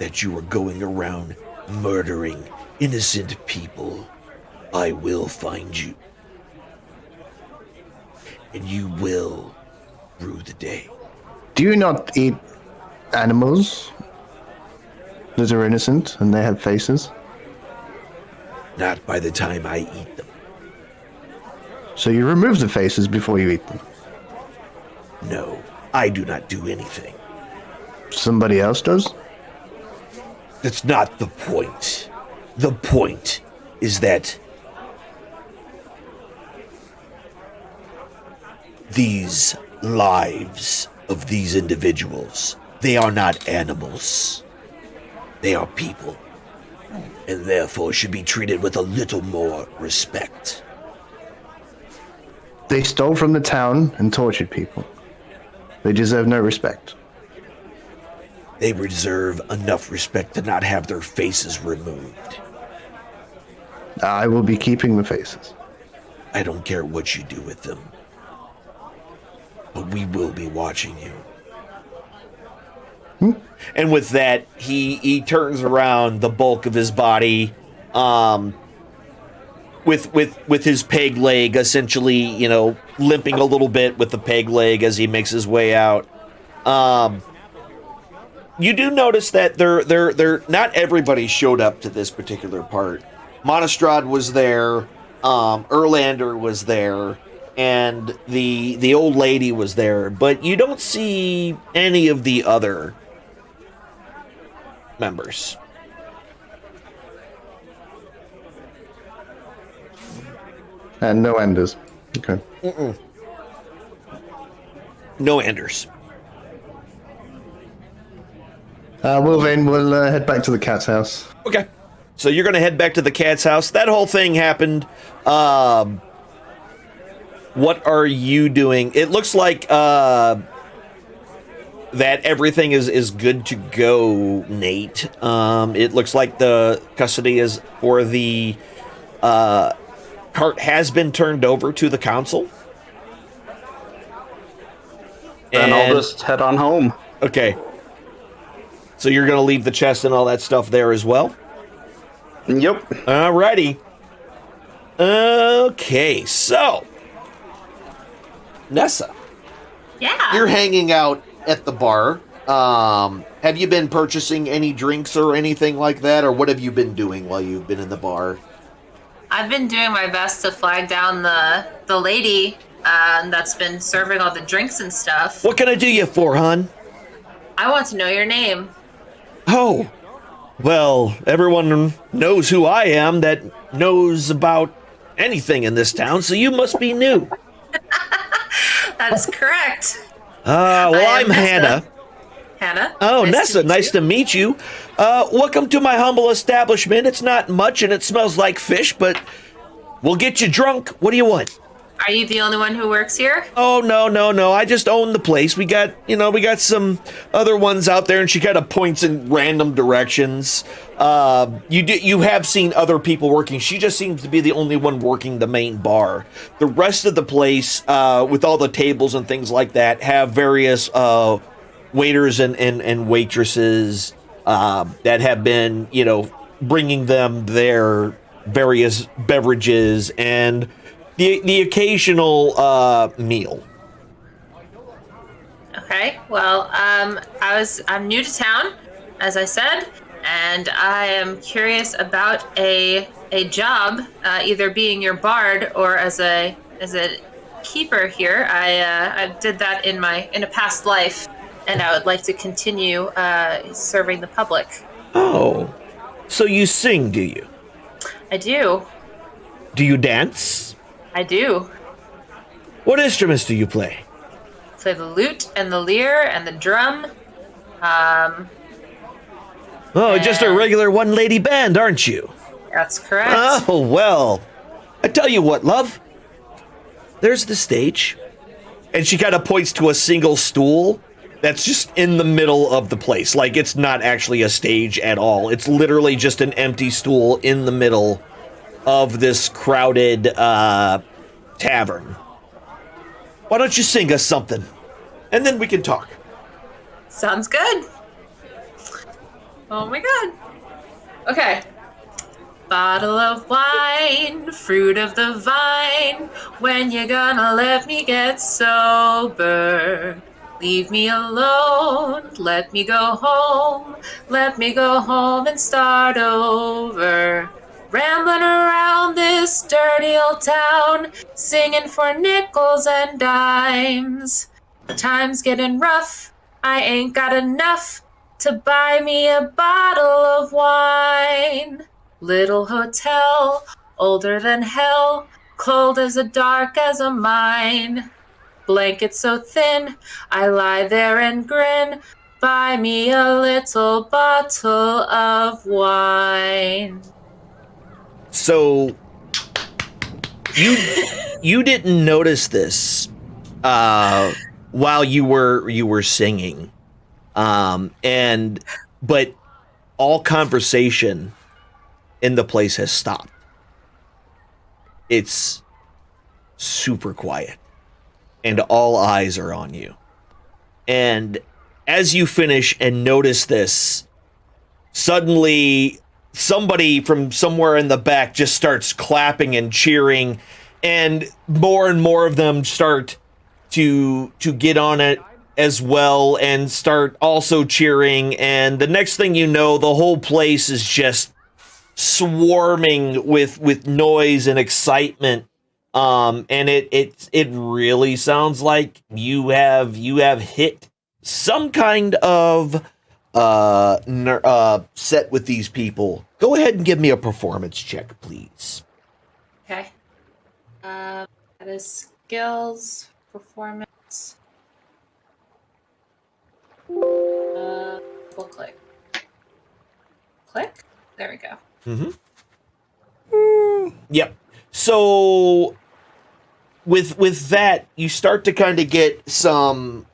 that you are going around murdering innocent people, I will find you. And you will rue the day. Do you not eat animals that are innocent and they have faces? Not by the time I eat them. So you remove the faces before you eat them? No, I do not do anything. Somebody else does? That's not the point. The point is that these lives of these individuals, they are not animals. They are people, and therefore should be treated with a little more respect. They stole from the town and tortured people. They deserve no respect. They deserve enough respect to not have their faces removed. I will be keeping the faces. I don't care what you do with them. But we will be watching you. And with that, he turns around the bulk of his body, with his peg leg, essentially, limping a little bit with the peg leg as he makes his way out. You do notice that they're not everybody showed up to this particular part. Monostrad was there, Erlander was there, and the old lady was there, but you don't see any of the other members. And no enders. Okay. No enders. We'll head back to the cat's house. Okay. So you're going to head back to the cat's house. That whole thing happened. What are you doing? It looks like that everything is good to go, Nate. It looks like the custody is for the cart has been turned over to the council. Then I'll just head on home. Okay. So you're going to leave the chest and all that stuff there as well? Yep. Alrighty. Okay, so Nessa. Yeah. You're hanging out at the bar. Have you been purchasing any drinks or anything like that, or what have you been doing while you've been in the bar? I've been doing my best to flag down the lady that's been serving all the drinks and stuff. What can I do you for, hon? I want to know your name. Oh, well, everyone knows who I am that knows about anything in this town, so you must be new. That is correct. I'm Hannah. Hannah? Oh, Nessa, nice to meet you. Welcome to my humble establishment. It's not much and it smells like fish, but we'll get you drunk. What do you want? Are you the only one who works here? Oh, no. I just own the place. We got some other ones out there, and she kind of points in random directions. You have seen other people working. She just seems to be the only one working the main bar. The rest of the place, with all the tables and things like that, have various waiters and waitresses that have been, bringing them their various beverages and the occasional meal. Okay. Well, I'm new to town, as I said, and I am curious about a job, either being your bard or as a keeper here. I did that in a past life, and I would like to continue serving the public. Oh, so you sing, do you? I do. Do you dance? I do. What instruments do you play? Play the lute and the lyre and the drum. Just a regular one-lady band, aren't you? That's correct. Oh, well. I tell you what, love. There's the stage. And she kind of points to a single stool that's just in the middle of the place. Like, it's not actually a stage at all. It's literally just an empty stool in the middle of this crowded tavern. Why don't you sing us something? And then we can talk. Sounds good. Oh my god. Okay. Bottle of wine, fruit of the vine. When you gonna let me get sober? Leave me alone, let me go home. Let me go home and start over. Rambling around this dirty old town, singing for nickels and dimes. Time's getting rough, I ain't got enough to buy me a bottle of wine. Little hotel, older than hell, cold as dark as a mine. Blanket so thin, I lie there and grin. Buy me a little bottle of wine. So, you didn't notice this while you were singing, but all conversation in the place has stopped. It's super quiet, and all eyes are on you. And as you finish and notice this, suddenly somebody from somewhere in the back just starts clapping and cheering, and more of them start to get on it as well and start also cheering. And the next thing you know, the whole place is just swarming with noise and excitement. And it really sounds like you have hit some kind of set with these people. Go ahead and give me a performance check, please. Okay. That is skills, performance. We'll click. Click? There we go. Yep. So with that, you start to kind of get some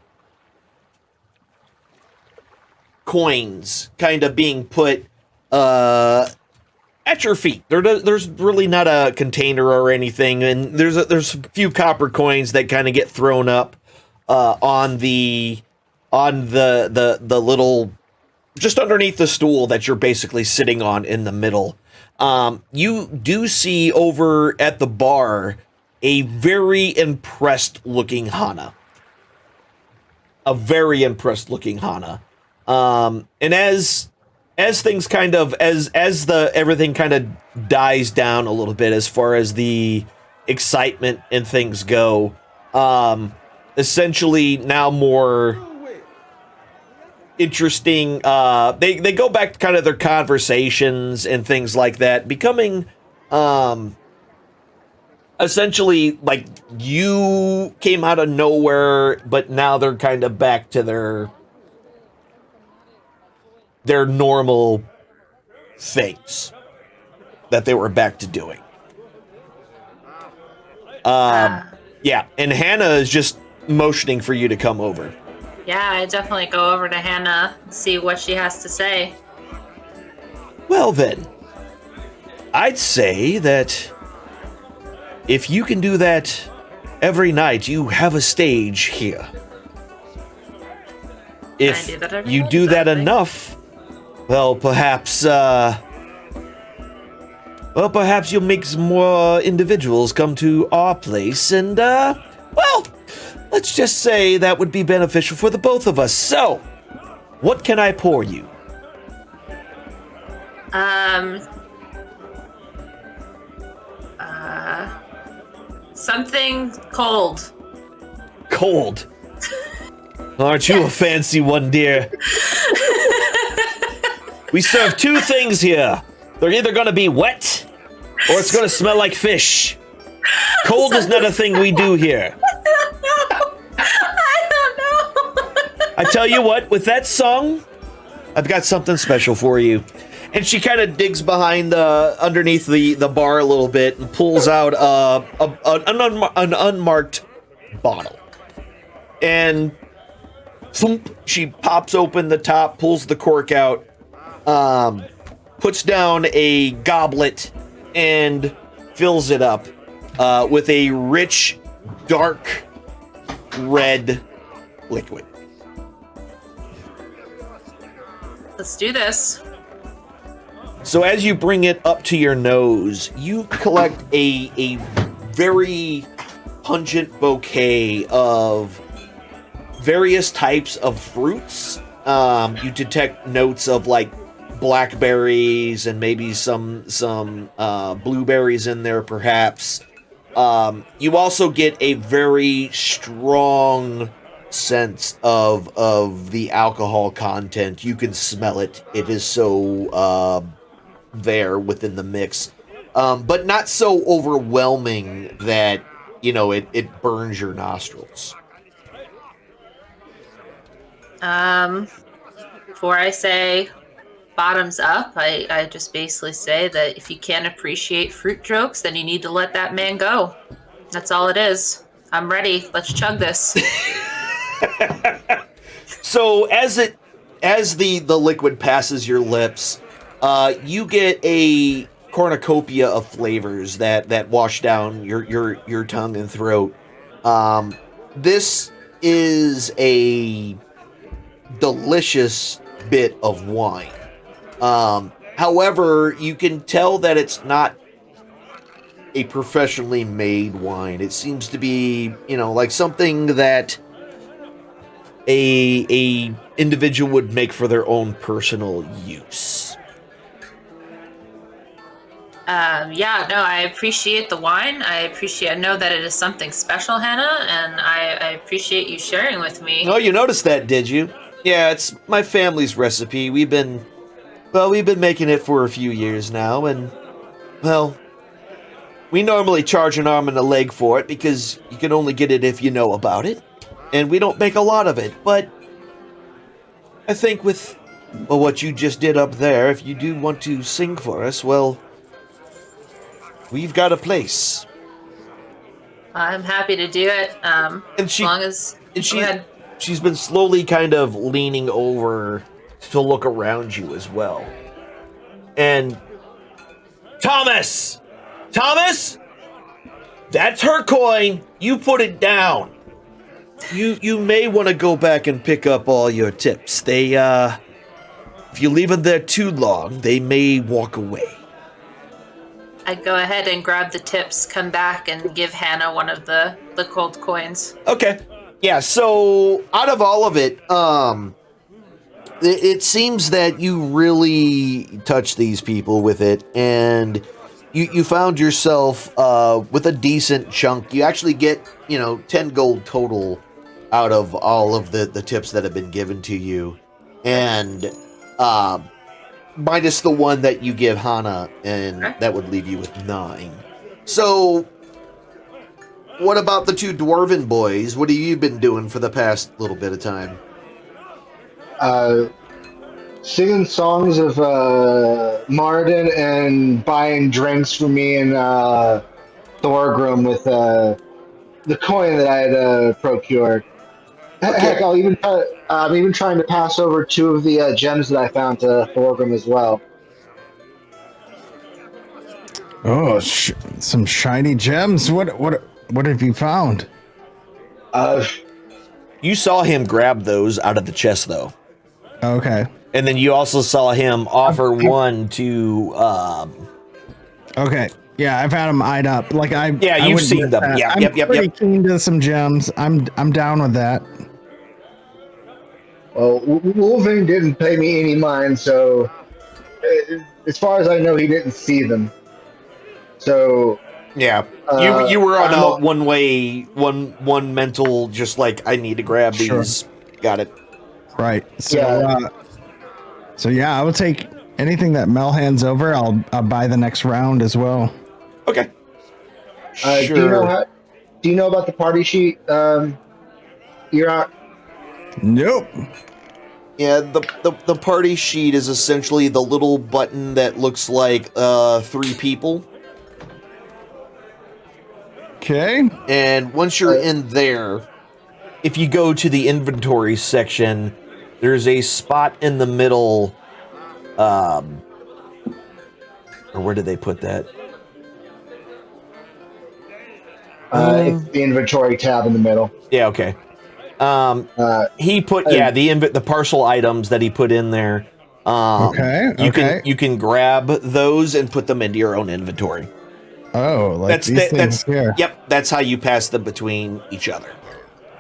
coins kind of being put at your feet. There's really not a container or anything, and there's a few copper coins that kind of get thrown up on the little, just underneath the stool that you're basically sitting on in the middle. You do see over at the bar a very impressed looking Hana. A very impressed looking Hana. And as things kind of, as everything kind of dies down a little bit as far as the excitement and things go, essentially now more interesting, they go back to kind of their conversations and things like that, becoming essentially like you came out of nowhere, but now they're kind of back to their normal things that they were back to doing. Yeah, and Hannah is just motioning for you to come over. Yeah, I definitely go over to Hannah and see what she has to say. Well then, I'd say that if you can do that every night, you have a stage here. If you do that enough, well, perhaps you'll make some more individuals come to our place, and, well, let's just say that would be beneficial for the both of us. So, what can I pour you? Something cold. Cold? Aren't you a fancy one, dear? We serve two things here. They're either going to be wet, or it's going to smell like fish. Cold is not a thing we do here. I don't know. I tell you what, with that song, I've got something special for you. And she kind of digs behind underneath the bar a little bit and pulls out an unmarked bottle. And thump, she pops open the top, pulls the cork out, puts down a goblet, and fills it up with a rich, dark red liquid. Let's do this. So as you bring it up to your nose, you collect a very pungent bouquet of various types of fruits. You detect notes of like blackberries and maybe some blueberries in there, perhaps. You also get a very strong sense of the alcohol content. You can smell it. It is so there within the mix, but not so overwhelming that it burns your nostrils. Before I say bottoms up, I just basically say that if you can't appreciate fruit jokes, then you need to let that man go. That's all it is. I'm ready. Let's chug this. So as the liquid passes your lips, you get a cornucopia of flavors that wash down your tongue and throat. This is a delicious bit of wine. However, you can tell that it's not a professionally made wine. It seems to be, like something that a individual would make for their own personal use. I appreciate the wine. I know that it is something special, Hannah, and I appreciate you sharing with me. Oh, you noticed that, did you? Yeah, it's my family's recipe. We've been making it for a few years now, and, well, we normally charge an arm and a leg for it because you can only get it if you know about it, and we don't make a lot of it, but I think with what you just did up there, if you do want to sing for us, well, we've got a place. I'm happy to do it. She's been slowly kind of leaning over to look around you as well. And Thomas, that's her coin. You put it down. You may want to go back and pick up all your tips. They if you leave them there too long, they may walk away. I go ahead and grab the tips, come back, and give Hannah one of the cold coins. Okay. Yeah, so out of all of it, it seems that you really touched these people with it, and you found yourself with a decent chunk. You actually get, 10 gold total out of all of the tips that have been given to you. And minus the one that you give Hana, and that would leave you with 9. So, what about the 2 dwarven boys? What have you been doing for the past little bit of time? Singing songs of Marden and buying drinks for me and Thorgrim with the coin that I had procured. Okay. Heck, I'm even trying to pass over 2 of the gems that I found to Thorgrim as well. Oh, some shiny gems. What have you found? You saw him grab those out of the chest, though. Okay. And then you also saw him offer one to. Okay. Yeah, I've had them eyed up. You've seen them. That. Yeah. I'm pretty keen to some gems. I'm down with that. Well, Wolverine didn't pay me any mind, so as far as I know, he didn't see them. So yeah, you were on a one mental, just like I need to grab these. Sure. Got it. Right. So I will take anything that Mel hands over. I'll buy the next round as well. Okay. Sure. Do you know about the party sheet? You're out. Nope. Yeah, the party sheet is essentially the little button that looks like 3 people. Okay. And once you're in there, if you go to the inventory section, there's a spot in the middle, or where did they put that? It's the inventory tab in the middle. Yeah, okay. He put the parcel items that he put in there. You can grab those and put them into your own inventory. Oh, things here. Yep, that's how you pass them between each other.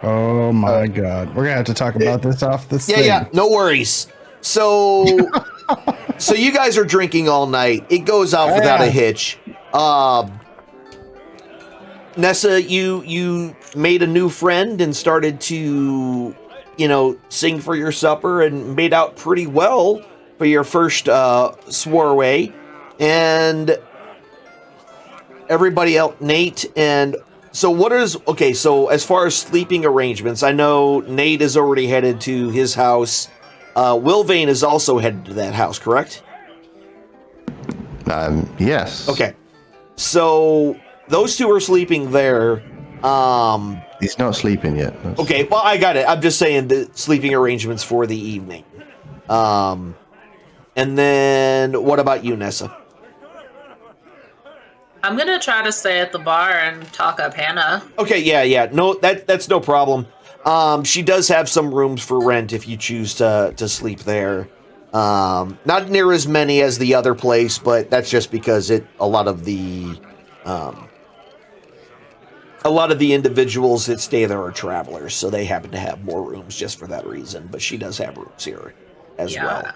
Oh my god, we're gonna have to talk about this off this thing. Yeah, no worries. So you guys are drinking all night. It goes out without a hitch. Nessa, you made a new friend and started to, sing for your supper and made out pretty well for your first soiree. And everybody else, Nate, and so as far as sleeping arrangements, I know Nate is already headed to his house. Wilvane is also headed to that house, correct? Yes. Okay. So those two are sleeping there. He's not sleeping yet. Okay, well, I got it. I'm just saying the sleeping arrangements for the evening. And then what about you, Nessa? I'm gonna try to stay at the bar and talk up Hannah. Okay, yeah. No, that's no problem. She does have some rooms for rent if you choose to sleep there. Not near as many as the other place, but that's just because a lot of the individuals that stay there are travelers, so they happen to have more rooms just for that reason. But she does have rooms here as well. I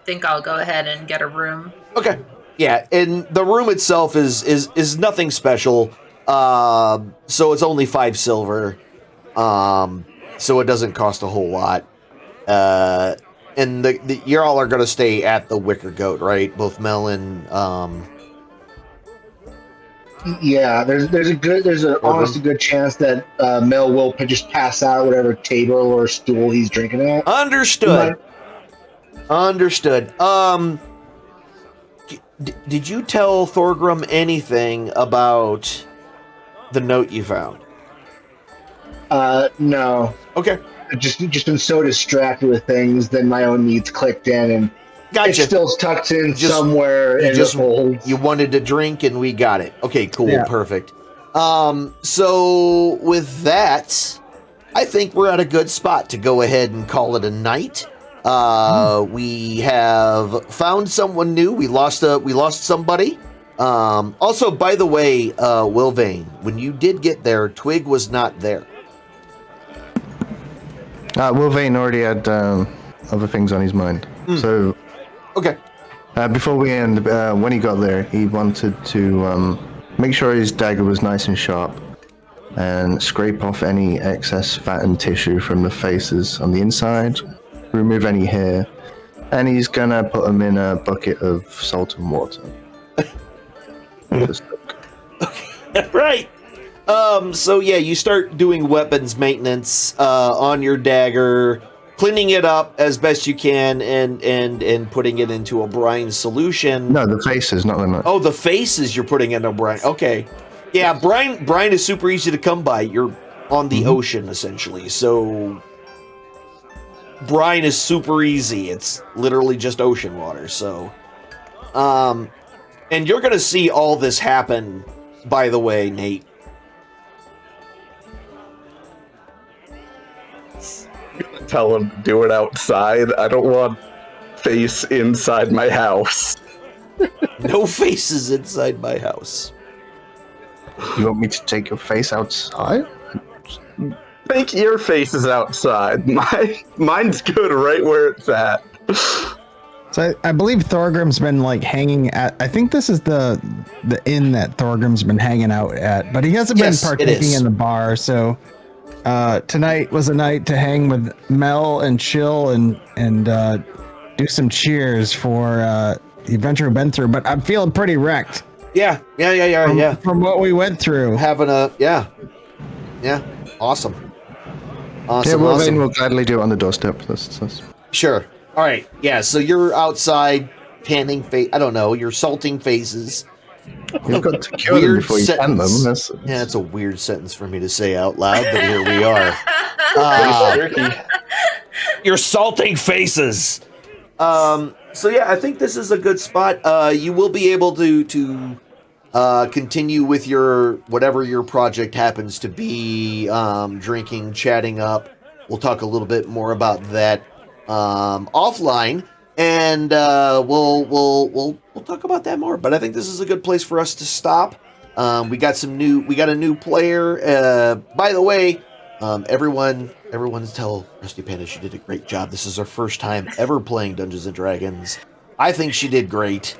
think I'll go ahead and get a room. Okay. Yeah, and the room itself is nothing special. So it's only 5 silver. So it doesn't cost a whole lot. And you all are going to stay at the Wicker Goat, right? Both Mel and Yeah, there's an honest good chance that Mel will just pass out whatever table or stool he's drinking at. Understood. Did you tell Thorgrim anything about the note you found? No. Okay. I've just been so distracted with things, then my own needs clicked in, and Gotcha. it's still tucked in somewhere in the folds. You wanted to drink, and we got it. Okay, cool, Yeah. perfect. So with that, I think we're at a good spot to go ahead and call it a night. We have found someone new. We lost somebody. Also, by the way, Wilvane, when you did get there, Twig was not there. Wilvane already had other things on his mind. So, okay. Before we end, when he got there, he wanted to make sure his dagger was nice and sharp and scrape off any excess fat and tissue from the faces on the inside, remove any hair, and he's gonna put them in a bucket of salt and water. Right. So yeah, you start doing weapons maintenance on your dagger, cleaning it up as best you can, and putting it into a brine solution. No, the faces, not the. Oh, the faces you're putting into brine. Okay. Yeah, brine is super easy to come by. You're on the ocean essentially, so brine is super easy. It's literally just ocean water. So, and you're gonna see all this happen. By the way, Nate. Tell him to do it outside. I don't want face inside my house. No faces inside my house. You want me to take your face outside? Think your face is outside. Mine's good right where it's at. So I believe Thorgrim's been like hanging at. I think this is the inn that Thorgrim's been hanging out at, but he hasn't been partaking in the bar. So tonight was a night to hang with Mel and chill and do some cheers for the adventure we've been through. But I'm feeling pretty wrecked. Yeah. From what we went through. Having a awesome. Wilvane will gladly do it on the doorstep. That's... Sure. All right. Yeah. So you're outside panning face. I don't know. You're salting faces. You've got to kill them before you pan them. Yeah, it's a weird sentence for me to say out loud, but here we are. You're salting faces. So yeah, I think this is a good spot. You will be able to continue with your whatever your project happens to be. Drinking, chatting up. We'll talk a little bit more about that offline, and we'll talk about that more. But I think this is a good place for us to stop. We got a new player. By the way, everyone tell Rusty Panda she did a great job. This is her first time ever playing Dungeons and Dragons. I think she did great.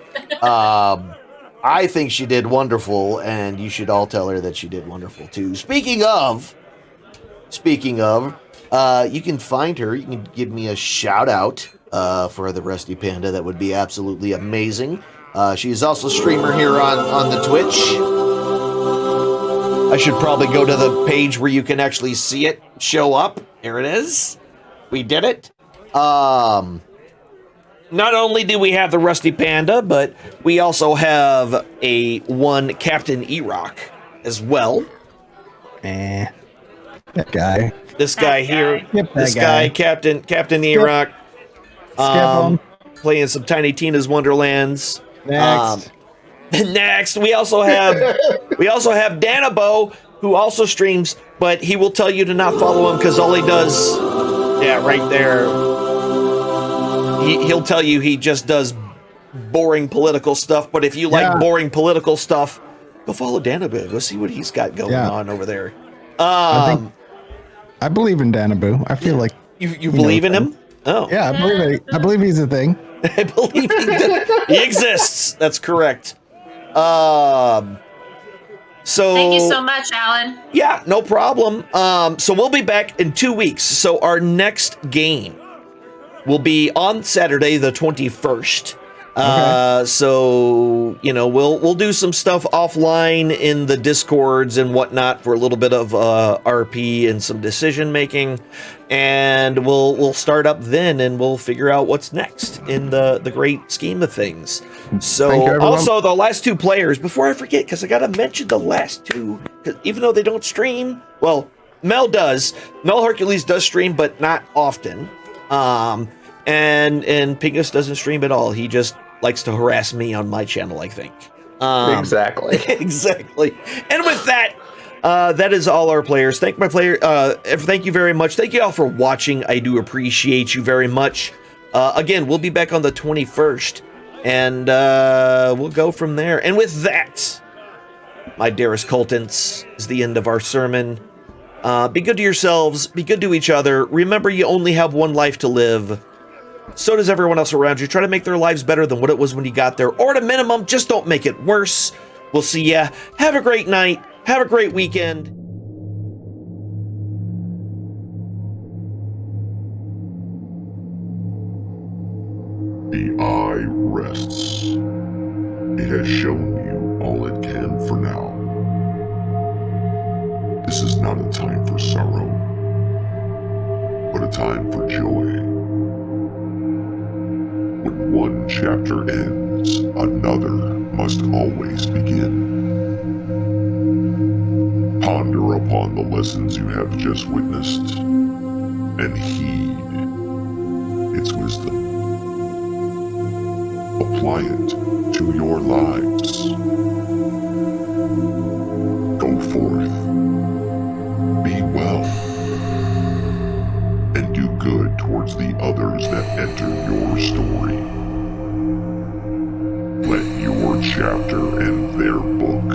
I think she did wonderful, and you should all tell her that she did wonderful too. Speaking of, you can find her. You can give me a shout out for the Rusty Panda. That would be absolutely amazing. She is also a streamer here on the Twitch. I should probably go to the page where you can actually see it show up. Here it is. We did it. Not only do we have the Rusty Panda, but we also have one Captain E-Rock as well. That guy. This guy here. Skip that This guy, Captain E-Rock. Playing some Tiny Tina's Wonderlands. Next. Next, we also have Danabo, who also streams, but he will tell you to not follow him because all he does, right there, he'll tell you he just does boring political stuff. But if you like boring political stuff, go follow Danabo. Go see what he's got going on over there. I believe in Danabo. I feel like you believe in him. Oh yeah, I believe he's a thing. I believe he exists. That's correct. So thank you so much, Alan. Yeah, no problem. So we'll be back in 2 weeks. So our next game will be on Saturday, the 21st. So we'll do some stuff offline in the Discords and whatnot for a little bit of RP and some decision making, and we'll start up then, and we'll figure out what's next in the great scheme of things. So also the last two players, before I forget, because I gotta mention the last two, even though they don't stream. Well, Mel Hercules does stream, but not often. And Pingus doesn't stream at all. He just likes to harass me on my channel, I think. Exactly. Exactly. And with that, that is all our players. Thank you very much. Thank you all for watching. I do appreciate you very much. Again, we'll be back on the 21st, and we'll go from there. And with that, my dearest cultants, is the end of our sermon. Be good to yourselves. Be good to each other. Remember, you only have one life to live. So does everyone else around you. Try to make their lives better than what it was when you got there. Or at a minimum, just don't make it worse. We'll see ya. Have a great night. Have a great weekend. The eye rests. It has shown you all it can for now. This is not a time for sorrow, but a time for joy. When one chapter ends, another must always begin. Ponder upon the lessons you have just witnessed, and heed its wisdom. Apply it to your lives. Go forth, be well, and do good towards the others that enter your story. Let your chapter and their book